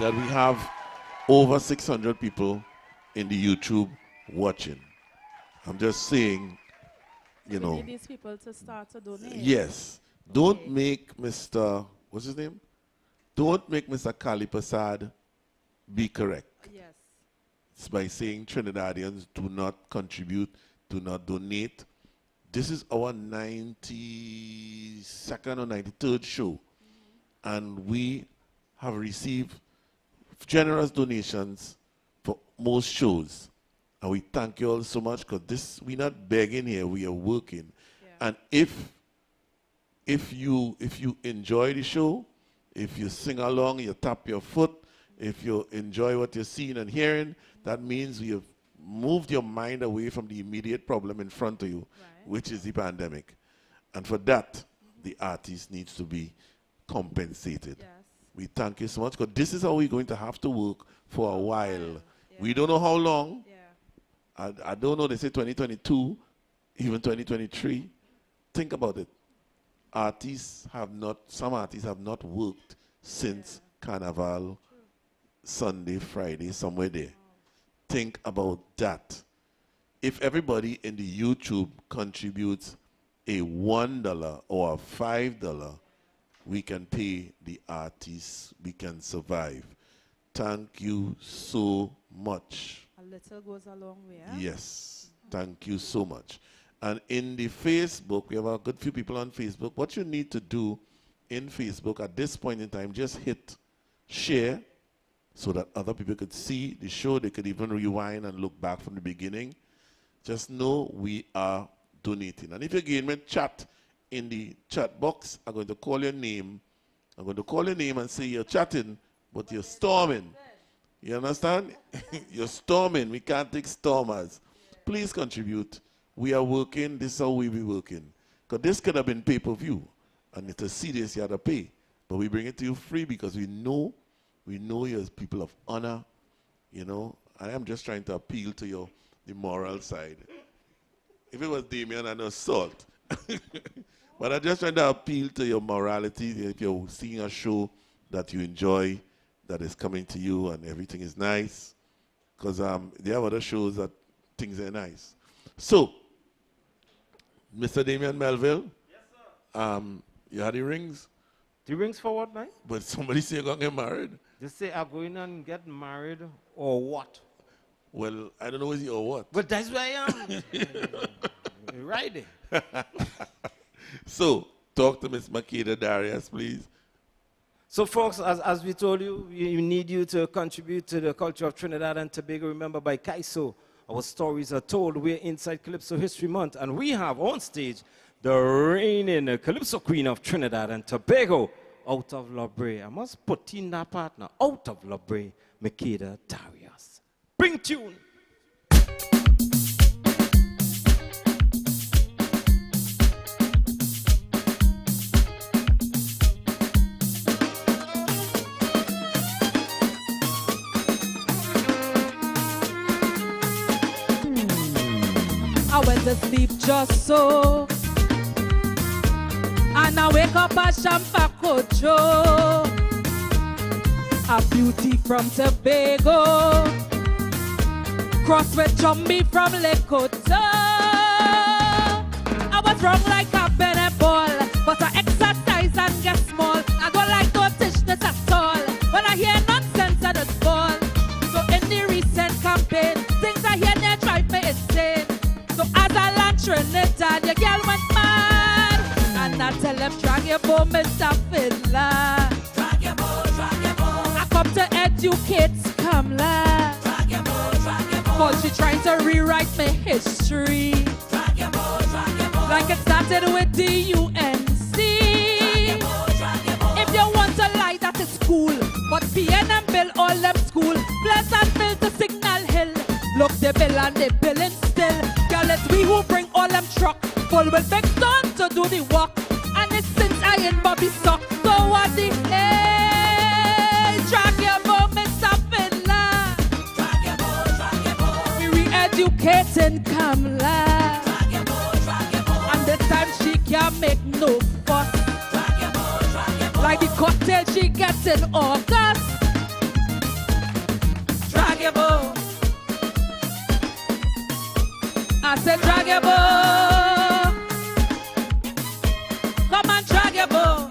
that we have over 600 people in the YouTube watching. I'm just saying, you know. We need these people to start to donate. Yes. Don't make Mr. What's his name? Don't make Mr. Kalipasad be correct. Yes. It's by saying Trinidadians do not contribute, do not donate. This is our 92nd or 93rd show. And we have received generous donations for most shows. And we thank you all so much because we're not begging here, we are working. Yeah. And if you enjoy the show, if you sing along, you tap your foot, if you enjoy what you're seeing and hearing, that means we have moved your mind away from the immediate problem in front of you, which is the pandemic. And for that, the artist needs to be compensated. Yes. We thank you so much because this is how we're going to have to work for a while. Yeah. We don't know how long. Yeah. I don't know, they say 2022, even 2023. Think about it. Some artists have not worked since Carnival, Sunday, Friday, somewhere there. Think about that. If everybody in the YouTube contributes a $1 or a $5, we can pay the artists, we can survive. Thank you so much. A little goes a long way. Huh? Yes, thank you so much. And in the Facebook, we have a good few people on Facebook. What you need to do in Facebook at this point in time, just hit share so that other people could see the show. They could even rewind and look back from the beginning. Just know we are donating. And if you again with chat in the chat box, I'm going to call your name I'm going to call your name and say you're chatting, but you're storming. You understand? You're storming. We can't take stormers. Please contribute. We are working. This is how we be working. Because this could have been pay-per-view. And it's a serious you have to pay. But we bring it to you free because we know you're people of honor. You know, I am just trying to appeal to the moral side. If it was Damion, I know assault. But I'm just trying to appeal to your morality. If you're seeing a show that you enjoy, that is coming to you and everything is nice. Because there are other shows that things are nice. So, Mr. Damion Melville, yes, sir. You had the rings? The rings for what, man? But somebody say you're going to get married. They say I'm going and get married or what? Well, I don't know is it or what. But that's where I am. Right there. So, talk to Miss Makeda Darius, please. So, folks, as we told you, we need you to contribute to the culture of Trinidad and Tobago. Remember, by Kaiso, our stories are told. We're inside Calypso History Month, and we have on stage the reigning Calypso Queen of Trinidad and Tobago, out of Labre. I must put in that partner, out of Labre, Makeda Darius. Bring tune. I went to sleep just so, and I wake up at Champacocho, a beauty from Tobago, cross with Chumby from Lekoto. I was wrong like a Bennett ball, but I exercise and get small. I don't like no tishness at all, when I hear nonsense at the ball. So in the recent campaign, things I hear they drive me insane. So as I land Trinidad, your girl went mad. And I tell them, drag your bow, Mr. Fiddler. Drag your bow, drag your bow. I come to educate, come lad. Drag your bow, drag your bow. Cause she trying to rewrite my history. Drag your bow, drag your bow. Like it started with the UNC. Drag your bow, drag your bow. If you want to lie, that is cool. But PNM build all them school. Pleasantville to Signal Hill. Look, they bill and they billing still. Girl, it's we who bring all them truck. Full with big stone to do the walk. And it's since I in Bobby Sock. So what the hey? Drag your bow, Mr. Fiddler. Drag your bow, we re-educating Kamala. Drag your bow, and this time she can't make no fuss. Drag your bow, like the cocktail she gets in August. Drag your bow. I said drag your bow. Come on, drag your bow.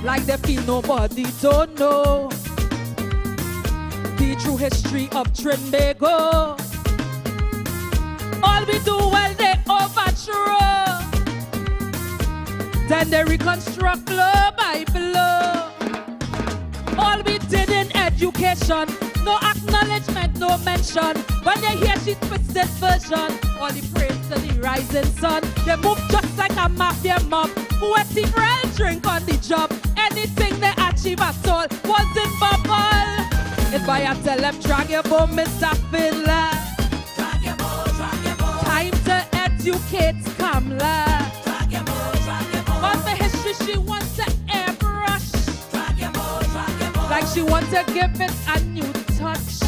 Like they feel nobody don't know the true history of Trinbago. All we do well they overthrow, then they reconstruct blow by blow. All we did in education, no acknowledgement, no mention. When you hear she twisted version, all the praise to the rising sun. They move just like a mafia mob, who at the real drink on the job. Anything they achieve at all wasn't bubble. If I tell them, drag your bow, Mr. Fiddler. Drag your bow, time to educate Kamala. Drag your bow, on the history she wants to airbrush. Like she wants to give it a new touch.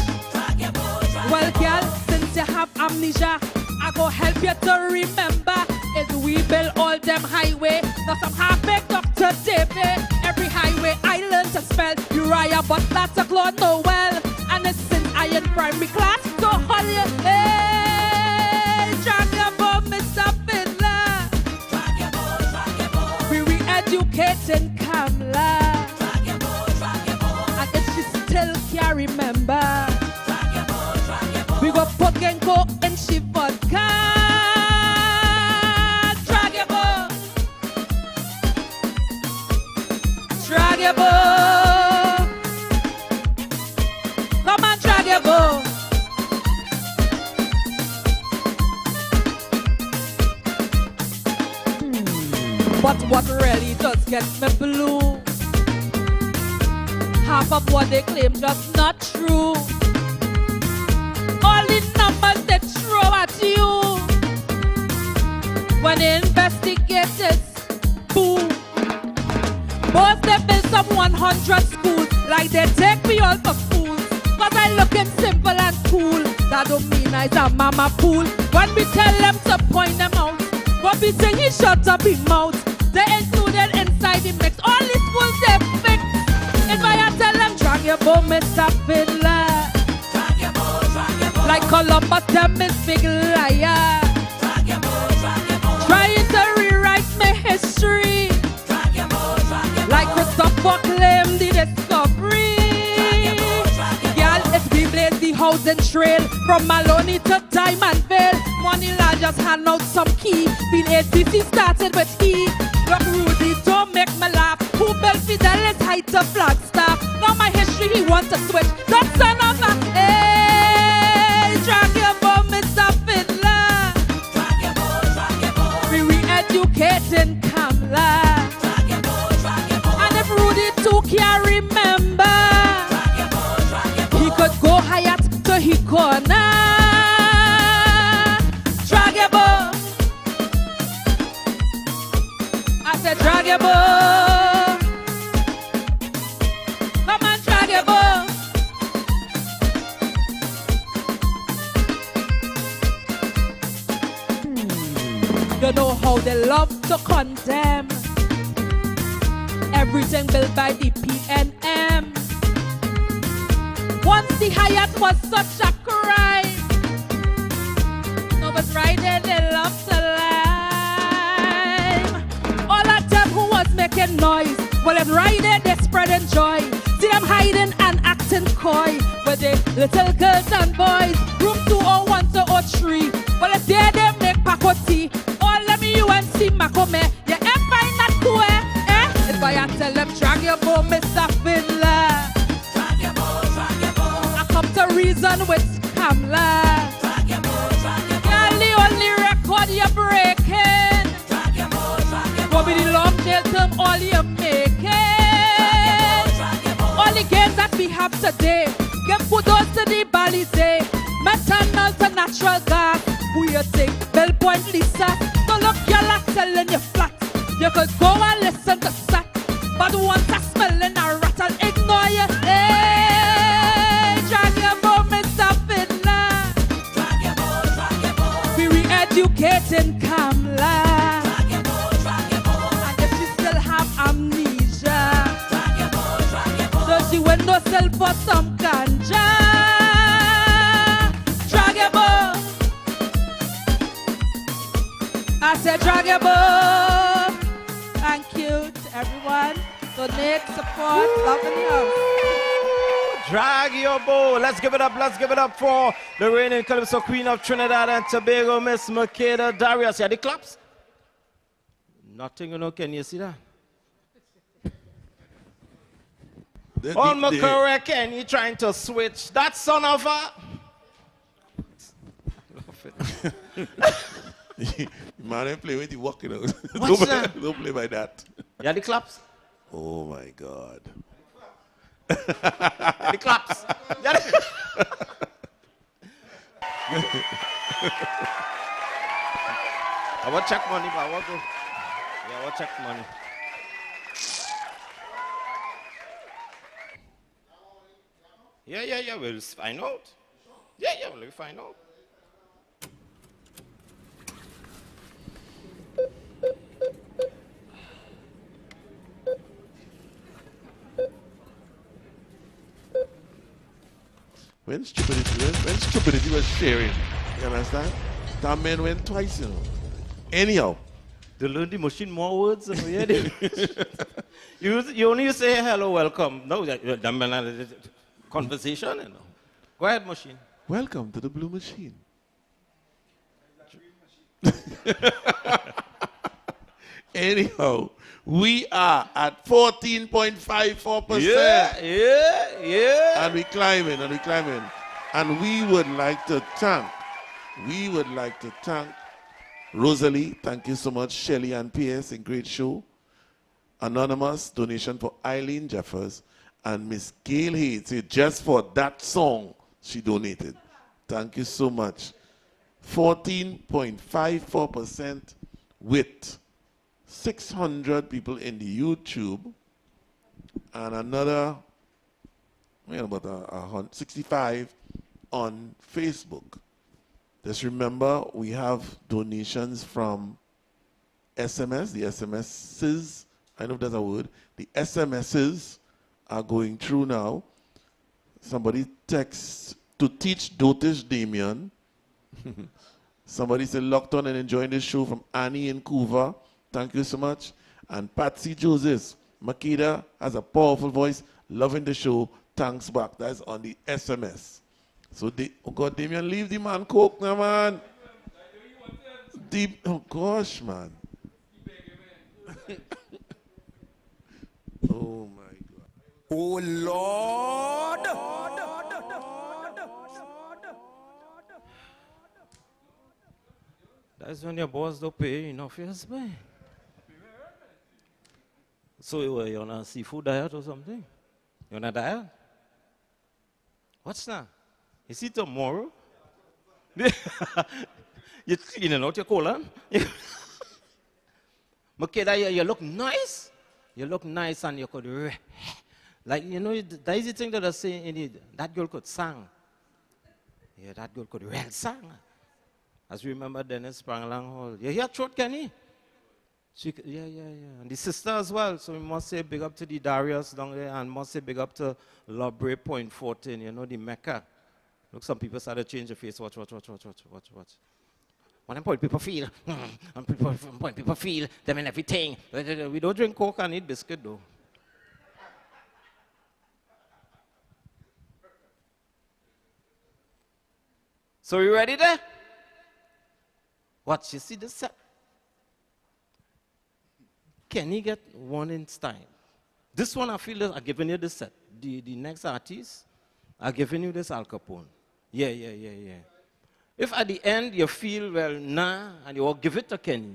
Well, girl, since you have amnesia, I go help you to remember. Is we build all them highway, now some half-baked Dr. David. Every highway I learned to spell Uriah, but that's a Claude Noel. And it's since I in primary class, so hold you. Hey, drag your bow, Mr. Fiddler. Drag your bow. We re-educating Kamala. Still can't remember. We go put Genko in she vodka. Drag your bow. Drag your bow. Come on, drag your bow. But what really does get me blue? Half of what they claim just not true. All the numbers they throw at you. When they investigate it, boom. Both they build some 100 schools, like they take me all for fools. Cause I looking simple and cool. That don't mean I's a mama fool. When we tell them to point them out, what we sing he shut up his mouth. They included inside the mix. All the schools they fix. If I tell them drag your bow, Mr. Fiddler. Drag your bow, like Columbus, them is big liar. Drag your bow, trying to rewrite my history. Drag your bow, like Christopher claimed the discovery. Girl, it's we blaze the housing trail from Maloney to Diamondville. Money la just hand out some key. Been ACC started with he. Look Rudy, don't make me laugh. Who built Fidelis height to Flagstaff? Now my history he wants to switch. That son of a hey, drag your bow, Mr. Fiddler. Drag your bow, we re-educating Kamla. Drag your bow, and if Rudy too can't remember, he could go Hyatt to he corner. Drag your bow. I said drag your bow. Come on, drag your bow. You know how they love to condemn everything built by the PNM. Once the Hyatt was such a crime, no, but right there they love to lime. All of them who was making noise, well, if right there they spreading joy. See them hiding and acting coy, but they little girls and boys. Room 201 to 03, well, if they make pakoti, all them UNC Makome, you ain't find that cool, eh? If I tell them drag your bow, Mr. Fiddler. To reason with Kamla. Girl, the only record you're breaking will be the long jail term all you're making. All the games that we have today, give kudos to the Balizé. Methanol to natural gas. Who you think? Bell Point Lisa. So look, you're like telling you flat. You could go and listen to Sat, but once I smell in a rattle, ignore you. Hey, drag your bow, Mr. Fiddler. Drag your bow. We re-educating Kamla. Drag your bow. And if she still have amnesia, drag your bow. So she went no sell for some ganja. Drag your bow. I said drag your bow. Thank you to everyone. Donate, support, love and love. Drag your bow. Let's give it up for the reigning Calypso Queen of Trinidad and Tobago, Miss Makeda Darius. Yeah, the claps? Nothing, you know, can you see that? Almost correct, and you trying to switch. That son of a... Man, I play with you walking out. What's that? Don't play by that. Yeah, the claps? Oh my God. The claps. Yeah, I want check money, but I want to. Yeah, I want check money. Yeah, we'll find out. Yeah, we'll find out. When stupidity was sharing, you understand? That man went twice, you know. Anyhow. They learn the machine more words than we had. You only say hello, welcome. No, conversation, you know. Go ahead, machine. Welcome to the Blue Machine. Anyhow, we are at 14.54%. Yeah. And we climbing. And we would like to thank Rosalie, thank you so much. Shelly and P.S., a great show. Anonymous, donation for Eileen Jeffers. And Miss Gail Hayes, just for that song, she donated. Thank you so much. 14.54% with 600 people in the YouTube and another about 65 on Facebook. Just remember, we have donations from SMS, the SMSs, I know if that's a word, the SMSs are going through now. Somebody texts to teach Dotish Damion. Somebody said locked on and enjoying the show from Annie in Couva. Thank you so much. And Patsy Joseph, Makeda has a powerful voice, loving the show. Thanks back. That's on the SMS. So, oh God, Damion, leave the man coke now, man. Oh gosh, man. Oh my God. Oh Lord. That's when your boss don't pay enough for your spend. So you're on a seafood diet or something? You're on a diet? What's that? Is it tomorrow? You're cleaning out your colon? Makeda, you look nice. You look nice and you could, like, you know, that is the thing that I say in it. That girl could sing. Yeah, that girl could real sing. As you remember Dennis sprang along hall. You hear throat, Kenny? Yeah. And the sister as well. So we must say big up to the Darius down there and must say big up to Lobre Point 14, you know, the Mecca. Look, some people started to change their face. Watch. When point people feel, and point people feel them in everything. We don't drink Coke and eat biscuit though. So you ready there? Watch, you see this set? Can you get one in style? This one I feel that I'm giving you this set. The next artist, I'm giving you this Al Capone. Yeah. If at the end you feel, well, nah, and you will give it to Kenny.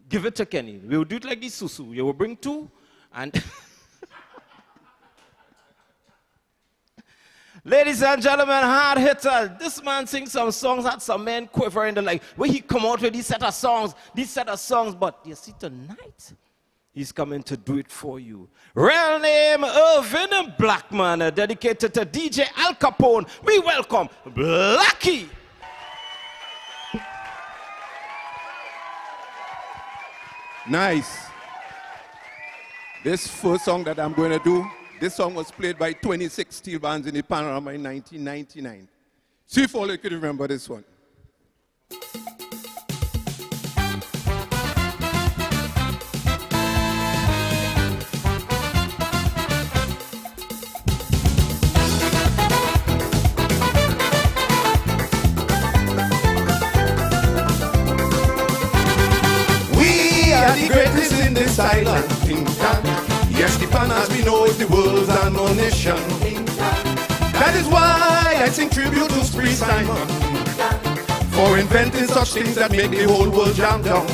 Give it to Kenny. We will do it like this, Susu. You will bring two, and... Ladies and gentlemen, hard hitter. This man sings some songs that some men quiver in the like. When he come out with these set of songs, but you see tonight, he's coming to do it for you. Real name, Irvin Blackman, dedicated to DJ Al Capone. We welcome Blackie. Nice. This first song that I'm going to do, this song was played by 26 steel bands in the Panorama in 1999. See if all you could remember this one. We are the greatest in this island. Yes, the pan as we know is the world's unknown nation. That is why I sing tribute to Spree Simon for inventing such things that make the whole world jam down.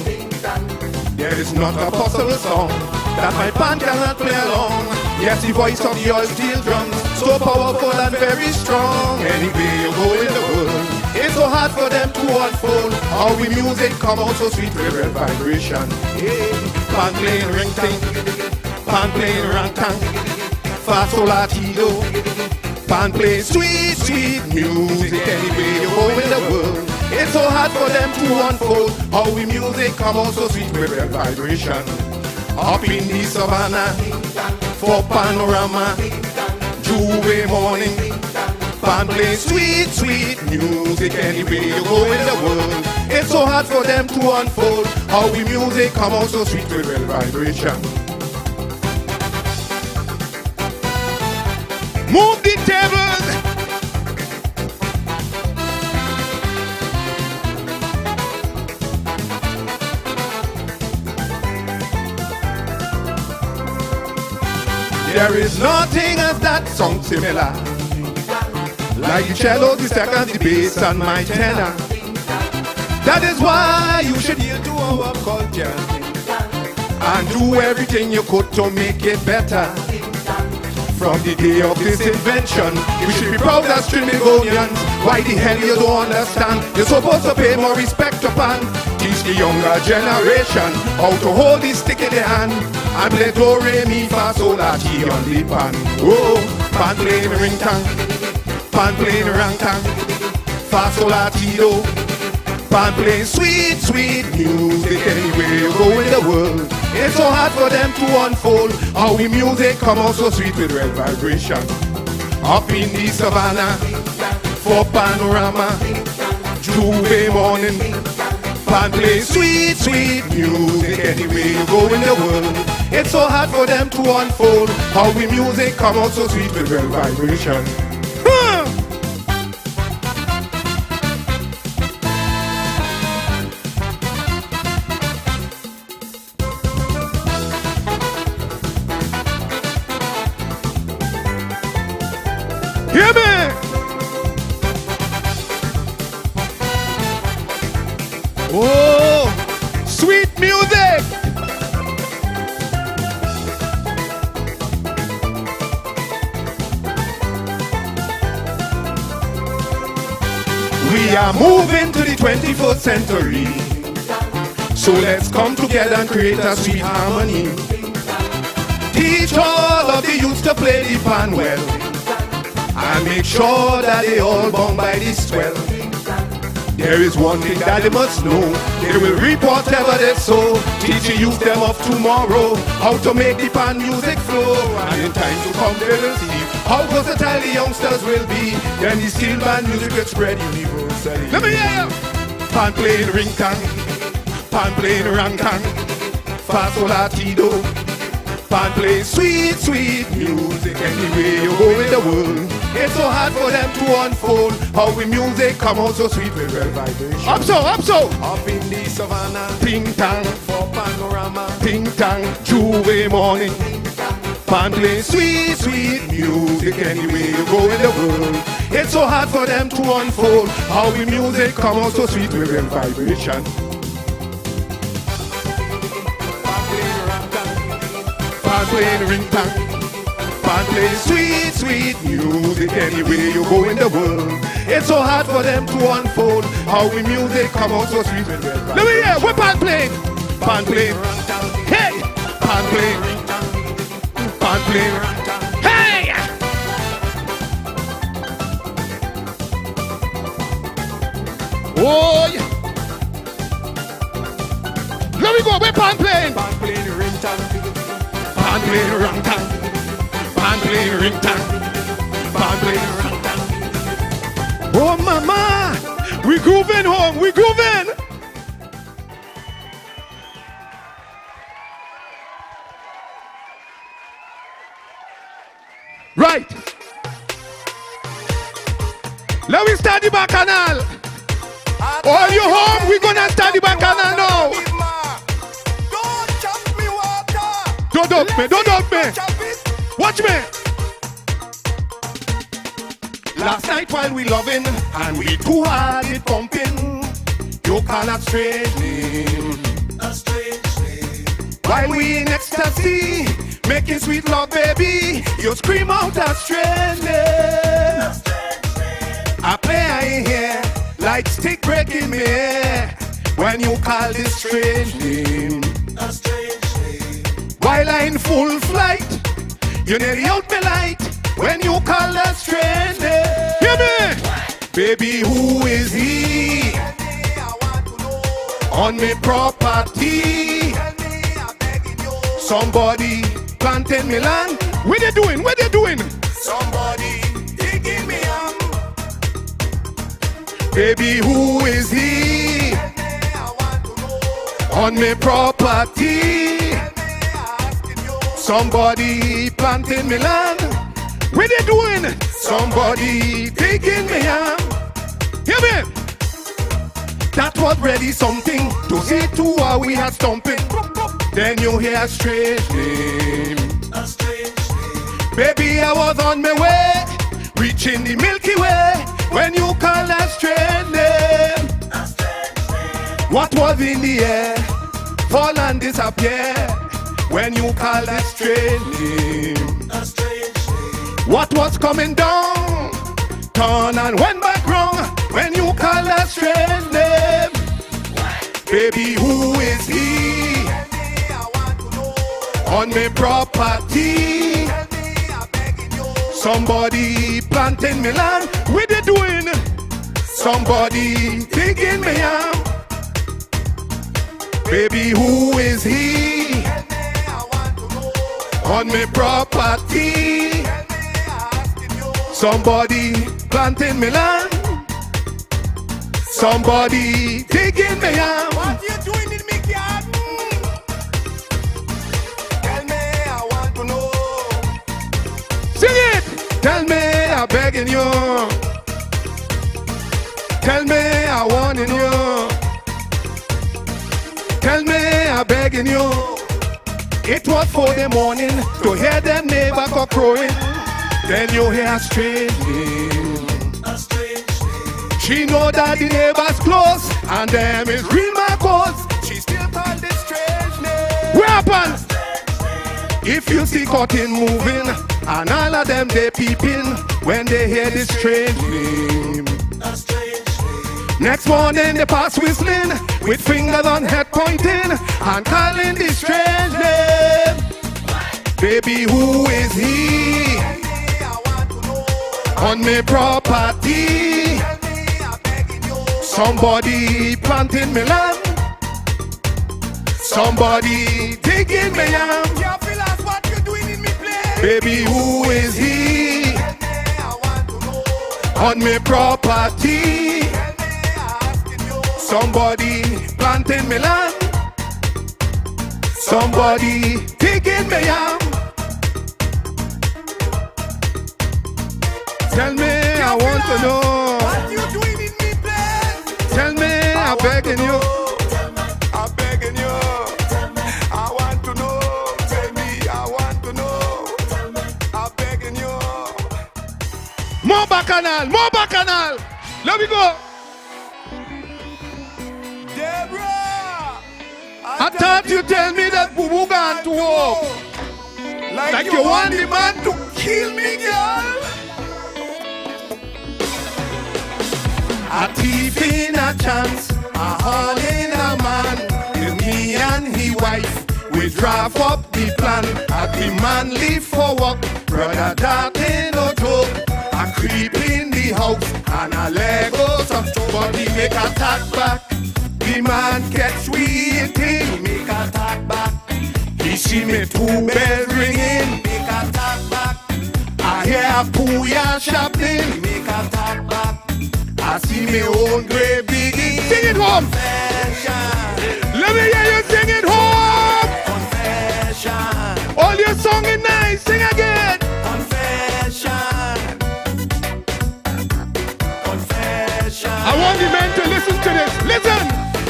There is not a possible song that my pan cannot play along. Yes, the voice of the oil steel drums, so powerful and very strong. Anywhere you go in the world, it's so hard for them to unfold. How we music come out so sweet with red vibration. Yeah. Pan playing ring ting, pan playing rantang, faso latido. Pan playing sweet, sweet music anywhere you go in the world. It's so hard for them to unfold. How we music come out so sweet with red vibration. Up in the savannah, for panorama, Juve morning. Pan playing sweet, sweet music anywhere you go in the world. It's so hard for them to unfold. How we music come out so sweet with red vibration. Move the tables. There is nothing as that song similar. Like the cello, the second, the bass, and my tenor. That is why you should yield to our culture and do everything you could to make it better. From the day of this invention, you should be proud as Trinidadians. Why the hell you don't understand? You're supposed to pay more respect upon. Teach the younger generation how to hold this stick in the hand and play do, re, mi, fa, sol, la, ti on the pan. Oh, pan playing ring tang, pan playing rang tang, fa, sol, la, ti, do. Pan playing sweet, sweet music anywhere you go in the world. It's so hard for them to unfold how the music come out so sweet with red vibration. Up in the savannah, for panorama, Juve morning. Pan play sweet, sweet music anywhere you go in the world. It's so hard for them to unfold how the music come out so sweet with red vibration. Hear me! Oh, sweet music! We are moving to the 21st century, so let's come together and create a sweet harmony. Teach all of the youths to play the pan well, and make sure that they all bound by this swell. There is one thing that they must know, they will reap whatever they sow. Teach the youth them of tomorrow how to make the pan music flow. And in time to come they will see how versatile the youngsters will be. Then the steel band music will spread universally. Let me hear you! Pan playing ring tang, pan playing rang tang, fa sol la ti do. Pan play sweet, sweet music anywhere you go in the world. It's so hard for them to unfold how the music come out so sweet with red vibration. Up so, up so! Up in the savannah, ting tang, for panorama, ting tang, Juve morning. Pan play sweet, sweet music anywhere you go in the world. It's so hard for them to unfold how the music come out so sweet with red vibration. Pan playing ring tang, pan playing sweet, sweet music anywhere you go in the world. It's so hard for them to unfold how the music come out so sweet with red vibration. Let me hear, what pan playing? Pan playing, hey! Pan playing, pan playing, hey! Oh yeah! Let me go, where pan playing? Pan playing ring tang. Pan playing rang tang, pan playing ring tang, pan playing rang tang. Oh mama, we grooving home, we grooving. Right. Let me start the bacchanal. All you home, we gonna start the bacchanal now. Don't dump me, don't dump me. Watch me. Last night while we loving and we too hard it pumping, you call a strange name. A strange name. While we in ecstasy, making sweet love, baby, you scream out a strange name. I play I hear like stick breaking me when you call this strange name. A strange name. While I'm in full flight, you nearly out me light when you call a strange name. Hear me? Baby, who is he? On me property. Somebody planting me land. What they doing? What they doing? Somebody digging me up. Baby, who is he? On me property. Somebody planting me land. What they doing? Somebody taking me out. Hear me? That was really something to see to how we had stomping. Then you hear a strange name. A strange name. Baby, I was on my way, reaching the Milky Way, when you call a strange name. A strange name. What was in the air, fall and disappear when you call that strange name. What was coming down, turn and went back wrong when you call that strange name. Baby, who is he on me property? Somebody planting me land, what they doing? Somebody thinking me am. Baby, who is he on me property? Somebody planting me land. Somebody taking me out. What you doing in me garden? Tell me, I want to know. Sing it! Tell me, I'm begging you. Tell me, I want you. Tell me, I'm begging you. It was 4 in the morning to hear them neighbor go crowing. Then you hear a strange name. She know that the neighbors close and them is real Marcos. She still call this strange name. What happens? If you see cotton moving and all of them they peeping when they hear this strange name. Next morning they pass whistling with fingers on head pointing and calling this strange name. Baby, who is he on me property? Somebody planting me land. Somebody taking me out. What you doing in me place? Baby, who is he on me property? Somebody planting me land. Somebody taking me out. Tell me, I want to know. What you doing in me place? Tell me, I'm begging you. I'm begging you. I want to know. Tell me, I want to know. I'm begging you. More bacchanal, more bacchanal. Let me go. Deborah, I thought you tell me that Boo Boo gone to war. Like you want the man to kill me, girl. A thief in a chance, a haul in a man. With me and his wife, we drive up the plan. At the man leave for work, brother that ain't no joke. I creep in the house and a Legos of but he make a attack back. The man catch we eating, he make a attack back. He see me 2 bells ringing, make a attack back. I hear a pooya sharpening, he make a attack back. I see me own grave digging. Sing it home. Confession. Let me hear you sing it home. Confession. All your song is nice. Sing again. Confession. Confession. I want the men to listen to this. Listen.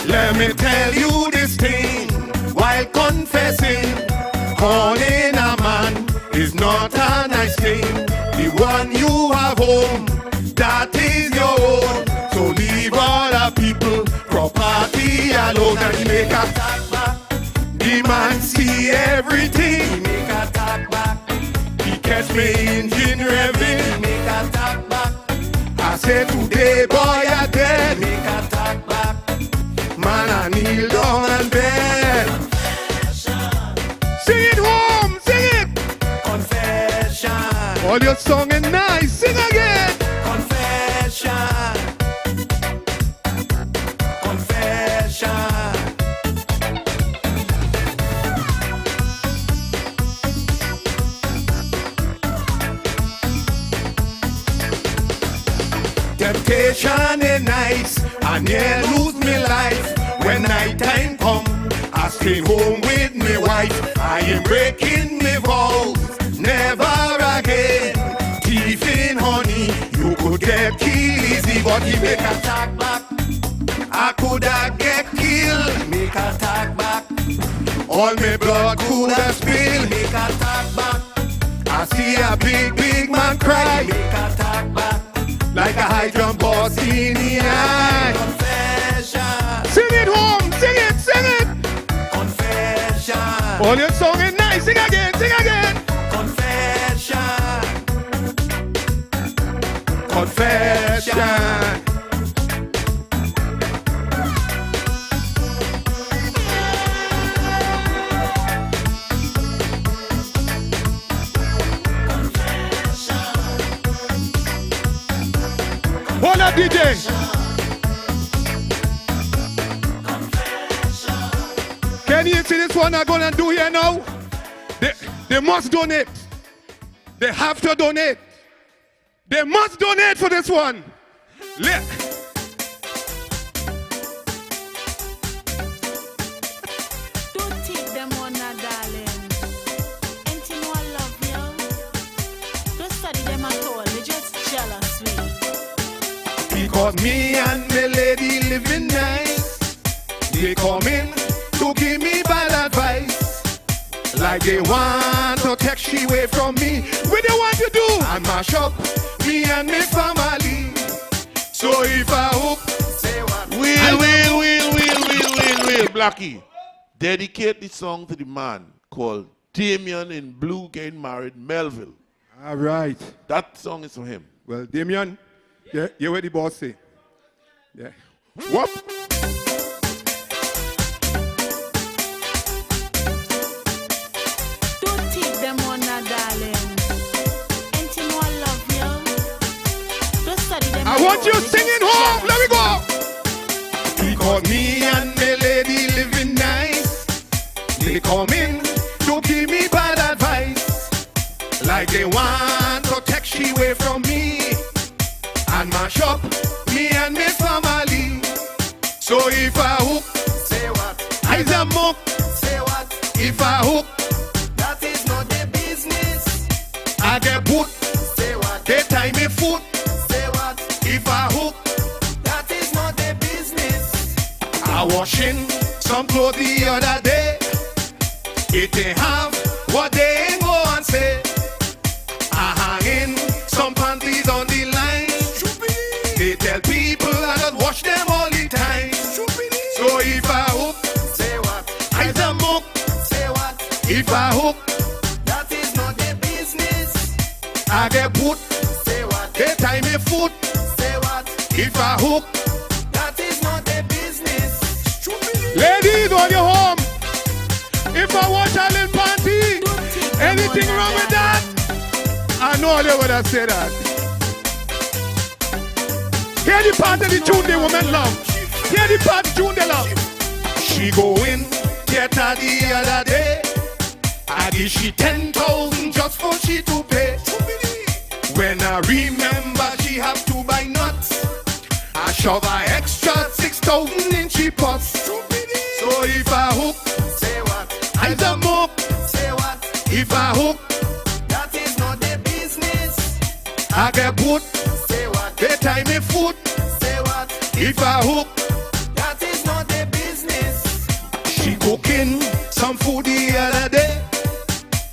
Let me tell you this thing while confessing. Calling a man is not a nice thing. The one you have home, that is your own. So leave all the people property alone and make a attack back. The man see everything, he make a attack back. He catch me engine revving, he make a attack back. I say today boy I dead, make a attack back. Man I kneel down and beg. Sing it home, sing it. Confession. All your song is nice, sing again. Confession. Confession. Temptation is nice, and yeah, lose me life. When night time come, I stay home with me wife. I am breaking me vows, never again. Thief in honey, you could get killed easy, but he make a attack back. I coulda get killed, make a attack back. All me blood coulda spill, make a attack back. I see a big man cry, make a attack back. Like a high jump boss in the eye. Confession. Sing it. it home. Sing it, sing it. Confession. All your song is nice. Sing again, sing again. Confession. Confession. Hold up, DJ. Can you see this one I'm gonna do here now? They must donate. They have to donate. They must donate for this one. Don't take them on, darling. Ain't you know I love you? Don't study them at all. They're just jealous, me. Because me and my lady living nice. They come in to give me bad advice. Like they want to take she away from me. What they want to do? And mash up me and my family. So if I hope, say what? Will, Blackie. Dedicate this song to the man called Damion in Blue getting married, Melville. All right. That song is for him. Well, Damion, yeah, you what the boss say. Yeah. Whoop. Don't take them on, darling. Ain't you know I love you? Don't study them I at want all. you They're singing just home. Let me go. jealous. Because me and my lady living nice. They come in to give me bad advice. Like they want to take she away from me. And mash up me and my family. So if I hook, say what? I's a mock, say what? If I hook, that is not their business. I get put, say what? They tie me foot, say what? If I hook, that is not their business. I washing some clothes the other day. It ain't have what they ain't go and say. I hanging some panties on the line. They tell people I don't wash them all the time. So if I hook, say what? I the mook, say what? If I hook, that is not their business. I get put, say what? They tie me foot, say what? If I hook, that is not their business. Ladies on your home, if I wash a little panty, anything wrong with that? I know they would have said that. Hear the part of the tune the woman love. Hear the part of the tune they love. She go in theater the other day. I give she 10,000 just for she to pay. When I remember she have to buy nuts, I shove her extra 6,000 in she pots. So if I hook, say what? I the mook, say what? If I hook, that is not their business. I get put, say what? They tie me foot, say what? If I hook, that is not their business. She cooking some food the other day.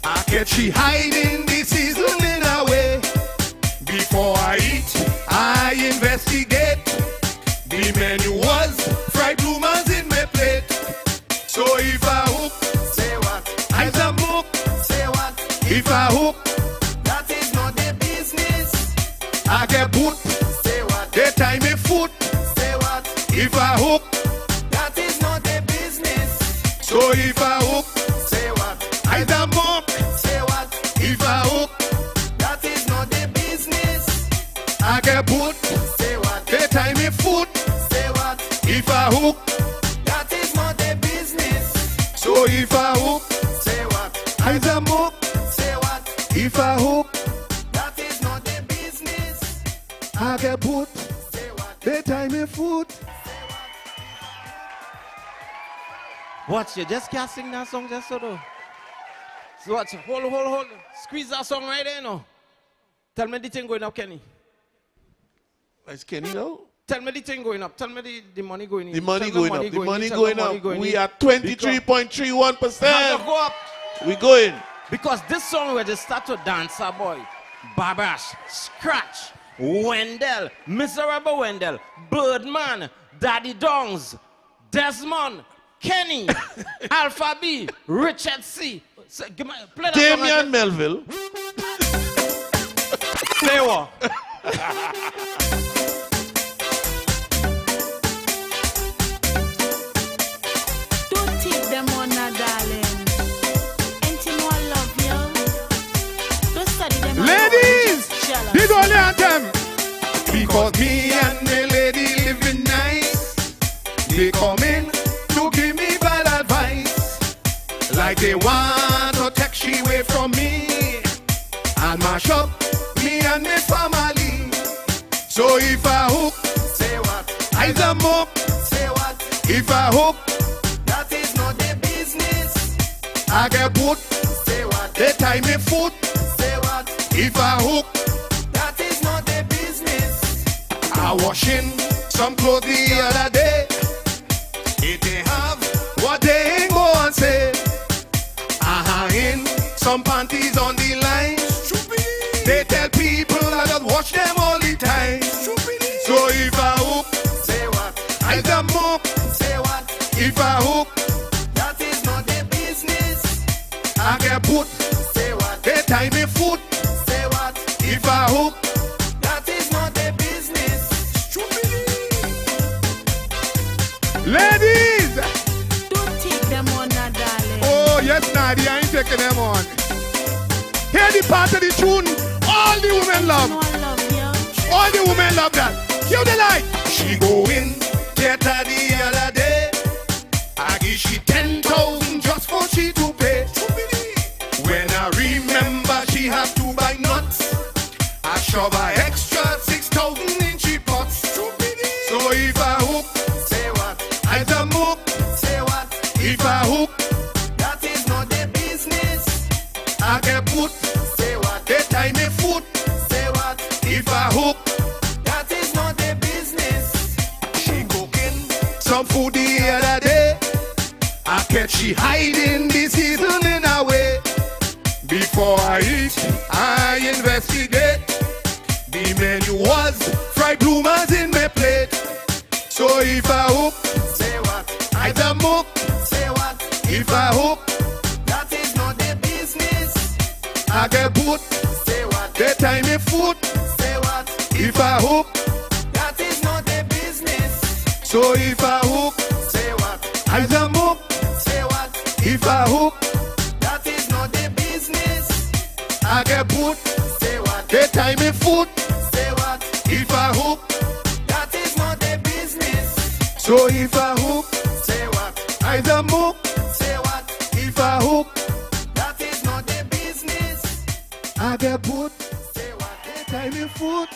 I catch she hiding the seasoning away. Before I eat, I investigate. The menu was fried bloomers in my plate. So if I hook, say what? I the mook, say what? If I hook, that is not their business. I get put, say what? They tie me foot, say what? If I hook, that is not their business. So if I hook, say what? I the mook, say what? If I hook, that is not their business. I get put, say what? They tie me foot, say what? If I hook, that is not their business. So if I hook, say what? I the mook, say what? If I hook, that is not their business. I get put, say what? They tie me foot. Watch, you just can't sing that song just so though. So watch, hold. Squeeze that song right there now. Tell me the thing going up, Kenny. Is Kenny now? Tell me the thing going up. Tell me the money going in. The money Tell me going up. The money Tell me going up. going We in. are 23.31%. How to go up? We going. Because this song where they start to dance, boy. Babash, Scratch, Wendell, Miserable Wendell, Birdman, Daddy Dongs, Desmond, Kenny, Alpha B, Richard C. So, play that song Damion again. Melville. Say what? Don't take them on now, darling. Ain't you know I love you? Don't study them. Ladies, Jealous. this only anthem. Because me and the lady living nice. They come in to give me bad advice. Like they want to take she away from me. And mash up me and my family. So if I hook, say what? I jump up, say what? If I hook, that is not their business. I get put, say what? They tie me foot, say what? If I hook, that is not their business. I washing some clothes the other day. It they have what they ain't go and say. I hang in some panties on the line. They tell people I just watch them all the time. So if I hook, say what? I jump up, say what? If I hook, that is not their business. I get put, say what? They tie me foot, say what? If I hook, that is not their business. Ladies! Don't take them on now, darling. Oh yes, Nadia, I ain't taking them on. Hear the part of the tune. All the women love. You know I love you. All the women love that. Cue the light. She go in theater the other day. I give she 10,000 just for she to pay. When I remember she have to buy nuts, I shove her extra 6,000 in she pots. So if I hook, say what? I jump up, say what? If I hook, that is not their business. I get put, say what? They tie me foot, say what? If I hook, that is not their business. She cooking some food the other day. I catch she hiding the seasoning away. Before I eat, I investigate. The menu was fried bloomers in my plate. So if I hook, say what? I jump up, say what? If I hook, that is not their business. I get put, say what? They tie me foot, say what? If I hook, that is not their business. So if I hook, say what? I jump up, say what? If I hook, that is not their business. I get put, say what? They tie me foot, say what? If I hook, that is not their business. So if I hook, say what? I jump up, say what? If I hook, that is not their business. I get put, say what? They tie me foot.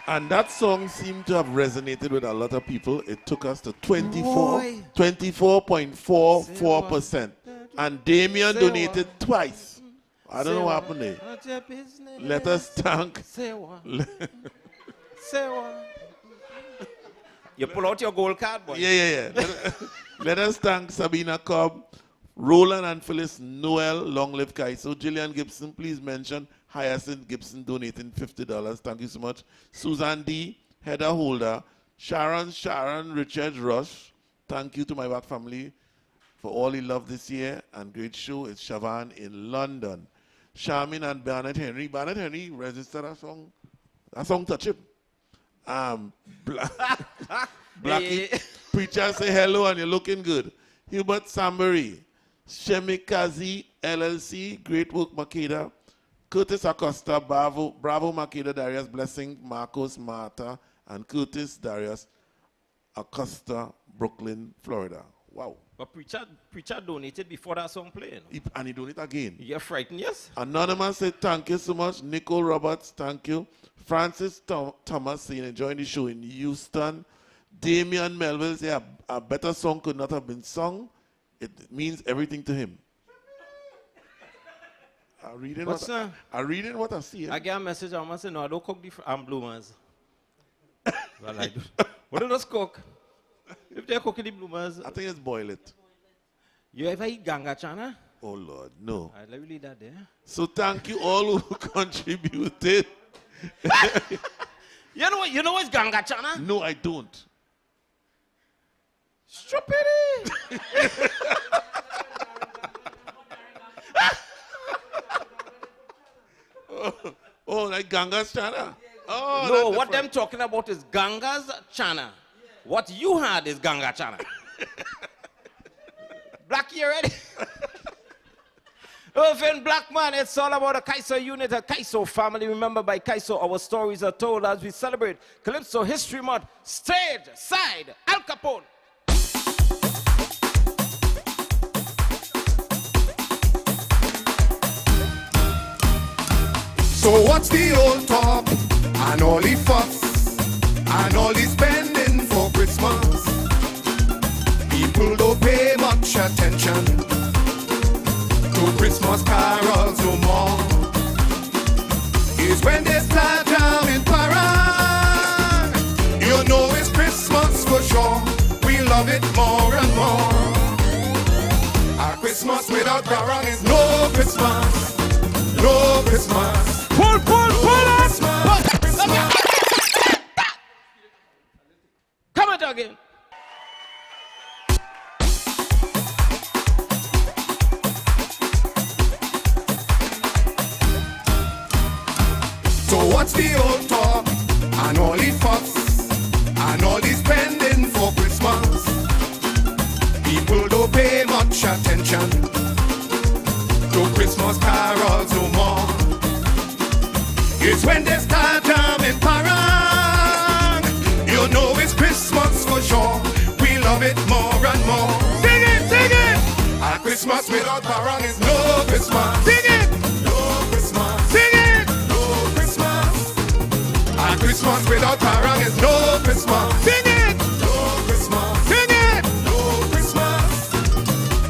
And that song seemed to have resonated with a lot of people. It took us to 24.44%. And Damion donated twice. I don't know what happened there. Let us thank. Say what? Say what? You pull out your gold card, boy. Yeah. Let us thank Sabina Cobb, Roland and Phyllis Noel, Long Live Kaiso, Gillian Gibson, please mention Hyacinth Gibson donating $50. Thank you so much. Susan D, Heather Holder, Sharon, Richard Rush. Thank you to my WACK family for all the love this year and great show. It's Siobhan in London. Charmin and Barnett Henry. Barnett Henry registered a song touch him. Blackie, preacher say hello and you're looking good. Hubert Sambury, Shemikazi LLC, Great Work Makeda, Curtis Acosta, Bravo Makeda Darius, Blessing, Marcos Marta, and Curtis Darius, Acosta, Brooklyn, Florida. Wow. But preacher donated before that song playing. And he donated again. You're frightened, yes? Anonymous said thank you so much. Nicole Roberts, thank you. Francis Thomas saying enjoying the show in Houston. Damion Melville say a better song could not have been sung. It means everything to him. I'm reading what I see. I get a message. I'm say no, I don't cook the bloomers. Well, I do. What do those cook? If they're cooking the bloomers, I think it's boil it. You ever eat ganga chana? Oh Lord, no. Let me leave that there. So thank you all who contributed. You know what's ganga chana? No, I don't. Stupidity. Oh, like Ganga's Chana. Oh, no, that's what different. them talking about is Ganga's Chana. What you had is Ganga Chana. Blackie, you ready? Irvin Blackman, it's all about a Kaiso Unit, a Kaiso family. Remember, by Kaiso, our stories are told as we celebrate Calypso History Month. Stage, side, Al Capone. So what's the old talk and all the fuss and all the spending for Christmas? People don't pay much attention to Christmas carols no more. It's when they start jamming parang, you know it's Christmas for sure. We love it more and more. Our Christmas without parang is no Christmas, no Christmas. Pull up! Come on again. So what's the old talk and all the fuss and all the spending for Christmas? People don't pay much attention to Christmas carols no more. It's when they start jamming parang, you know it's Christmas for sure. We love it more and more. Sing it, sing it! Our Christmas without parang is no Christmas. Sing it! No Christmas. Sing it! No Christmas. Our Christmas without parang is no Christmas. Sing it! No Christmas. Sing it! No Christmas.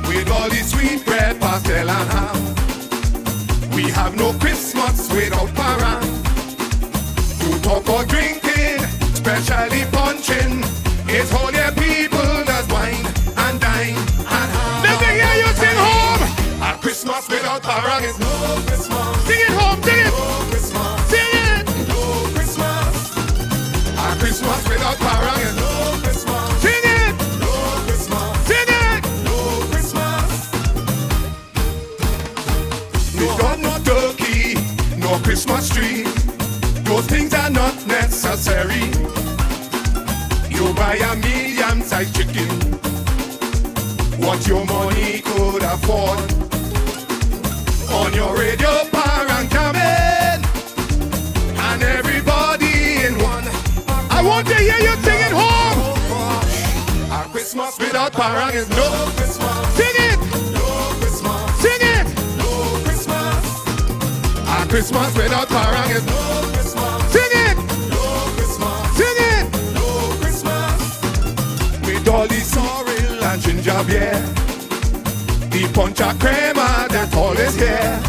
With all the sweet bread, pastel and ham, we have no Christmas without parang. To talk about drinking, especially punching, it's all your people that wine and dine and have. Let me hear you sing home. Our Christmas without parang is no Christmas. Sing it home, sing it. No Christmas. Sing it. No Christmas. Our Christmas without parang is no Christmas. Sing it. No Christmas. Sing it. No Christmas. We got no turkey, no Christmas tree. Those things are not necessary. You buy a medium-sized chicken, what your money could afford. On your radio, parang coming, and everybody in one. I want to hear you sing it home. Our Christmas without parang is no Christmas. Sing it. No Christmas. Sing it. No Christmas. Our Christmas without parang is no Christmas. Sing it. No Christmas. Sing it. No Christmas. With all the sorrel and ginger beer, the punch of crema that all is here.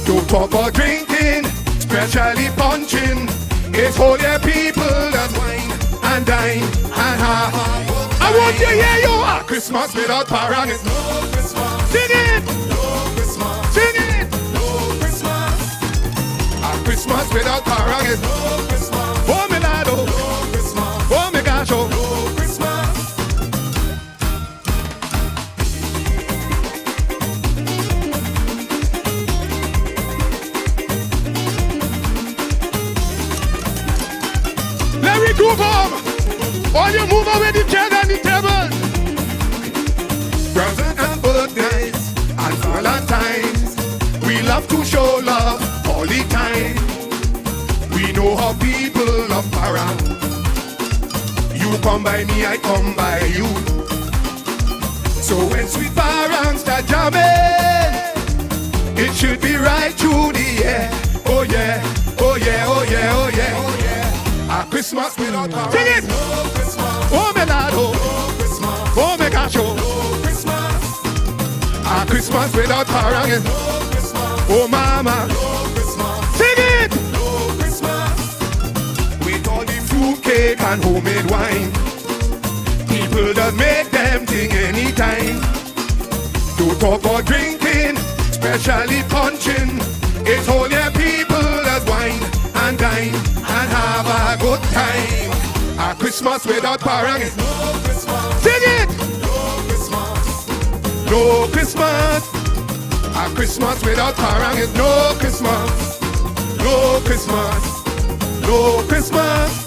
Don't talk about drinking, especially punching. It's all your people that wine and dine and have. I want to hear you. Our Christmas without parang is no Christmas. Sing it. No Christmas. Sing it. No Christmas. Our Christmas without parang is no Christmas. Oh, me lado. No Christmas. Oh, me gosh. Oh, no Christmas. Let me groove home. All you move over the chairs and the tables. Presents and birthdays and Valentine's, we love to show love all the time. We know how people love parang. You come by me, I come by you. So when sweet parang start jamming, it should be right through the air. Oh yeah, oh yeah, oh yeah, oh yeah, oh yeah. Our Christmas without parang. Sing it! No Christmas. Oh me lado. No Christmas. Oh me gosh. No Christmas. Our Christmas without parang is no Christmas. Oh mama. No Christmas. Sing it! No Christmas. With all the fruit cake and homemade wine, people that make them thing anytime. Don't talk about drinking, especially punching. It's all your people that wine and dine and have a good time. Our Christmas without parang is no Christmas. Sing it! No Christmas. A Christmas without parang is no Christmas. No Christmas. No Christmas.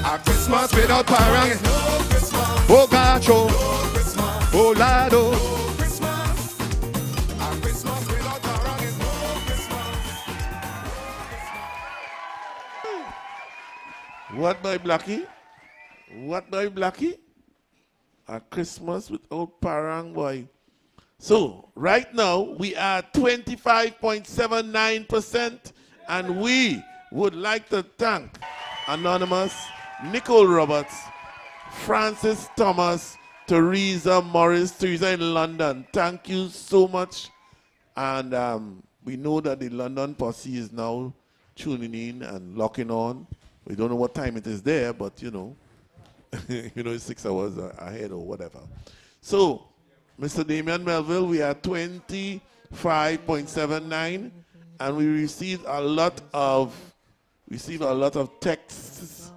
A Christmas without parang is no Christmas. Oh gacho. No Christmas. Oh lado. No Christmas. A Christmas without parang is no Christmas. What by Blackie? What by Blackie? A Christmas without parang, boy. So, right now, we are 25.79%, and we would like to thank Anonymous, Nicole Roberts, Francis Thomas, Teresa Morris, Teresa in London. Thank you so much. And we know that the London posse is now tuning in and locking on. We don't know what time it is there, but you know, it's 6 hours ahead or whatever. So, Mr. Damion Melville, we are 25.79, and we received a lot of texts,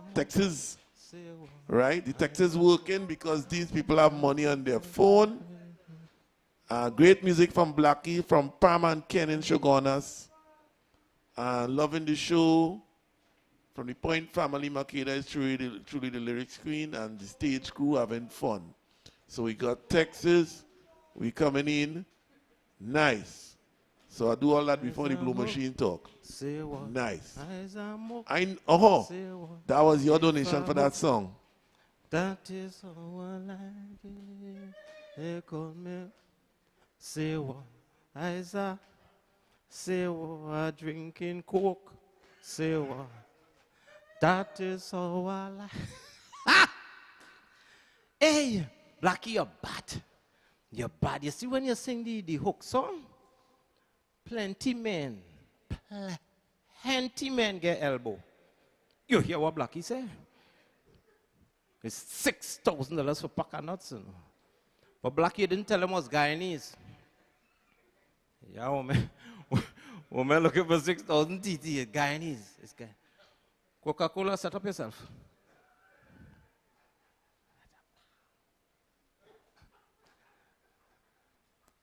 right? The text is working because these people have money on their phone. Great music from Blackie, from Pam and Ken in Shogunas. Loving the show. From the Point family, Makeda is truly the lyrics queen, and the stage crew having fun. So we got texts, we coming in, nice. So I do all that before the blue machine talk. Nice. That was your donation for that song. That is all I give. They call me. Say what? Isa. Say what? Drinking Coke. Say what? That is all I like. Hey, Blackie, you're bad. You're bad. You see, when you sing the hook song, plenty men get elbow. You hear what Blackie say? It's $6,000 for pack of nuts. You know? But Blackie didn't tell him was Guyanese. Yeah, woman looking for 6,000 TT. Guyanese. It's Guyanese. Coca-Cola, set up yourself.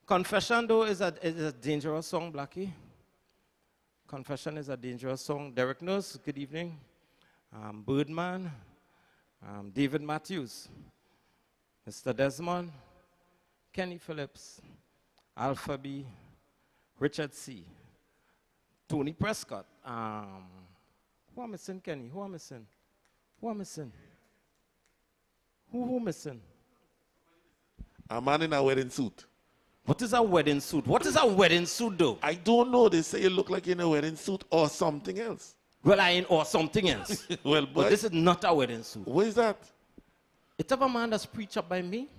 Confession, though, is a dangerous song, Blackie. Confession is a dangerous song. Derek Nurse, good evening. Birdman, David Matthews, Mr. Desmond, Kenny Phillips, Alpha B, Richard C., Tony Prescott. Who am I missing, Kenny? Who am I missing? Who am I missing? Who missing? A man in a wedding suit. What is a wedding suit? What is a wedding suit, though? I don't know. They say you look like you're in a wedding suit or something else. Well, I ain't or something else. Well, but this is not a wedding suit. What is that? It's of a man that's preached up by me.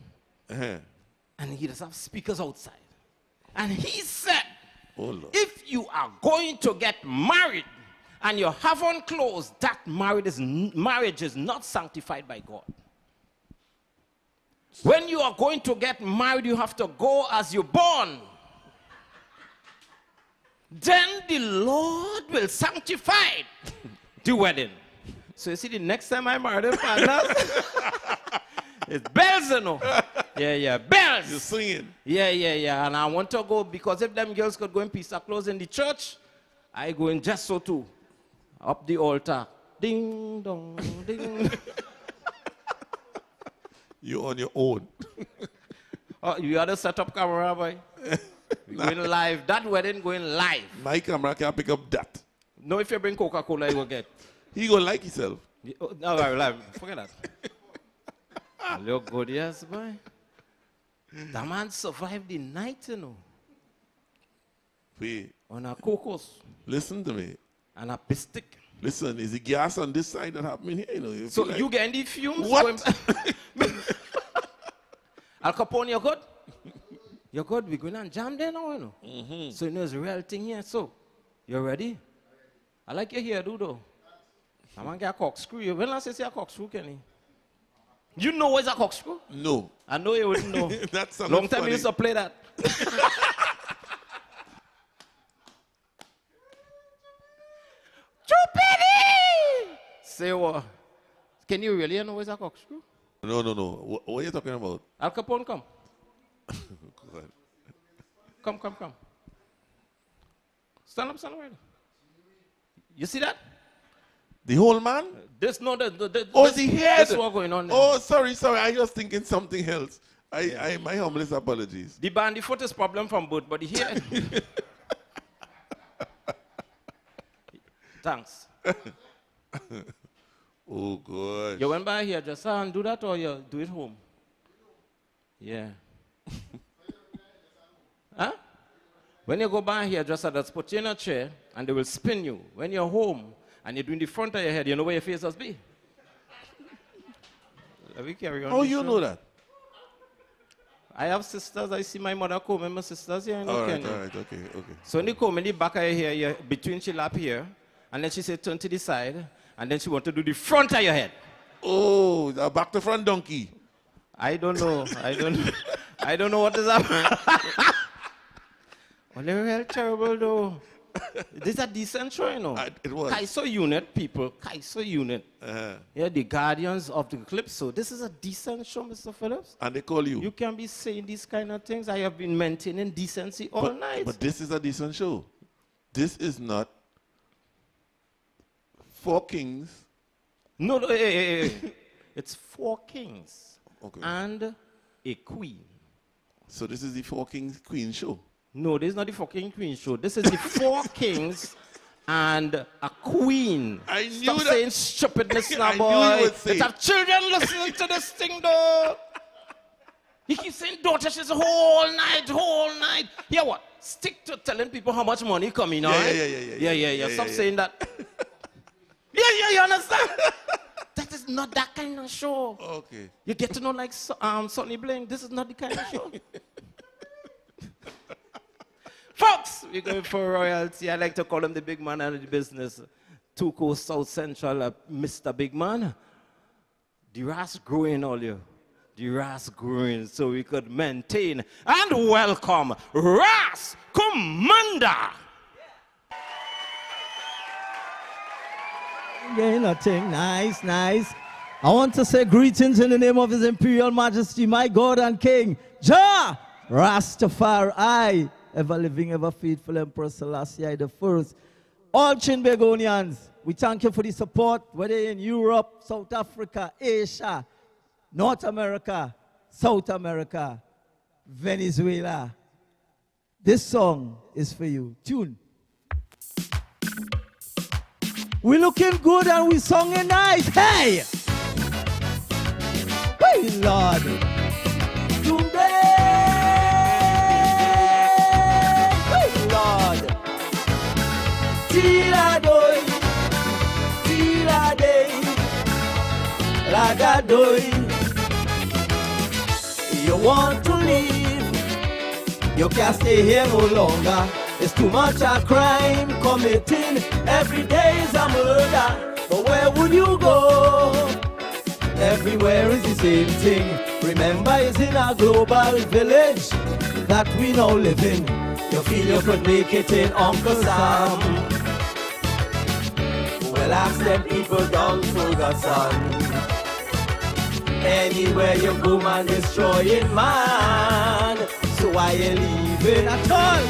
Uh-huh. And he does have speakers outside. And he said, oh, Lord, if you are going to get married, and you have on clothes, that marriage is not sanctified by God. When you are going to get married, you have to go as you're born. Then the Lord will sanctify the wedding. So you see, the next time I marry them partners, it's bells, you know. Yeah, bells. You're singing. Yeah. And I want to go, because if them girls could go in piece of clothes in the church, I go in just so too. Up the altar. Ding, dong, ding. You're on your own. Oh, you had to set up camera, boy. We're going live. That wedding going live. My camera can't pick up that. No, if you bring Coca-Cola, you will get. He gonna like himself. No, live. Forget that. Look good, yes, boy. That man survived the night, you know. Wait. On a cocos. Listen to me. And a pistic. Listen, is the gas on this side that happening here? You know, so like, you getting the fumes? What? Al Capone, you're good? You're good? We're going to jam there now, you know. So you know it's a real thing here. So, you ready? I like your hair, though. I want to get a corkscrew. When last you see a corkscrew, Kenny? You know what's a corkscrew? No. I know you wouldn't know. That's long time funny. you used to play that. Stupidity! Say what? Can you really know what's a corkscrew? No. What are you talking about? Al Capone come. Come. Stand up. You see that? The whole man? This no the is he here? This what going on there. Oh, sorry. I was thinking something else. My humblest apologies. The band, the foot is problem from both, but the head. Thanks. Oh, good. You went by here just and do that, or you do it home? Yeah. Huh? When you go by here, just put you in a chair, and they will spin you. When you're home, and you're doing the front of your head, you know where your face must be. Let me carry on. How you know that? I have sisters. I see my mother comb and my sisters here in Kenya. All right, okay. So when you comb in the back of your hair, between she lap here, and then she say turn to the side, and then she want to do the front of your head. Oh, a back to front donkey. I don't know. I don't know what is happening. Well, they're real terrible though. This is a decent show, you know. It was. Kaiso Unit, people. Kaiso Unit. Yeah, the guardians of the Calypso. This is a decent show, Mr. Phillips. And they call you. You can be saying these kind of things. I have been maintaining decency all night. But this is a decent show. This is not Four Kings. No, hey. It's Four Kings and a queen. So this is the Four Kings Queen show. No, this is not the fucking queen show. This is the Four Kings and a queen. I knew Stop that. saying stupidness now, I boy. knew you would say. Let's have children listening to this thing, though. He keeps saying daughter, she's whole night. Hear what? Stick to telling people how much money coming, all right? Yeah. Stop saying that. Yeah, you understand? That is not that kind of show. Okay. You get to know like Sonny Bling. This is not the kind of show. Folks, we're going for royalty. I like to call him the big man out of the business. Two Coast South Central, Mr. Big Man. The Ras growing all you. The Ras growing so we could maintain and welcome Ras Kommanda. Yeah, nothing. Nice. I want to say greetings in the name of His Imperial Majesty, my God and King, Jah Rastafari, ever living, ever faithful Emperor Selassie the First. All Chinbegonians, we thank you for the support, whether in Europe, South Africa, Asia, North America, South America, Venezuela. This song is for you. Tune. We looking good and we singing nice. Hey! Hey, Lord. Today. Hey, Lord. Tiradoi. Lagadoi. You want to leave. You can't stay here no longer. It's too much a crime committing. Every day is a murder. But where would you go? Everywhere is the same thing. Remember, it's in a global village that we now live in. You feel you could make it in Uncle Sam. Well, ask them people down to the sun. Anywhere you go, man, destroying man. So I ain't leaving at all.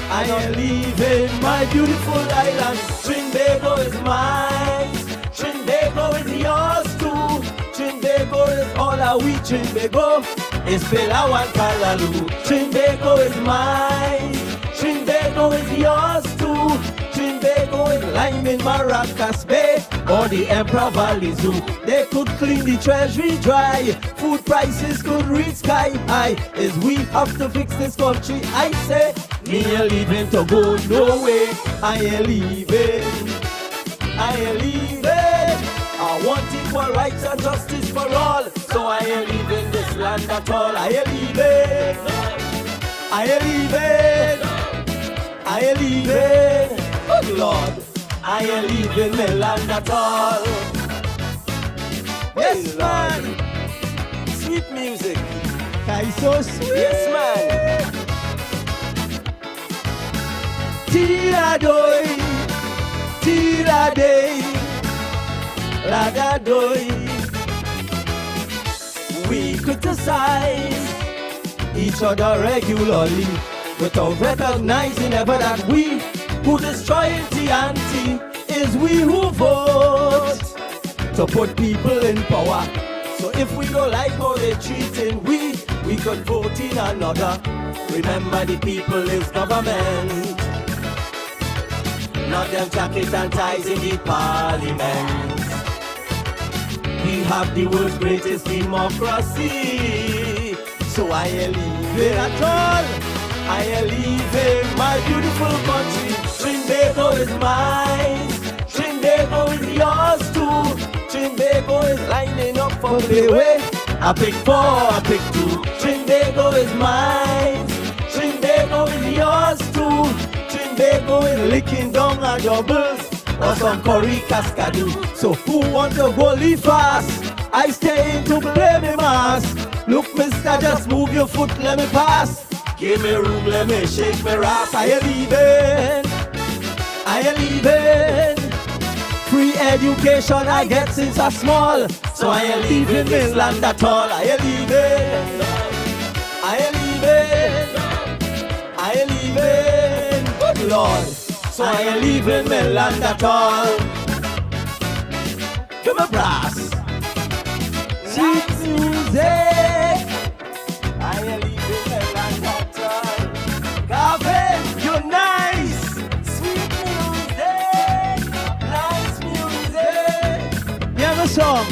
I am leaving my beautiful island. Trinbago is mine. Trinbago is yours too. Trinbago is all our we. Trinbago is Pelaw and Kalalu. Trinbago is mine. Trinbago is yours too. Trinbago is lying in Maracas Bay or the Emperor Valley Zoo. They could clean the treasury dry. Food prices could reach sky high. Is we have to fix this country, I say. Me ain't leaving to go no way. I ain't leaving. I want equal rights and justice for all. So I ain't leaving this land at all. I ain't leaving. Good Lord. I ain't leaving my land at all. Yes, man. Sweet music. Kaiso sweet. Yes, man. Tiradoi, lagadoi. We criticize each other regularly, without recognizing ever that we who destroy TNT is we who vote to put people in power. So if we don't like how they treating we could vote in another. Remember the people is government, not them jackets and ties in the parliament. We have the world's greatest democracy. So I leave it at all. I leave it, my beautiful country. Trinbago is mine. Trinbago is yours too. Trinbago is lining up for the way. I pick 4, I pick 2. Trinbago is mine. Trinbago is yours too. Trinbago is licking down our doubles or some curry cascadoo. So who want to go leave fast? I stay in to play me mass. Look, mister, just move your foot, let me pass. Give me room, let me shake my ass. I am leaving. I am leaving. Free education I get since I'm small. So I am leaving this land at all. I am leaving. I am leaving. I am leaving. Good Lord. So I am leaving my land at all. Give me brass. Sweet music. I am leaving my land at all. Gavin, you're nice. Sweet music. Nice music. You have a song.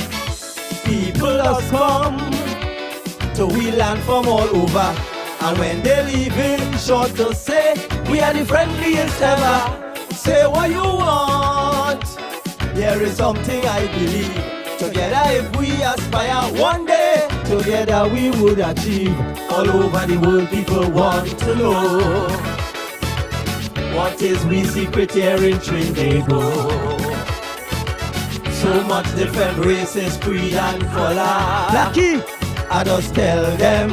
People have come to we land from all over. And when they leaving, sure to say, we are the friendliest ever. Say what you want. There is something I believe. Together if we aspire one day, together we would achieve. All over the world people want to know, what is we secret here in Trinbago? So much different races, creed and color. Blackie, I just tell them,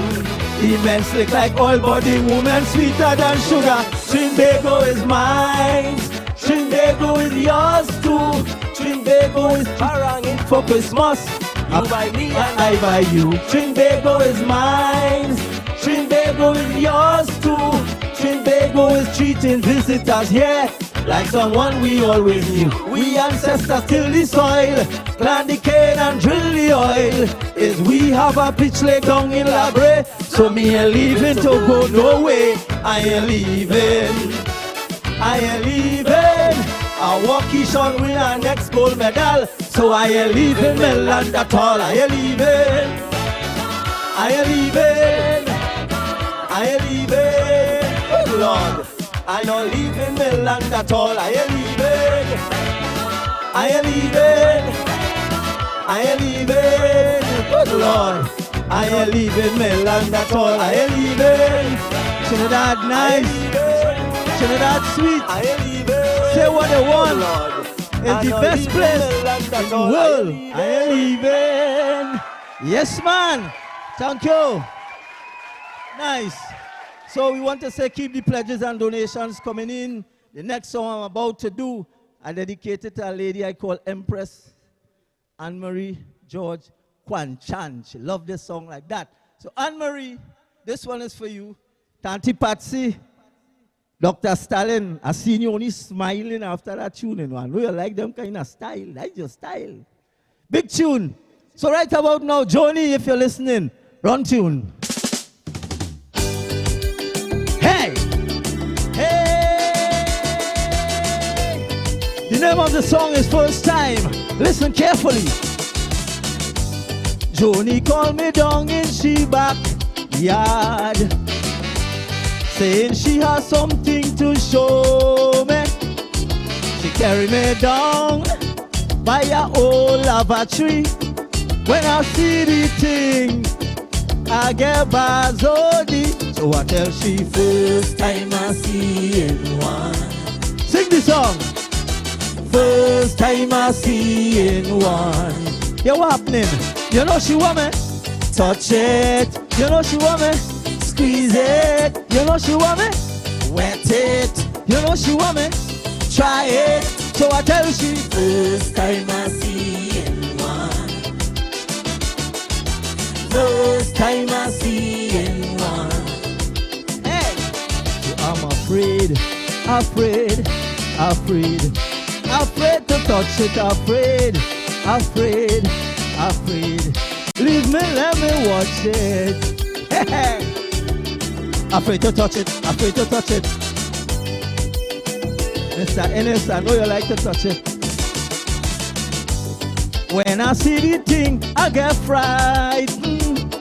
the men slick like oil, but the woman sweeter than sugar. Trinbago is mine. Trinbago is yours too. Trinbago is haranguing for Christmas. You buy me and I buy you. Trinbago is mine. Trinbago is yours too. Trinbago is treating visitors here like someone we always knew. We ancestors till the soil, plant the cane and drill the oil. Is we have a pitch lake down in Labre. So me a leaving to go no way. I ain't leaving. I ain't leaving. I walk each on win our next gold medal. So I ain't leaving my land at all. I ain't leaving. I ain't leaving. I ain't leaving. Good Lord. I not leaving my land at all. I ain't leaving. I ain't leaving. I ain't leaving. Good Lord. I ain't leaving my land at all. I ain't leaving. Trinidad nice. Trinidad sweet. I ain't leaving. Say what they want. It's the best place in the world. I ain't leaving. Yes, man. Thank you. Nice. So we want to say keep the pledges and donations coming in. The next song I'm about to do, I dedicate it to a lady I call Empress Anne-Marie George Kwan Chan. She loved this song like that. So Anne-Marie, this one is for you. Tanti Patsy, Dr. Stalin, I seen you only smiling after that tune. I know you like them kind of style. That's your style. Big tune. So right about now, Joni, if you're listening, run tune. Hey! Hey! The name of the song is First Time. Listen carefully. Joni called me down in she backyard, saying she has something to show me. She carry me down by a old lava tree. When I see the thing, I get bazodi. So I tell she first time I see one. Sing the song. First time I see one. Yeah, what happening? You know she want me. Touch it. You know she want me. Squeeze it. You know she want me. Wet it. You know she want me. Try it. So I tell she first time I see one. First time I see one. afraid, afraid, afraid to touch it, afraid, afraid, afraid. Leave me, let me watch it. Afraid to touch it, afraid to touch it. Mr. Ennis, I know you like to touch it. When I see the thing, I get frightened.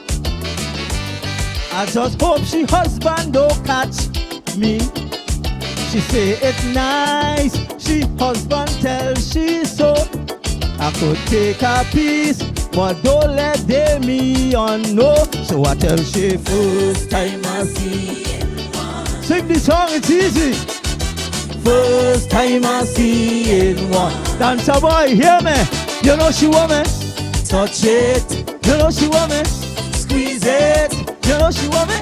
I just hope she husband don't catch me. She say it's nice, she husband tell she so. I could take a piece, but don't let them me on no. So I tell she first time I see it. Sing the song, it's easy. First time I see it one. Dancer boy, hear me. You know she want me. Touch it. You know she want me. Squeeze it. You know she want me.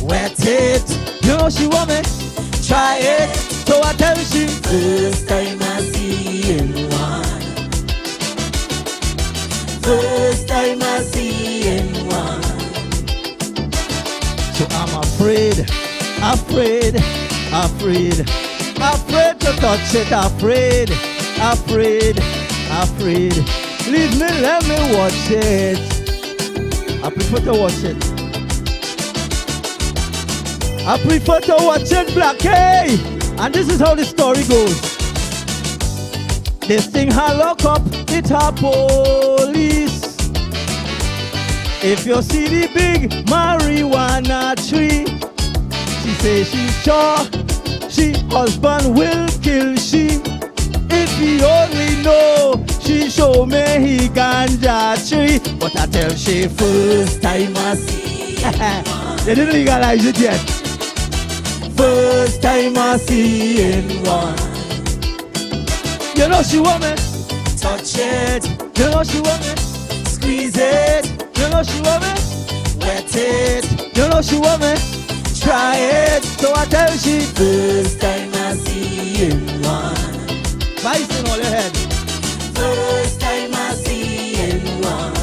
Wet it. You know she want me. Try it. So I tell she first time I see it one. First time I see anyone. So I'm afraid, afraid, afraid, afraid to touch it, afraid, afraid, afraid. Leave me, let me watch it. I prefer to watch it. I prefer to watch it, Blackie. And this is how the story goes. This thing her lock up, it her police. If you see the big marijuana tree, she say she sure she husband will kill she. If he only know, she show me he ganja tree. But I tell she first time I see. They didn't legalize it yet. First time I see anyone. You know she want me. Touch it. You know she want me. Squeeze it. You know she want me. Wet it. You know she want me. Try it. So I tell she first time I see anyone. Vice in all your head. First time I see anyone.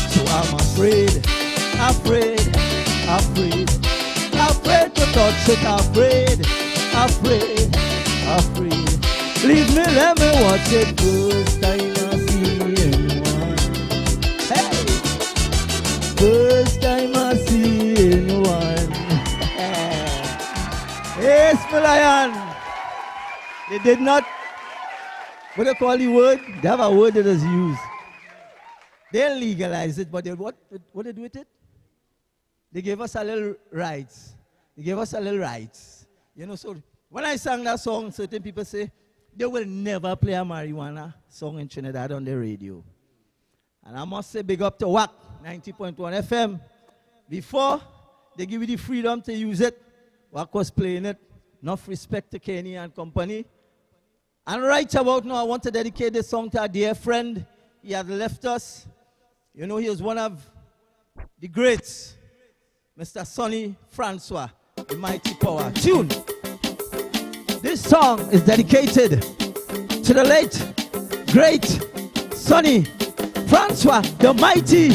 So I'm afraid, afraid, afraid, afraid to touch it, afraid, afraid, afraid. Leave me, let me watch it. First time I see anyone. Hey! First time I see anyone. Yes, my lion. They did not, what they call the word? They have a word that is used. They legalize it, but they, what they do with it? They gave us a little rights. They gave us a little rights. You know, so when I sang that song, certain people say, they will never play a marijuana song in Trinidad on the radio. And I must say big up to WACK 90.1 FM. Before they give you the freedom to use it, WACK was playing it. Enough respect to Kenny and company. And right about now, I want to dedicate this song to our dear friend. He has left us. You know, he was one of the greats, Mr. Sonny Francois, the mighty power. Tune. This song is dedicated to the late, great Sonny Francois, the mighty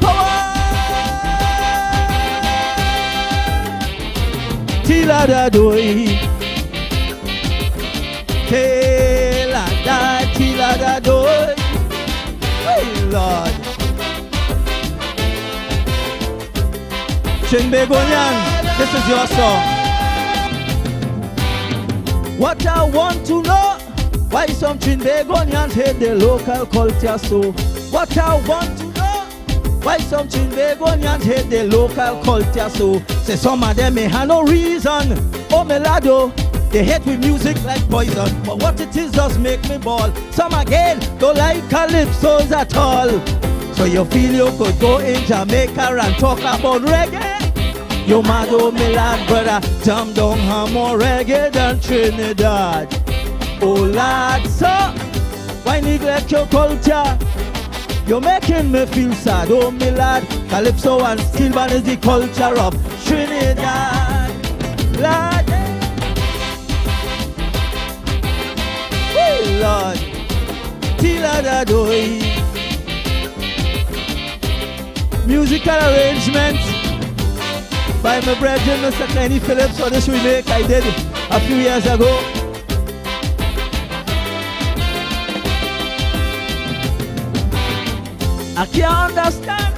power. Tila da doi, tila da doi. Hey Lord, Chin Begonian, this is your song. What I want to know, why some Trinbagonians hate the local culture so? What I want to know, why some Trinbagonians hate the local culture so? Say some of them may have no reason, oh melado, they hate with music like poison. But what it is does make me ball. Some again don't like calypsos at all. So you feel you could go in Jamaica and talk about reggae? You mad oh me lad brother, jam down have more reggae than Trinidad. Oh lad, so why neglect your culture? You're making me feel sad, oh me lad. Calypso and steel band is the culture of Trinidad. Lad, hey Lord, tila da doi. Musical arrangements by my brethren, Mr. Kenny Phillips, for this remake I did a few years ago. I can't understand.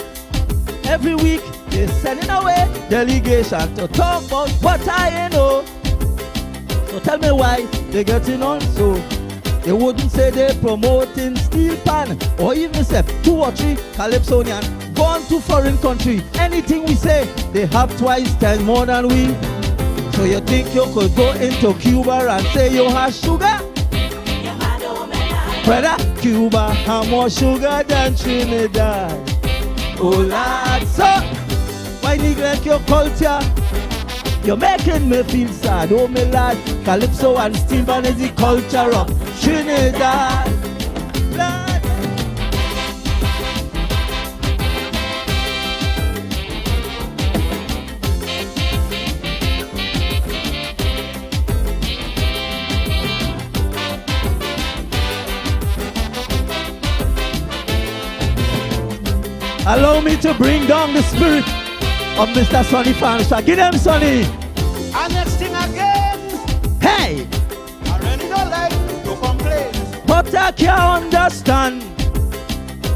Every week they're sending away delegation to talk about what I know. So tell me why they're getting on so. They wouldn't say they're promoting steel pan or even say 2 or 3 calypsonians gone to foreign country. Anything we say, they have twice 10 more than we. So you think you could go into Cuba and say you have sugar? Brother, Cuba have more sugar than Trinidad. Oh Lord, so why neglect your culture? You're making me feel sad, oh my lad. Calypso and steel band is the culture of Trinidad. Lord. Allow me to bring down the spirit of Mr. Sonny Fansha. Give them Sonny. And next thing again, hey, I really don't like to complain. But I can't understand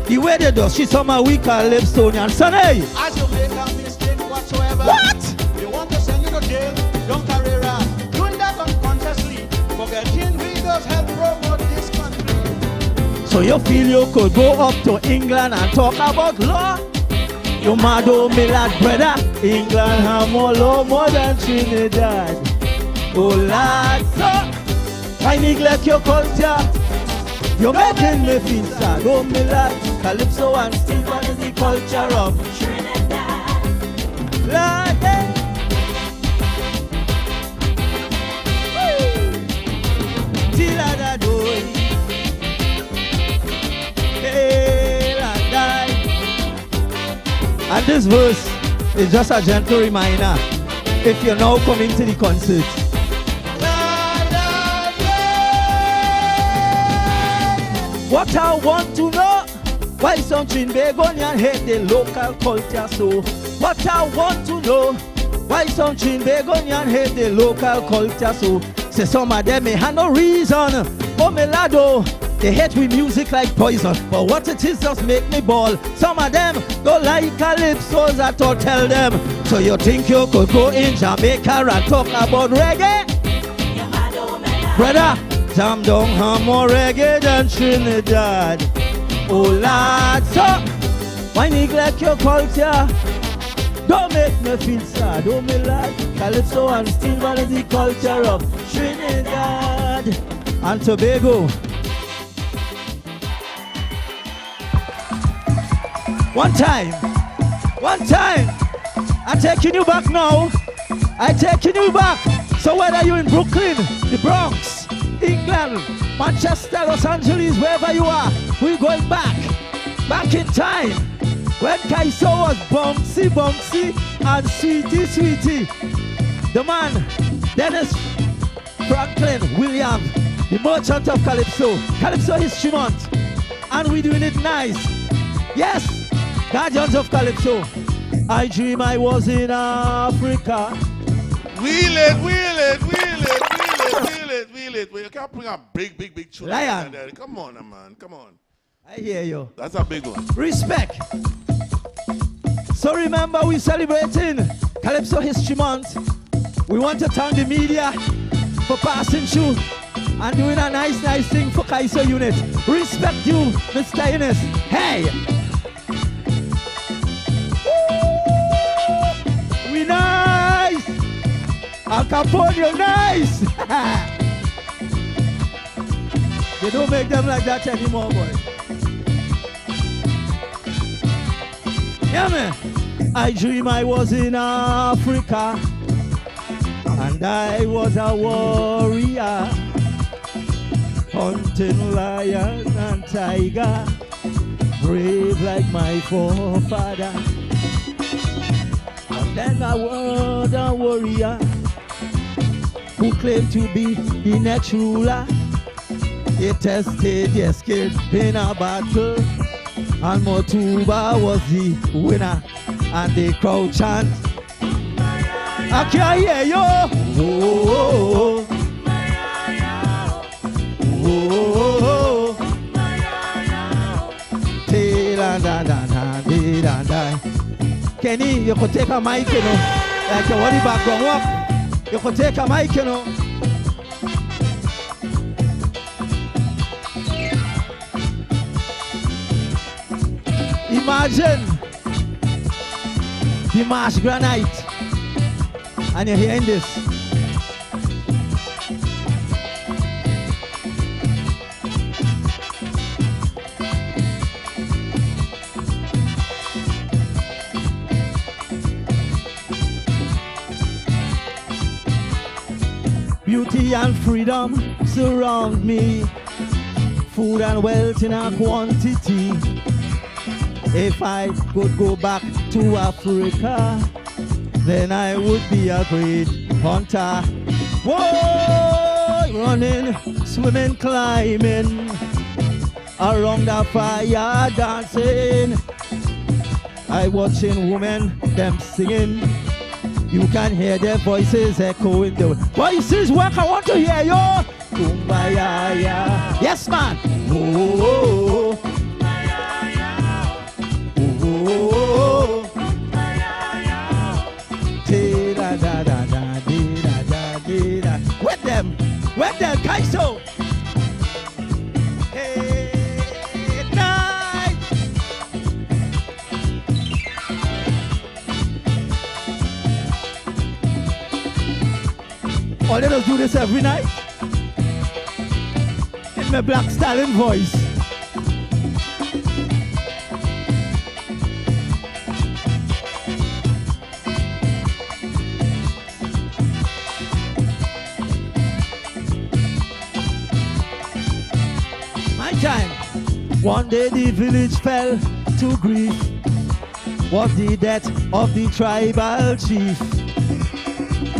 the way they do. She's on my weak calypsonian. Sonny. As you make a mistake whatsoever. What? They want to send you to jail. Don't carry around. Doing that unconsciously. Forgetting we just help promote this country. So you feel you could go up to England and talk about law? You mad, oh me lad, brother. England have more law more than Trinidad. Oh lad, so I neglect your culture. You're making me feel sad, oh me lad. Calypso and steel band is the culture of Trinidad. Lad, hey. And this verse is just a gentle reminder if you're now coming to the concert. What I want to know, why some Trinbagonian hate the local culture so? What I want to know, why some Trinbagonian hate the local culture so? Say some of them may have no reason, oh me lado. They hate we music like poison, but what it is just make me ball. Some of them don't like calypsos at all, tell them. So you think you could go in Jamaica and talk about reggae? Brother, jam down have more reggae than Trinidad. Oh Lord, so why neglect your culture? Don't make me feel sad, oh me lad. Calypso and steel band is the culture of Trinidad and Tobago. One time, I'm taking you back now. I'm taking you back. So whether you're in Brooklyn, the Bronx, England, Manchester, Los Angeles, wherever you are, we're going back in time. When Kaiso was bouncy, and sweetie. The man, Dennis Franklin William, the merchant of Calypso History Month. And we're doing it nice. Yes. Guardians of Calypso. I dream I was in Africa. Wheel it. Well, you can't bring a big tune. Lion. Come on, man. Come on. I hear you. That's a big one. Respect. So remember, we're celebrating Calypso History Month. We want to thank the media for passing through and doing a nice thing for Kaiso Unit. Respect you, Mr. Innes. Hey. We nice! Al Capone, you're nice! They don't make them like that anymore, boy. Yeah, man. I dream I was in Africa and I was a warrior hunting lion and tiger, brave like my forefather. Then I was a warrior who claimed to be the next ruler. He tested their skill in a battle, and Motuba was the winner. And the crowd chant, I can't hear you. Oh, oh, Kenny, you could take a mic, you know. Like your body background work. You could take a mic, you know. Imagine the marsh granite, and you're hearing this. Beauty and freedom surround me, food and wealth in a quantity. If I could go back to Africa, then I would be a great hunter. Whoa, running, swimming, climbing, around the fire dancing. I watching women, them singing. You can hear their voices echoing. The voices work, I want to hear you. Kumbaya, yes man. Oh, with them, Kaiso. Hey, night. Oh, let us do this every night. In my black stallion voice. One day the village fell to grief. Was the death of the tribal chief.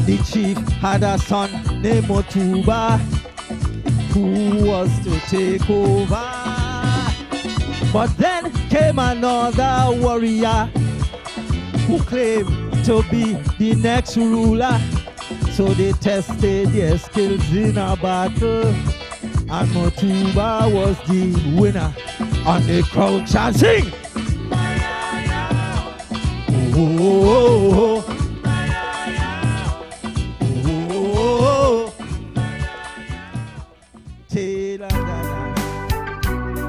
The chief had a son named Motuba, who was to take over. But then came another warrior who claimed to be the next ruler. So they tested their skills in a battle, and Motuba was the winner. And the crowd chanting. Oh,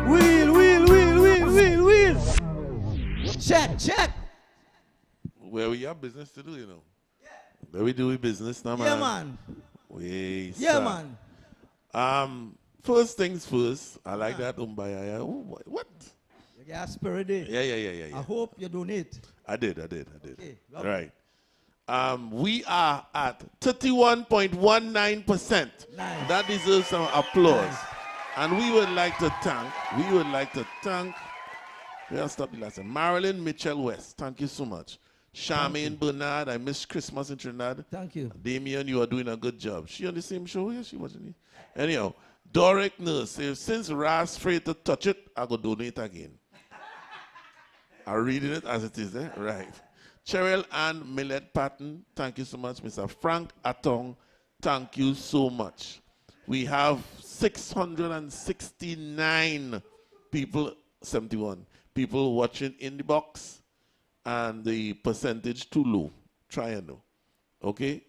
wheel. Check. Where we have business to do, you know. Yeah. Where we do business now, man. Yeah, man. Yeah, man. First things first, I like that Umbaya. What? You got spirit in. Yeah. I hope you donate. I did. Okay, right. We are at 31.19%. Nice. That deserves some applause. Nice. And we would like to thank, we'll stop the last one. Marilyn Mitchell West, thank you so much. Charmaine Bernard, I missed Christmas in Trinidad. Thank you. Damion, you are doing a good job. She on the same show here? She wasn't. Anyhow. Doric Nurse says, since Ras afraid to touch it, I go donate again. I'm reading it as it is, eh? Right. Cheryl Ann Millet Patton, thank you so much. Mr. Frank Atong, thank you so much. We have 669 people, 71 people watching in the box, and the percentage too low. Try and know. Okay?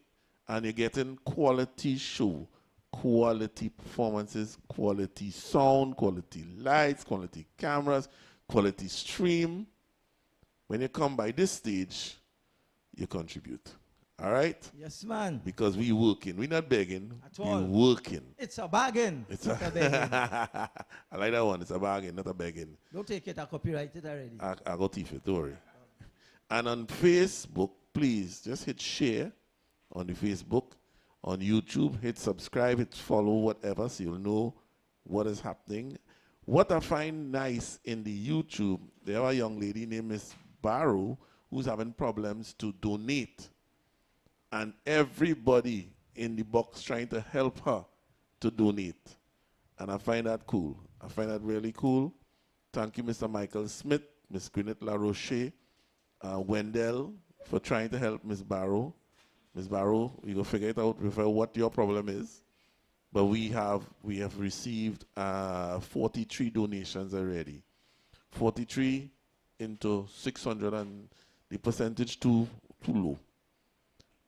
And you're getting quality show. Quality performances, quality sound, quality lights, quality cameras, quality stream. When you come by this stage, you contribute. All right? Yes, man. Because we working. We're not begging. At all. We're working. It's a bargain. It's not a begging. I like that one. It's a bargain, not a begging. Don't take it. I copyright it already. I got thief it. Don't worry. And on Facebook, please just hit share on the Facebook. On YouTube, hit subscribe, hit follow, whatever, so you'll know what is happening. What I find nice in the YouTube, there have a young lady named Miss Barrow who's having problems to donate. And everybody in the box trying to help her to donate. And I find that cool. I find that really cool. Thank you, Mr. Michael Smith, Miss Gwyneth LaRoche, Wendell, for trying to help Miss Barrow. Ms. Barrow, we go figure it out with what your problem is. But we have received 43 donations already. 43 into 600, and the percentage too low.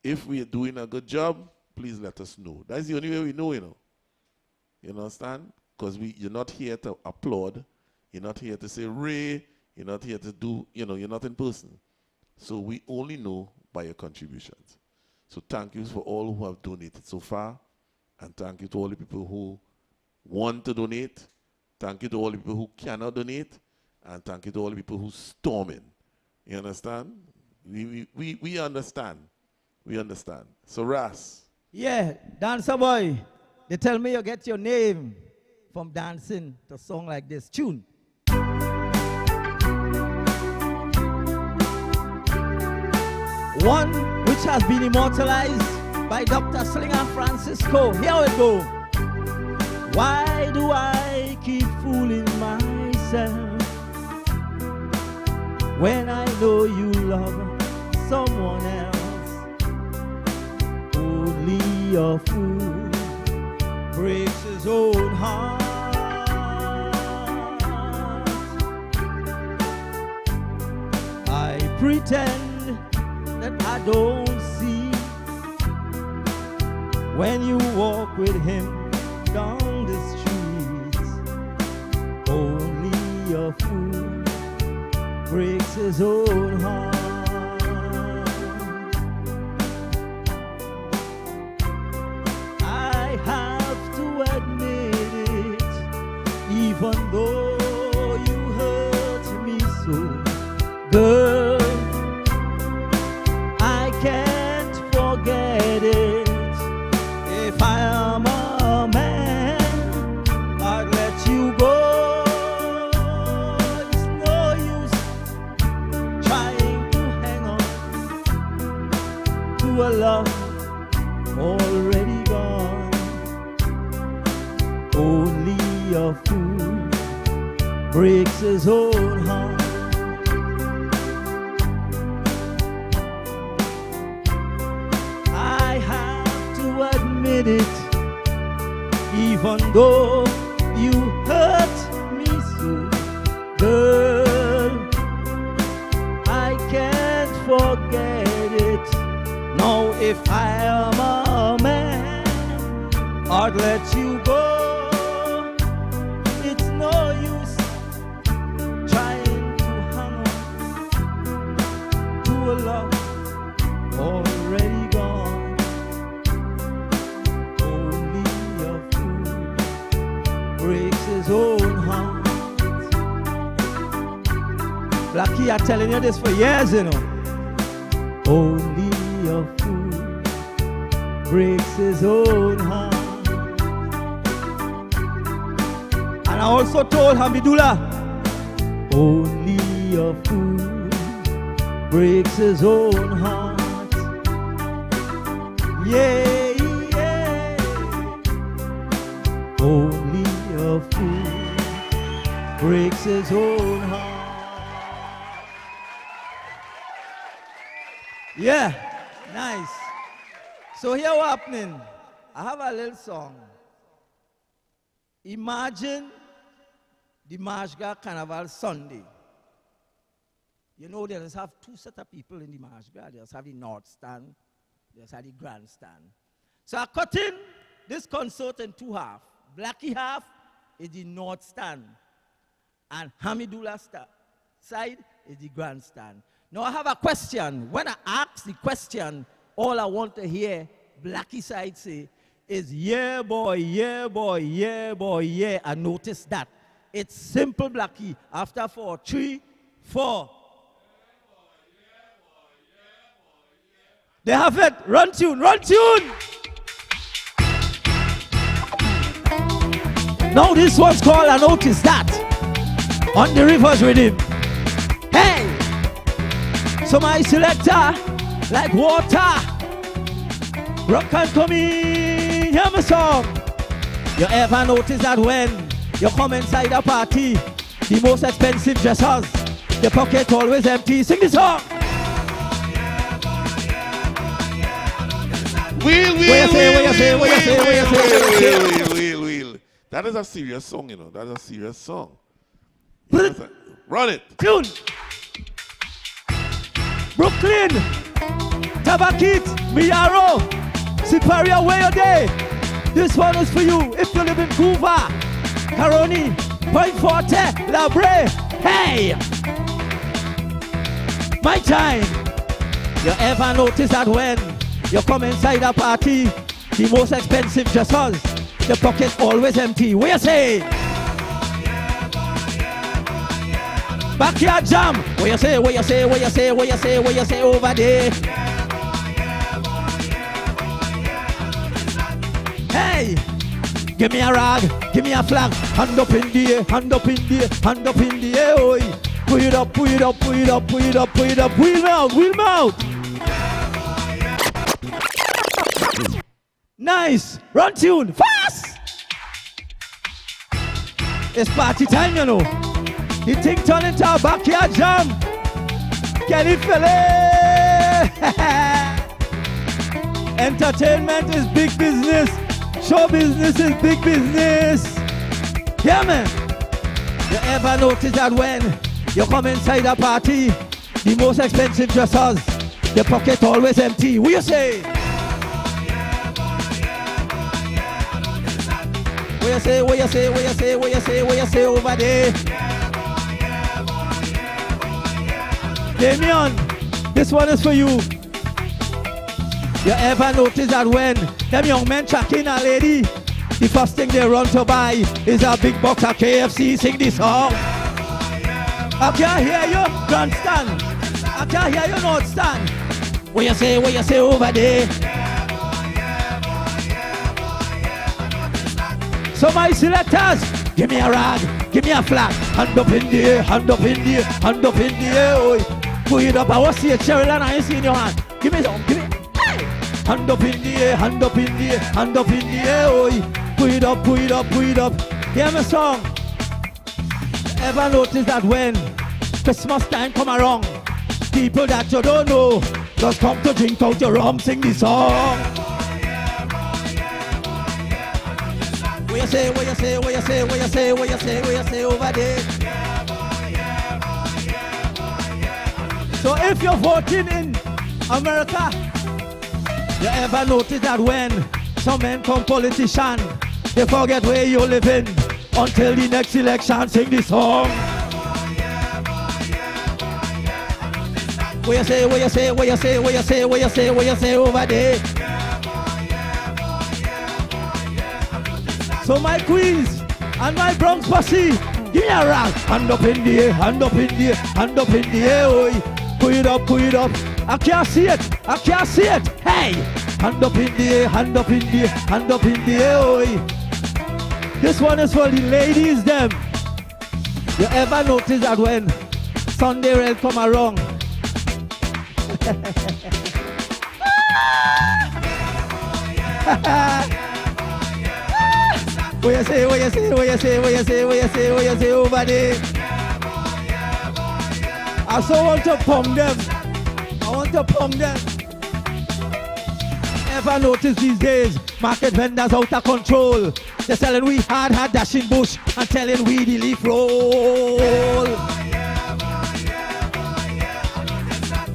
If we are doing a good job, please let us know. That's the only way we know, you know. You understand? Because you're not here to applaud. You're not here to say, Ray. You're not here to do, you know, you're not in person. So we only know by your contributions. So thank you for all who have donated so far. And thank you to all the people who want to donate. Thank you to all the people who cannot donate. And thank you to all the people who storming. You understand? We understand. We understand. So Ras. Yeah, dancer boy. They tell me you get your name from dancing to a song like this. Tune. One which has been immortalized by Dr. Slinger Francisco. Here we go. Why do I keep fooling myself when I know you love someone else? Only a fool breaks his own heart. I pretend that I don't see when you walk with him down the streets. Only a fool breaks his own heart. I have to admit it, even though you hurt me so. Girl, I can't forget it. If I am a man, I'd let you go. It's no use trying to hang on to a love already gone. Only a fool breaks his own heart. Admit it, even though you hurt me so. Girl, I can't forget it. Now if I am a man, I'd let you go. It's no use trying to hang on to a love already gone. Breaks his own heart. Blackie, I'm telling you this for years, you know. Only a fool breaks his own heart. And I also told Hamidullah, only a fool breaks his own heart. Yeah. Only a fool breaks his own heart. Yeah, nice. So here what's happening. I have a little song. Imagine the Marshga Carnival Sunday. You know, they just have two sets of people in the Marshga. They just have the North Stand, they just have the Grandstand. So I cut in this concert in two halves. Blackie half is the North Stand, and Hamidullah side is the Grandstand. Now I have a question. When I ask the question, all I want to hear Blackie side say is, yeah boy, yeah boy, yeah boy, yeah. And notice that. It's simple, Blackie. After 4, 3, 4. They have it. Run tune, run tune. Now this one's called I Notice That on the Rivers Rhythm. Hey! So my selector, like water, rock and come in, hear my song. You ever notice that when you come inside a party, the most expensive dressers, the pocket always empty? Sing the song. Wheel. That is a serious song, you know. That is a serious song. Run it. Tune. Brooklyn. Tabakit. Miaro. Siparia, where you day? This one is for you. If you live in Cuba, Caroni, Point Forte, Labre. Hey! My time. You ever notice that when you come inside a party, the most expensive dressers, the pocket always empty. What you say? Backyard jam. What you say over there? Hey! Give me a rag, give me a flag. Hand up in the air, hand up in the air, hand up in the air, oi. Put it up, put it up, put it up, put it up, put it up. Wheel mouth, wheel mouth. Nice. Run tune, fast. It's party time, you know. The thing turned into a backyard jam. Can it feel it? Entertainment is big business. Show business is big business. Yeah, man. You ever notice that when you come inside a party, the most expensive dressers, the pocket always empty? What you say? What you say, what you say, what you say, what you say, what you say over there? Damion, this one is for you. You ever notice that when them young men tracking a lady, the first thing they run to buy is a big box of KFC? Sing this song. I can't hear you, grandstand. I can't hear you, not stand. What you say over there? So my selectors, give me a rag, give me a flag. Hand up in the air, hand up in the air, hand up in the air, oi. Put it up, I want to see a Cheryl and I ain't seen your hand. Give me some, give me. Hand up in the air, hand up in the air, hand up in the air, oi. Put it up, put it up, put it up. Hear my song. Ever notice that when Christmas time come around, people that you don't know just come to drink out your rum, sing the song. What you say, what you say, what you say, what you say, what you say, what you say over there? So if you're voting in America, you ever notice that when some men come politician, they forget where you live in until the next election, sing the song. What you say, what you say, what you say, what you say, what you say, what you say over there? So my queens and my Bronx posse, give me a rock. Hand up in the air, hand up in the air, hand up in the air, oi. Put it up, put it up. I can't see it, I can't see it. Hey! Hand up in the air, hand up in the air, hand up in the air, oi. This one is for the ladies, them. You ever notice that when Sunday rail come around? What you say, what you say, what you say, what you say, what you say, what you say over there? I so want to pump them. I want to pump them. Ever notice these days, market vendors out of control? They're selling we hard dashing bush and telling we the leaf roll.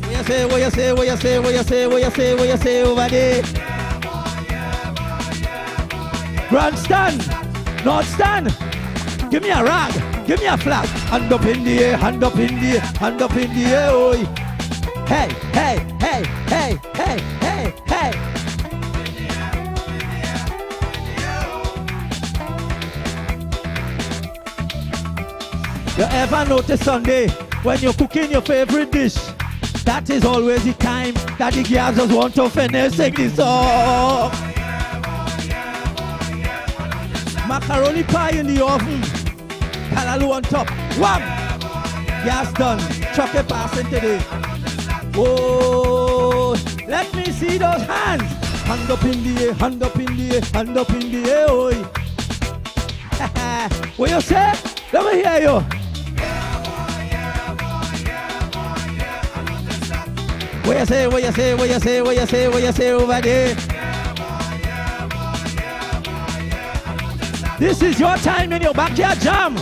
What you say, what you say, what you say, what you say, what you say, what you say over there? Grandstand, not stand. Give me a rag, give me a flag. Hand up in the air, hand up in the air, hand up in the air, oi. Hey, hey, hey, hey, hey, hey, hey. You ever notice Sunday when you're cooking your favorite dish? That is always the time that the girls just want to finish sing the song. Macaroni pie in the oven, callaloo on top. Wham! Gas done. Chocolate passing today. Oh, let me see those hands. Hand up in the air, hand up in the air, hand up in the air, oi. What you say? Let me hear you. What you say, what you say, what you say, what you say, what you say over there? This is your time in your backyard jam.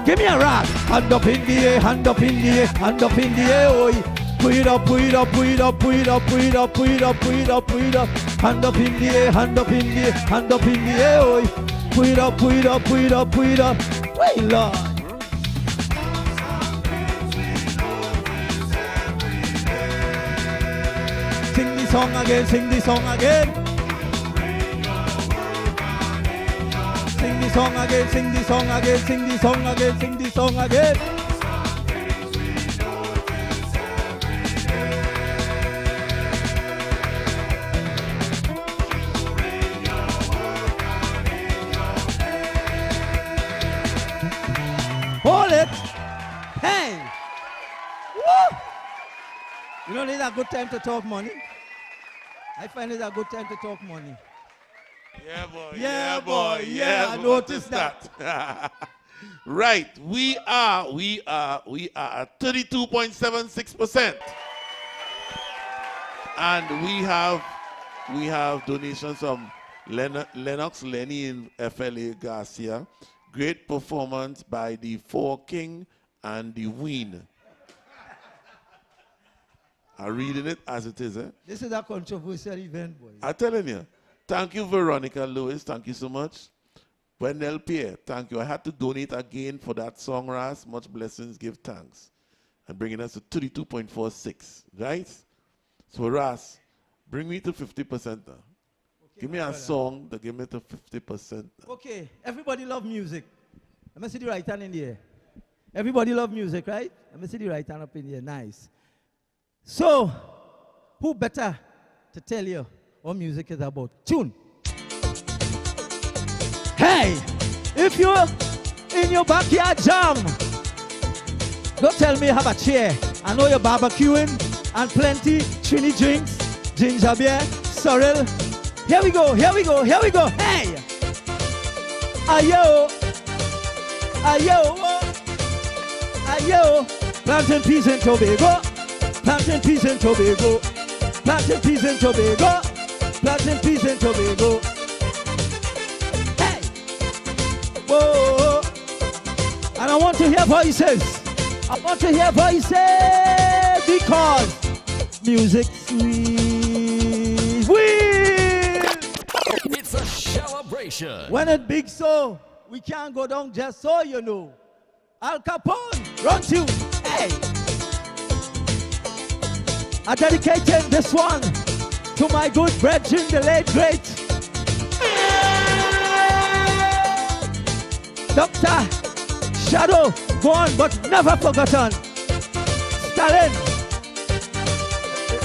Give me a rock. Hand up in the air, hand up in the air, hand up in the air, oi. Put it up, put it up, put it up, put it up, put it up, put it up, put it up, put it up. Hand up in the air, hand up in the air, hand up in the air, oi. Put it up, put it up, put it up, put it up. Wait, Lord. Sing the song again, sing the song again. Sing the song again, sing the song again, sing the song again, sing the song again. Hold it. Hey. Woo. You don't need a good time to talk money. I find it a good time to talk money. Yeah, boy. Yeah, boy. Yeah, I noticed that. Right. We are at 32.76%. And we have donations from Lennox Lenny in FLA Garcia. Great performance by the Four King and the Ween. I'm reading it as it is, eh? This is a controversial event, boy. I'm telling you. Thank you, Veronica Lewis. Thank you so much. Wendell Pierre, thank you. I had to donate again for that song, Ras. Much blessings, give thanks. And bringing us to 32.46, right? So, Ras, bring me to 50% now. Okay, give me a song that give me to 50%. Okay, everybody love music. Let me see the right hand in the air. Everybody love music, right? Let me see the right hand up in the air. Nice. So, who better to tell you what music is about? Tune. Hey, if you're in your backyard jam, don't tell me you have a chair. I know you're barbecuing and plenty Trini drinks, ginger beer, sorrel. Here we go, here we go, here we go. Hey! Ayo! Ayo! Ayo! Planting peas in Tobago. Planting peas in Tobago. Planting peas in Tobago. Planting peas in Tobago. Hey! Whoa! And I want to hear voices. I want to hear voices because music sweet. It's a celebration. When it big so, we can't go down just so you know. Al Capone, run to, hey! I dedicated this one to my good brethren, the late great Dr. Shadow, gone but never forgotten. Stalin,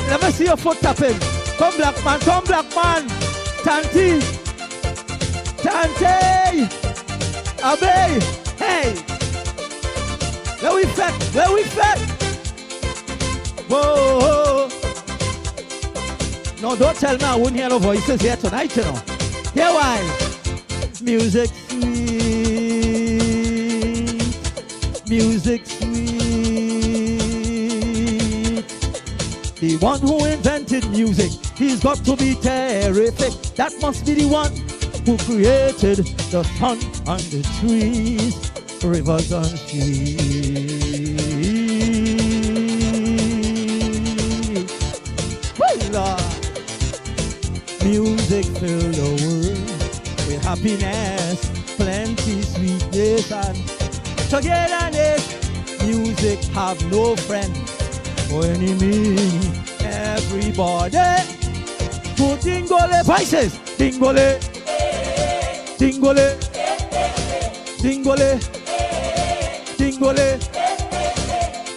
let me see your foot tapping. Come black man, come black man. Tanti, Tante, Abe, hey. Where we fed, where we fed. Whoa. No, don't tell me I wouldn't hear no voices here tonight, you know. Hear why? Music sweet, music sweet. The one who invented music, he's got to be terrific. That must be the one who created the sun and the trees, rivers and seas. Well, Lord, music fill the world with happiness, plenty sweetness and togetherness. Music have no friend or enemy. Everybody put dingole voices, dingole, dingole, dingole, dingole.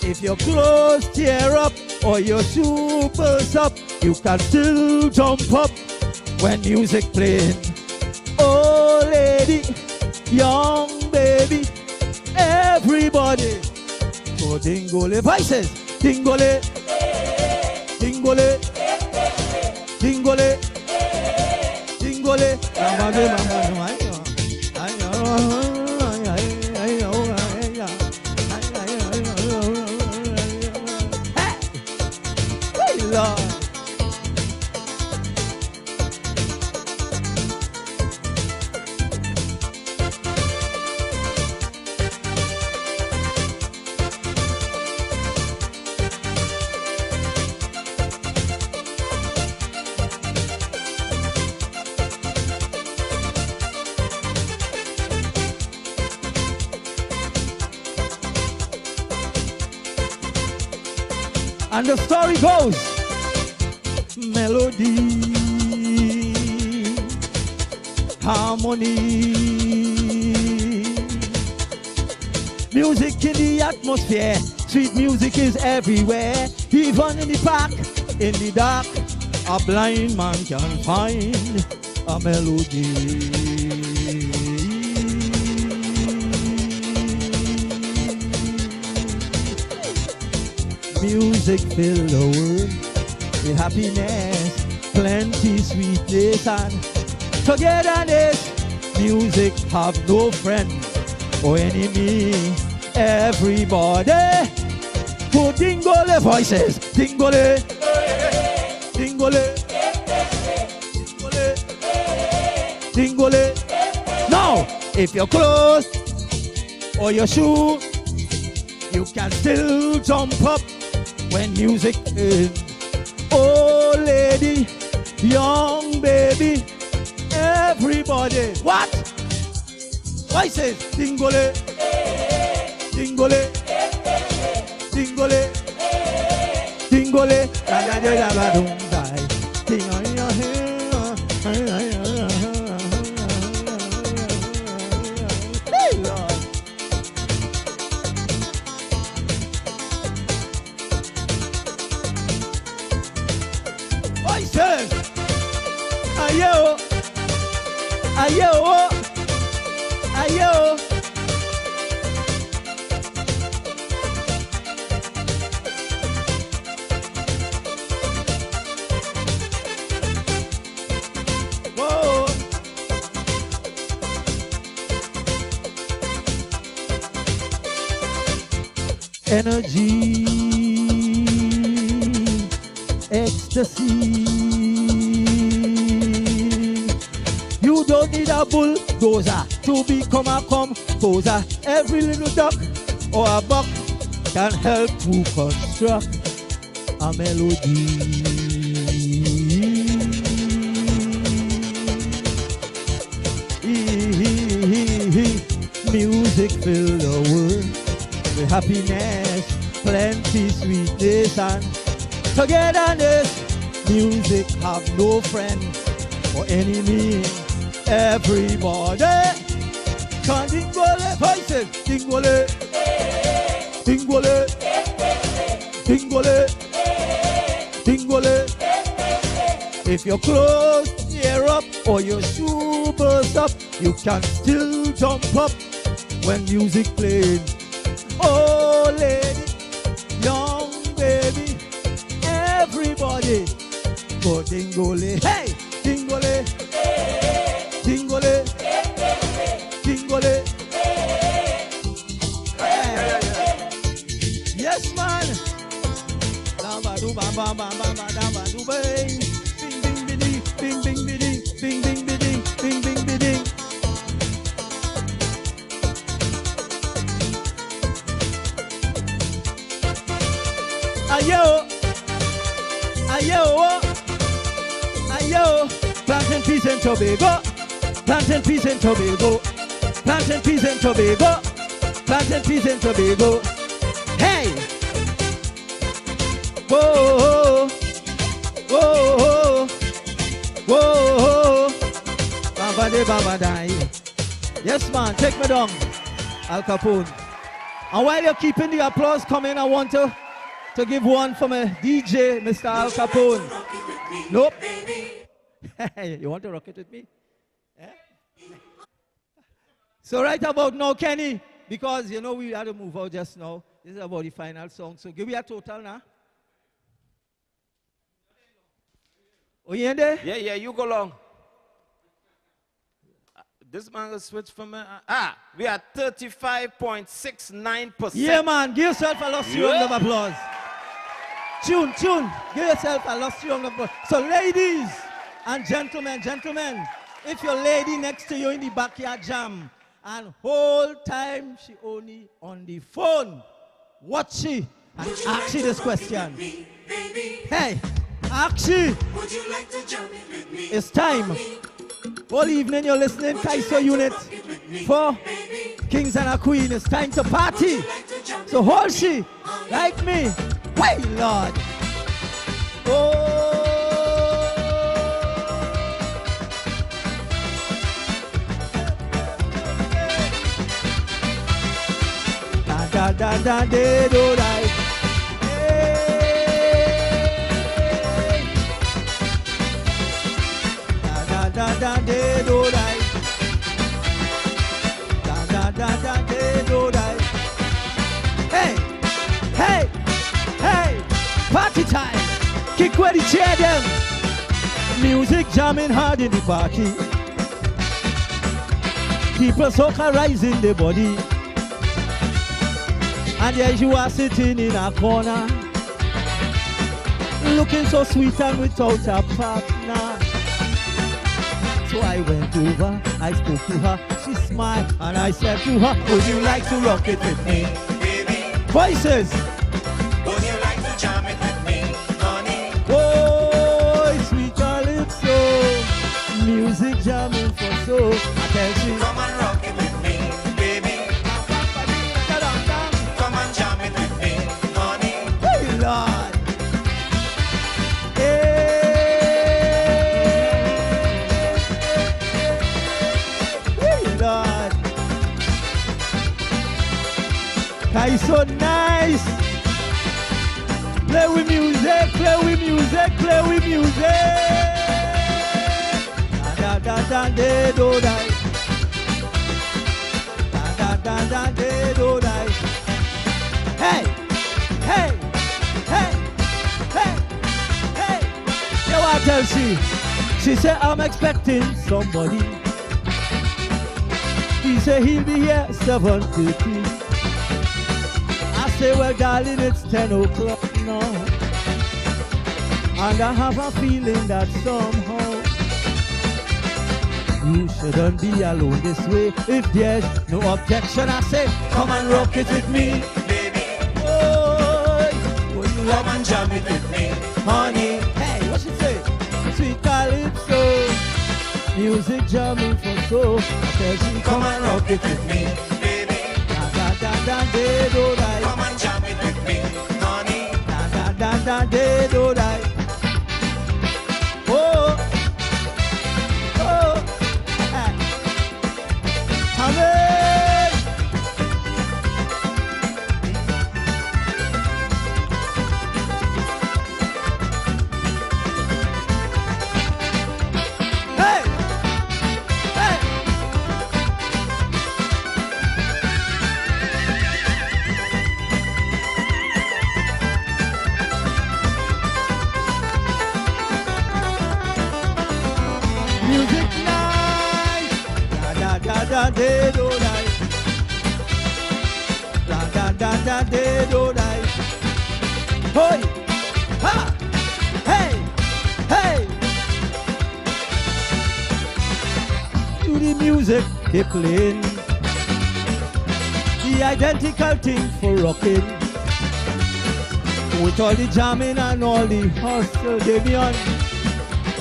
If your clothes tear up or your shoe bursts up, you can still jump up when music playing. Oh lady, young baby, everybody. So dingole voices, dingole, dingole, dingole, dingole. Hey, Lord. And the story goes, melody, harmony, music in the atmosphere, sweet music is everywhere, even in the park, in the dark, a blind man can find a melody. Music fill the world with happiness, plenty sweetness and togetherness. Music have no friend or enemy. Everybody put dingole voices, dingole, dingole, dingole, dingole. Now, if you're close or your shoe, you can still jump up when music is. Oh lady, young baby, everybody. What? Voices, dingole, dingole, dingole, dingole, hey Lord. Voices, ayo, ayo, ayo. Whoa. Energy, ecstasy. You don't need a bulldozer to become a composer. Every little duck or a buck can help to construct a melody. Music fill the world with happiness, plenty sweetness and togetherness. Music have no friend or enemy. Everybody can dingole voices, dingole, dingole, dingole, dingole. If you're close, ear up, or your shoe burst up, you can still jump up when music plays. Oh lady, young baby, everybody go dingole, hey, dingole, dingole, dingole. Hey. Yes man. Damba do bam bam bam bam damba do bang. Bing bing biding, bing bing biding, bing bing biding, bing bing biding. Ayo, ayo, ayo. Planting peace in Tobago, planting peace in Tobago, planting peace in Tobago, planting peace in Tobago. Hey! Whoa, whoa, whoa, Baba de Baba die. Yes man, take me down, Al Capone. And while you're keeping the applause coming, I want to give one for my DJ, Mr. Al Capone. Nope. You want to rock it with me? Yeah? So right about now, Kenny, because you know we had to move out just now. This is about the final song. So give me a total now. Oh, you in there? Yeah, you go long. This man will switch from we are 35.69%. Yeah, man, give yourself a lusty round of applause. Tune, give yourself a lusty round of applause. So ladies and gentlemen, if your lady next to you in the backyard jam and whole time she only on the phone, watch she and ask she this question. Hey, ask she. Would you like to jump in with me? It's time. All evening you're listening Kaiso Unit for Kings and a Queen. It's time to party. So hold she like me. Wait, Lord. Oh. Da da da de do da. Da da da de do da. Da da da de do da. Hey, hey, hey, party time. Kick where the chair them. Music jamming hard in the party. People soca rising the body. And there you are sitting in a corner, looking so sweet and without a partner. So I went over, I spoke to her, she smiled, and I said to her, would you like to rock it with me, baby? Voices! Would you like to jam it with me, honey? Oh, sweet calypso, music jamming for soul. I tell you, come and rock it with me, baby. Come and jam it with me, honey. Hey, Lord. Hey, Lord. Kaiso nice. Play with music, play with music, play with music. Da da da da do da. Da da da da do da. Hey, hey, hey, hey, hey. Yo, I tell she said I'm expecting somebody. He said he'll be here 7:30. I say, well, darling, it's 10 o'clock now. And I have a feeling that somehow you shouldn't be alone this way. If there's no objection, I say, come and rock it with me, baby. Oh, would you come and jam it with me, honey? Hey, what she say? Sweet calypso, music jamming for soul. I tell she, come and rock it with me, baby. Da da da da da do da. Come and jam it with me, honey. Da da da da da do da. Oh, oh. Amen. Hey, hey. Music night. Da da da da do da. Da da da da da do da. Hoy, ha, hey, hey. To the music they playing, the identical thing for rocking. With all the jamming and all the hustle, Damion,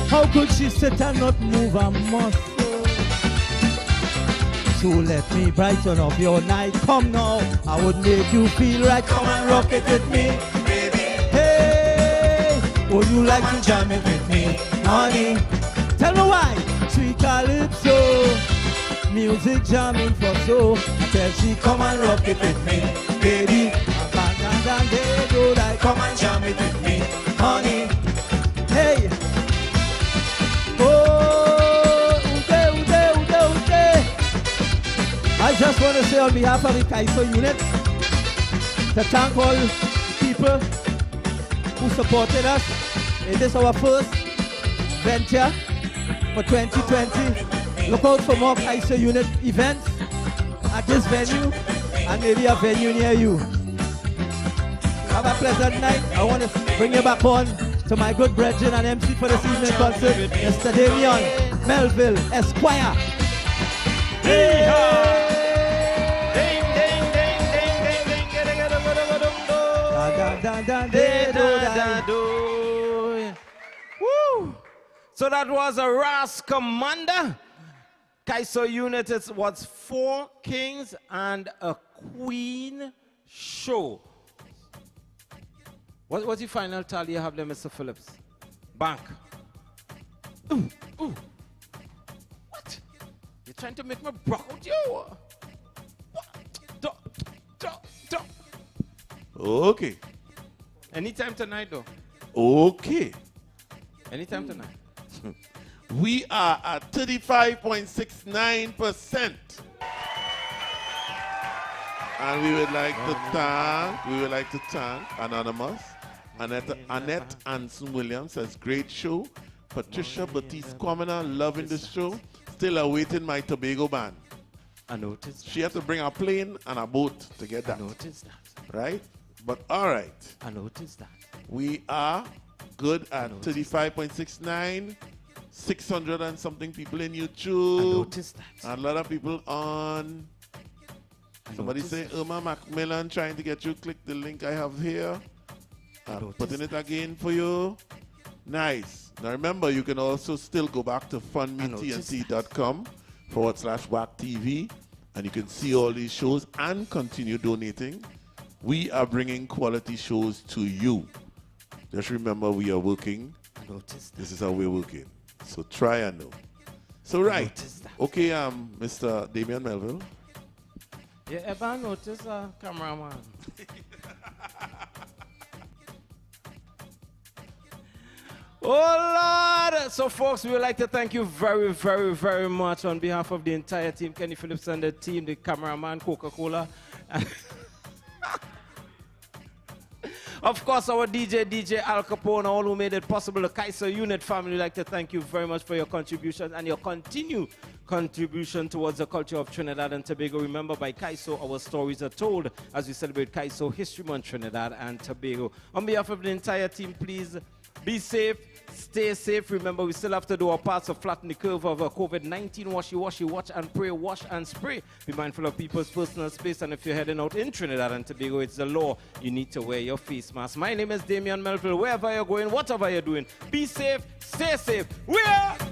how could she sit and not move a muscle? So let me brighten up your night. Come now, I would make you feel right. Come and rock it with me, baby. Hey, would you like to jam it with me, honey? Tell me why. Sweet calypso, music jamming for soul. Tell she, come and rock it with me, baby. Come and jam it with me, honey. Hey. Oh, ude. I just want to say on behalf of the Kaiso Unit to thank all the people who supported us in this our first venture for 2020. Look out for more Kaiso Unit events at this venue and maybe a venue near you. Have a pleasant night. I want to bring you back on to my good brethren and MC for this evening concert, Mr. Damion Melville, Esquire. Woo! So that was a Ras Kommanda. Kaiso Unit, it was 4 kings and a queen show. What's your final tally you have there, Mr. Phillips? Bank. Ooh. What? You're trying to make me broke out you? What? Okay. Anytime tonight, though. Okay. Anytime tonight. We are at 35.69%. And we would like to thank Anonymous, Annette Anson Williams says, great show. Patricia Batiste Quamina, loving the show. Still awaiting my Tobago band. I noticed. She had to bring a plane and a boat to get that. I noticed that. Right? But all right. I noticed that. We are good at 35.69. 600 and something people in YouTube. I noticed that. And a lot of people on. Somebody say Irma Macmillan trying to get you. Click the link I have here. I'm putting it again for you. Nice. Now remember, you can also still go back to fundmetnt.com/WACK TV, and you can see all these shows and continue donating. We are bringing quality shows to you. Just remember, we are working. This is how we're working. So try and know. So right. Okay, Mr. Damion Melville. You ever notice a cameraman? Oh, Lord! So, folks, we would like to thank you very, very, very much on behalf of the entire team, Kenny Phillips and the team, the cameraman, Coca-Cola. Of course, our DJ Al Capone, all who made it possible, the Kaiso Unit family, we'd like to thank you very much for your contributions and your continued contribution towards the culture of Trinidad and Tobago. Remember, by Kaiso, our stories are told as we celebrate Kaiso History Month, Trinidad and Tobago. On behalf of the entire team, please be safe, stay safe. Remember, we still have to do our parts to flatten the curve of COVID-19. Washy, watch and pray, wash and spray. Be mindful of people's personal space, and if you're heading out in Trinidad and Tobago, it's the law. You need to wear your face mask. My name is Damion Melville. Wherever you're going, whatever you're doing, be safe, stay safe. We're out!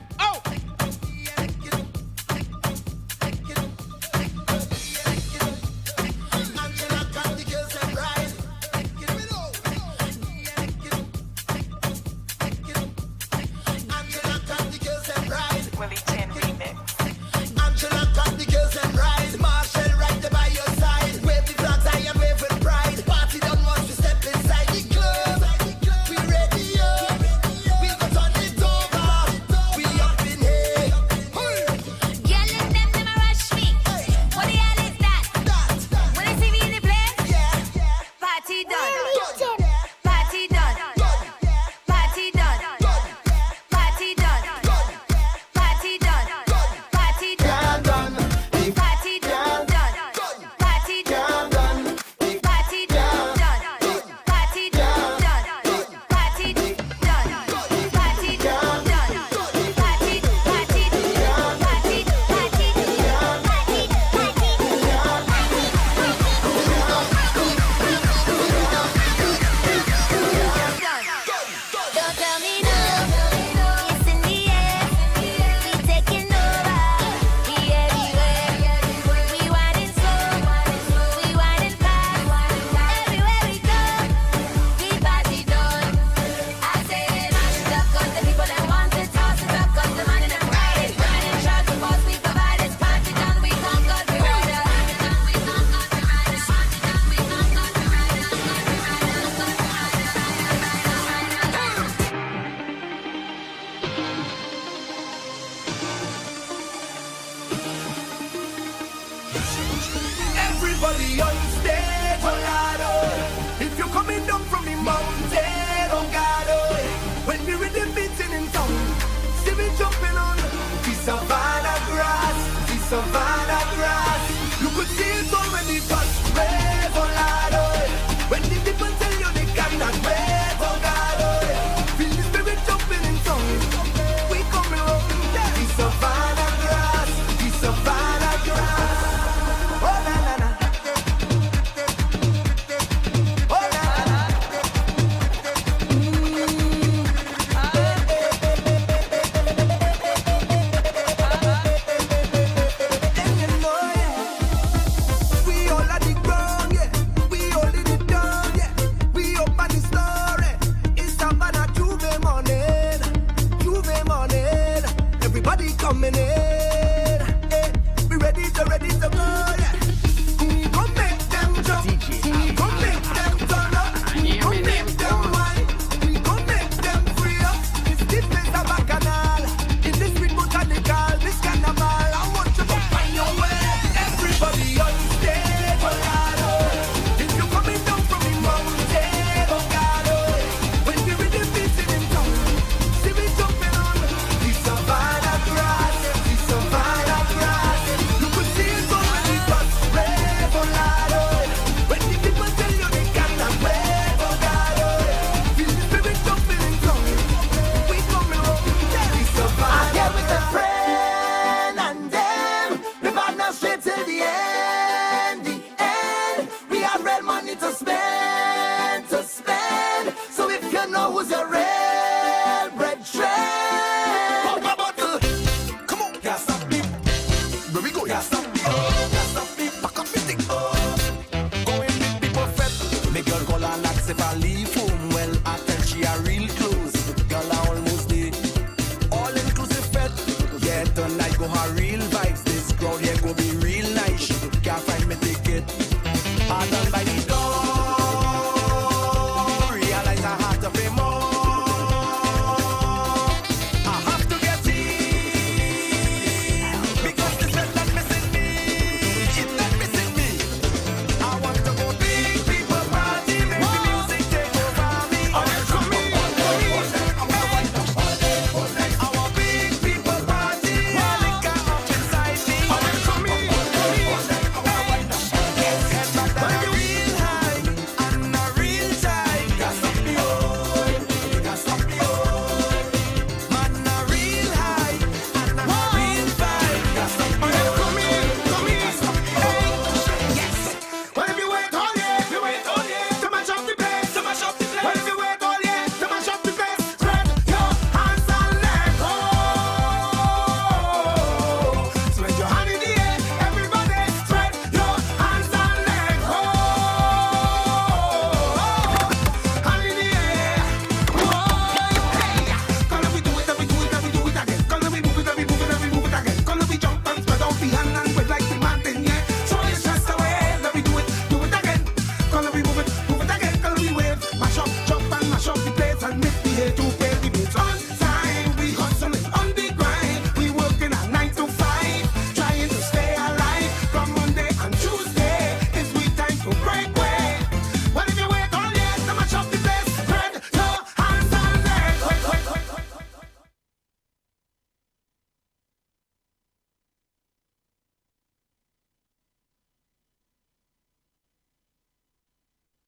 We coming in. Hey, we ready to go. Yeah. Come make them jump. Come make them turn up. Come make them wine. Come make them free up. It's this place a bacchanal. In this sweet botanical, this carnival. I want you to find your way. Everybody on stage, oh God, oh. If you're coming down from the mountain, oh God, oh. When we really beating in town, see me jumping on the savannah grass, the savannah grass. You could see it already, but brave, oh God, oh. When the people tell you they cannot wave, oh God, oh. Feel the spirit jumping in town. We coming up, the savannah. I get with a friend and them. We partner straight till the end, the end. We have real money to spend, to spend. So if you know who's your real